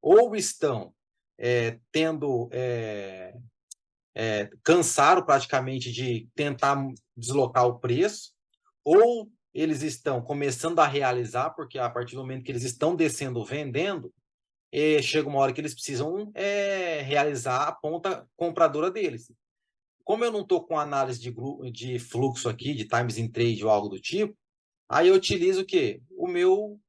ou estão tendo cansaram praticamente de tentar deslocar o preço, ou eles estão começando a realizar, porque a partir do momento que eles estão descendo, vendendo, chega uma hora que eles precisam realizar a ponta compradora deles. Como eu não estou com análise de fluxo aqui, de times in trade ou algo do tipo, aí eu utilizo o quê? O meu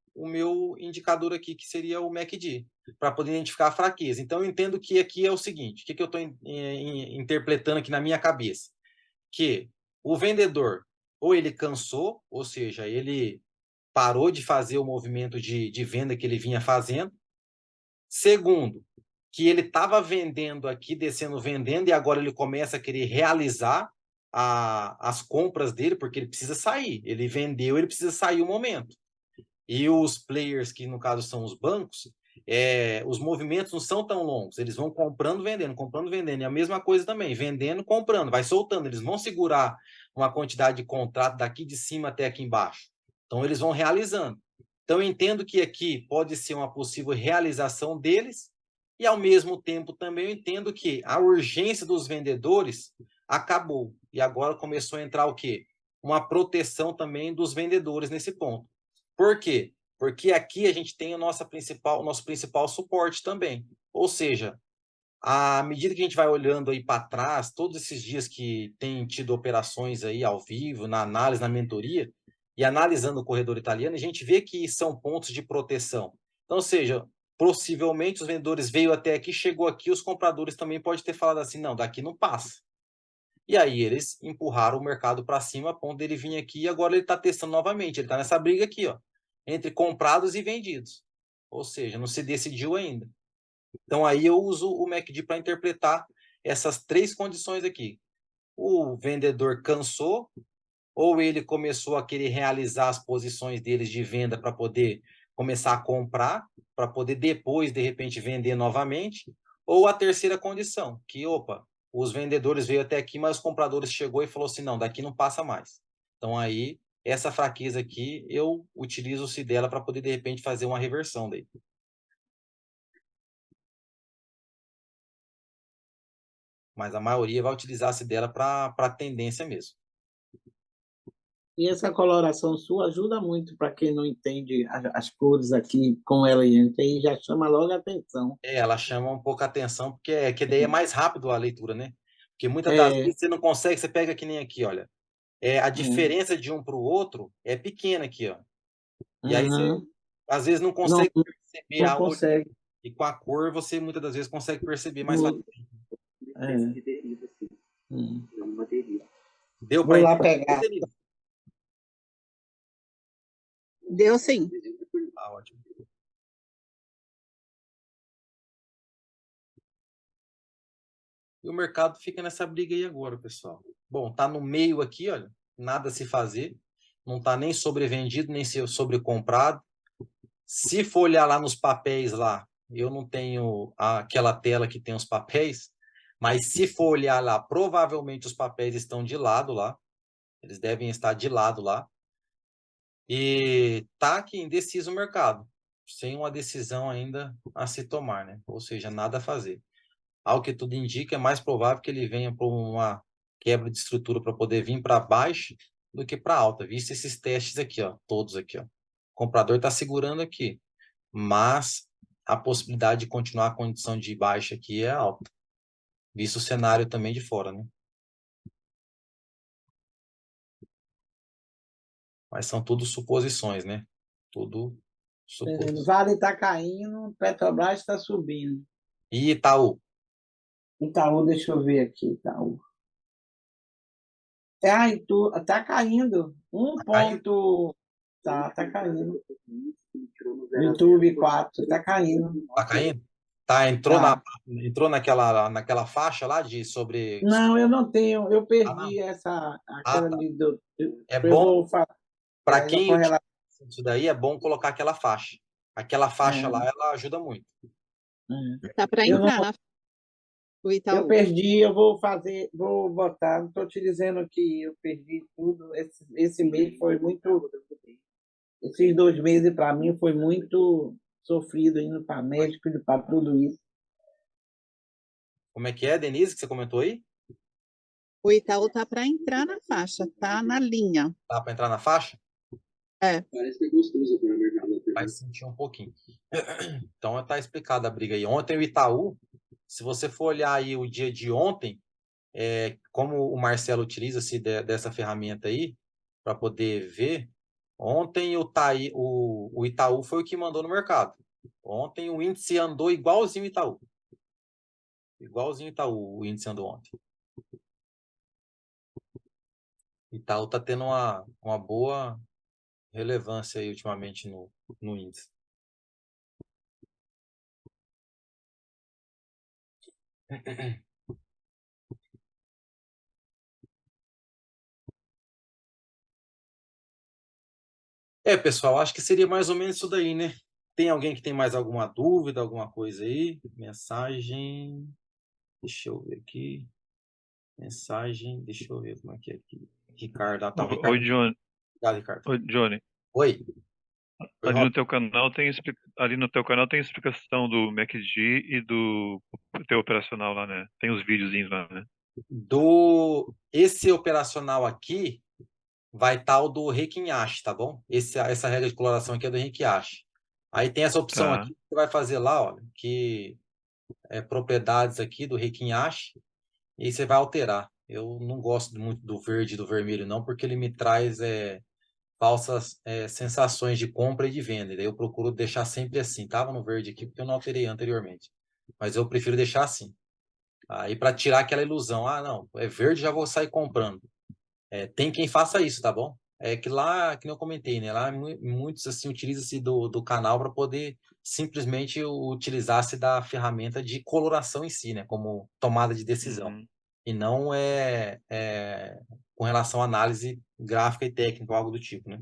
indicador aqui, que seria o MACD, para poder identificar a fraqueza. Então, eu entendo que aqui é o seguinte, o que eu estou interpretando aqui na minha cabeça? Que o vendedor, ou ele cansou, ou seja, ele parou de fazer o movimento de venda que ele vinha fazendo. Segundo, que ele estava vendendo aqui, descendo, vendendo, e agora ele começa a querer realizar as compras dele, porque ele precisa sair. Ele vendeu, ele precisa sair o momento. E os players, que no caso são os bancos, os movimentos não são tão longos. Eles vão comprando, vendendo, comprando, vendendo. E a mesma coisa também, vendendo, comprando, vai soltando. Eles vão segurar uma quantidade de contrato daqui de cima até aqui embaixo. Então, eles vão realizando. Então, eu entendo que aqui pode ser uma possível realização deles, e ao mesmo tempo também eu entendo que a urgência dos vendedores acabou. E agora começou a entrar o quê? Uma proteção também dos vendedores nesse ponto. Por quê? Porque aqui a gente tem o nosso principal suporte também. Ou seja, à medida que a gente vai olhando aí para trás, todos esses dias que tem tido operações aí ao vivo, na análise, na mentoria, e analisando o corredor italiano, a gente vê que são pontos de proteção. Então, ou seja, possivelmente os vendedores veio até aqui, chegou aqui, os compradores também podem ter falado assim, não, daqui não passa. E aí eles empurraram o mercado para cima a ponto dele vir aqui e agora ele está testando novamente. Ele está nessa briga aqui, ó, entre comprados e vendidos. Ou seja, não se decidiu ainda. Então aí eu uso o MACD para interpretar essas três condições aqui. O vendedor cansou, ou ele começou a querer realizar as posições deles de venda para poder começar a comprar, para poder depois, de repente, vender novamente, ou a terceira condição, que, opa, os vendedores veio até aqui, mas os compradores chegou e falou assim, não, daqui não passa mais. Então aí, essa fraqueza aqui, eu utilizo-se dela para poder, de repente, fazer uma reversão daí. Mas a maioria vai utilizar-se dela para tendência mesmo. E essa coloração sua ajuda muito para quem não entende as cores aqui com ela entra e já chama logo a atenção. Ela chama um pouco a atenção, porque que daí é mais rápido a leitura, né? Porque muitas das vezes você não consegue, você pega que nem aqui, olha. A diferença de um para o outro é pequena aqui, ó. E aí você, às vezes, não consegue perceber não consegue. E com a cor você, muitas das vezes, consegue perceber mais facilmente. Deu Vou lá pegar. Deu sim. Ah, ótimo. E o mercado fica nessa briga aí agora, pessoal. Bom, tá no meio aqui, olha, nada a se fazer. Não tá nem sobrevendido, nem sobrecomprado. Se for olhar lá nos papéis lá, eu não tenho aquela tela que tem os papéis, mas se for olhar lá, provavelmente os papéis estão de lado lá. Eles devem estar de lado lá. E tá aqui indeciso o mercado, sem uma decisão ainda a se tomar, né? Ou seja, nada a fazer. Ao que tudo indica, é mais provável que ele venha por uma quebra de estrutura para poder vir para baixo do que para alta, visto esses testes aqui, ó, todos aqui, ó. O comprador está segurando aqui, mas a possibilidade de continuar a condição de baixa aqui é alta, visto o cenário também de fora, né? Mas são tudo suposições, né? Tudo suposições. Vale está caindo, Petrobras está subindo. E Itaú? Itaú, deixa eu ver aqui, Itaú. Está caindo. Ponto. Tá caindo. YouTube 4, está caindo. Está caindo? Entrou naquela faixa lá de sobre. Não, eu não tenho. Eu perdi aquela tá. É bom para quem utiliza isso daí, é bom colocar aquela faixa. Aquela faixa lá, ela ajuda muito. Tá para entrar o Itaú. Eu perdi, eu vou botar, não estou te dizendo que eu perdi tudo. Esse mês foi muito. Esses 2 meses, para mim, foi muito sofrido indo para médico, indo para tudo isso. Como é que é, Denise, que você comentou aí? O Itaú tá para entrar na faixa, tá na linha. Tá para entrar na faixa? É. Parece que é gostoso para o mercado. Vai sentir um pouquinho. Então tá explicada a briga aí. Ontem o Itaú, se você for olhar aí o dia de ontem, como o Marcelo utiliza-se dessa ferramenta aí, para poder ver, ontem o Itaú foi o que mandou no mercado. Ontem o índice andou igualzinho o Itaú. Igualzinho o Itaú, o índice andou ontem. Itaú está tendo uma boa relevância aí ultimamente no índice. Pessoal, acho que seria mais ou menos isso daí, né? Tem alguém que tem mais alguma dúvida, alguma coisa aí? Mensagem. Deixa eu ver aqui. Mensagem. Deixa eu ver como é que é aqui. Ricardo. Oi, Johnny. Obrigado, Ricardo. Oi, Johnny. Oi. Ali no teu canal tem explicação do MACD e do teu operacional lá, né? Tem os videozinhos lá, né? Esse operacional aqui, vai estar o do Requinhache, tá bom? Essa regra de coloração aqui é do Requinhache. Aí tem essa opção Tá. aqui que você vai fazer lá, ó, que é propriedades aqui do Requinhache, e aí você vai alterar. Eu não gosto muito do verde e do vermelho, não, porque ele me traz falsas sensações de compra e de venda. E daí eu procuro deixar sempre assim. Tava no verde aqui porque eu não alterei anteriormente. Mas eu prefiro deixar assim. Aí para tirar aquela ilusão, não, é verde, já vou sair comprando. Tem quem faça isso, tá bom? É que lá, que nem eu comentei, né? Lá muitos assim utilizam-se do canal para poder simplesmente utilizar-se da ferramenta de coloração em si, né? Como tomada de decisão. Uhum. E não com relação à análise gráfica e técnica, ou algo do tipo, né?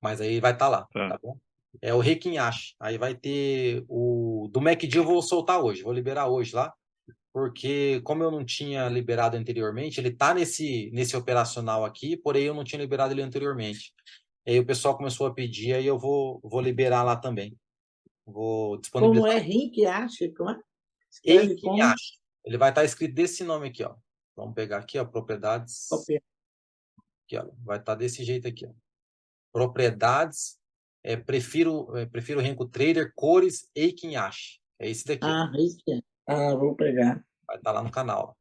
Mas aí vai estar lá, Tá. tá bom? É o Requinhache. Aí vai ter o do MacD, eu vou soltar hoje, vou liberar hoje lá, porque como eu não tinha liberado anteriormente, ele tá nesse operacional aqui, porém eu não tinha liberado ele anteriormente. Aí o pessoal começou a pedir, aí eu vou liberar lá também. Vou Como disponibilizar é Rick Acha? Como é? Escreve como? Requinhache. Ele vai estar escrito desse nome aqui, ó. Vamos pegar aqui, ó, propriedades. Copiar. Aqui, ó, vai estar desse jeito aqui, ó. Propriedades, prefiro Renko Trader, cores Eikenhashi. É esse daqui, ó. Rick Acha. Vou pegar. Vai estar lá no canal.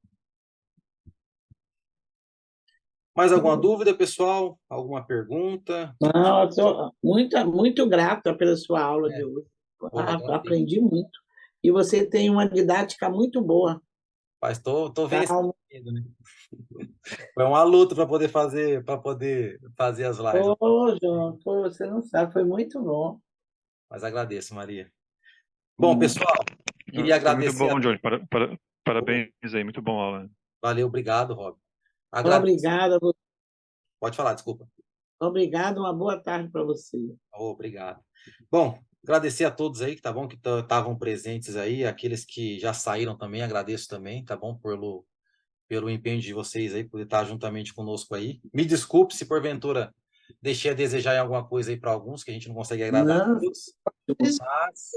Mais alguma dúvida, pessoal? Alguma pergunta? Não, eu sou muito grata pela sua aula de hoje. Pô, agradeço. Aprendi muito. E você tem uma didática muito boa. Mas tô Calma. vencendo, né? Foi uma luta para poder fazer as lives. João, você não sabe, foi muito bom. Mas agradeço, Maria. Bom, pessoal, queria Foi muito agradecer. bom, Johnny. Parabéns aí, muito bom a aula. Valeu, obrigado, Rob. Obrigado. Pode falar, desculpa. Obrigado, uma boa tarde para você. Obrigado. Bom, agradecer a todos aí, tá bom, que estavam presentes aí, aqueles que já saíram também, agradeço também, tá bom, pelo empenho de vocês aí, por estar juntamente conosco aí. Me desculpe se porventura deixei a desejar em alguma coisa aí para alguns, que a gente não consegue agradar a todos, mas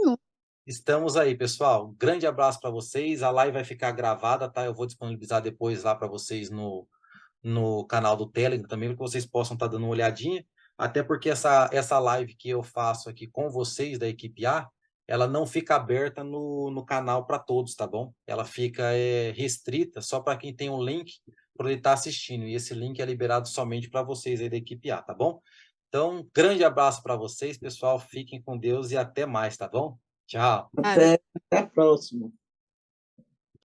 estamos aí, pessoal. Um grande abraço para vocês, a live vai ficar gravada, tá? Eu vou disponibilizar depois lá para vocês no canal do Telegram também, para que vocês possam estar dando uma olhadinha, até porque essa live que eu faço aqui com vocês da equipe A, ela não fica aberta no canal para todos, tá bom? Ela fica restrita só para quem tem um link para ele estar assistindo, e esse link é liberado somente para vocês aí da equipe A, tá bom? Então, grande abraço para vocês, pessoal, fiquem com Deus e até mais, tá bom? Tchau. Até a próxima.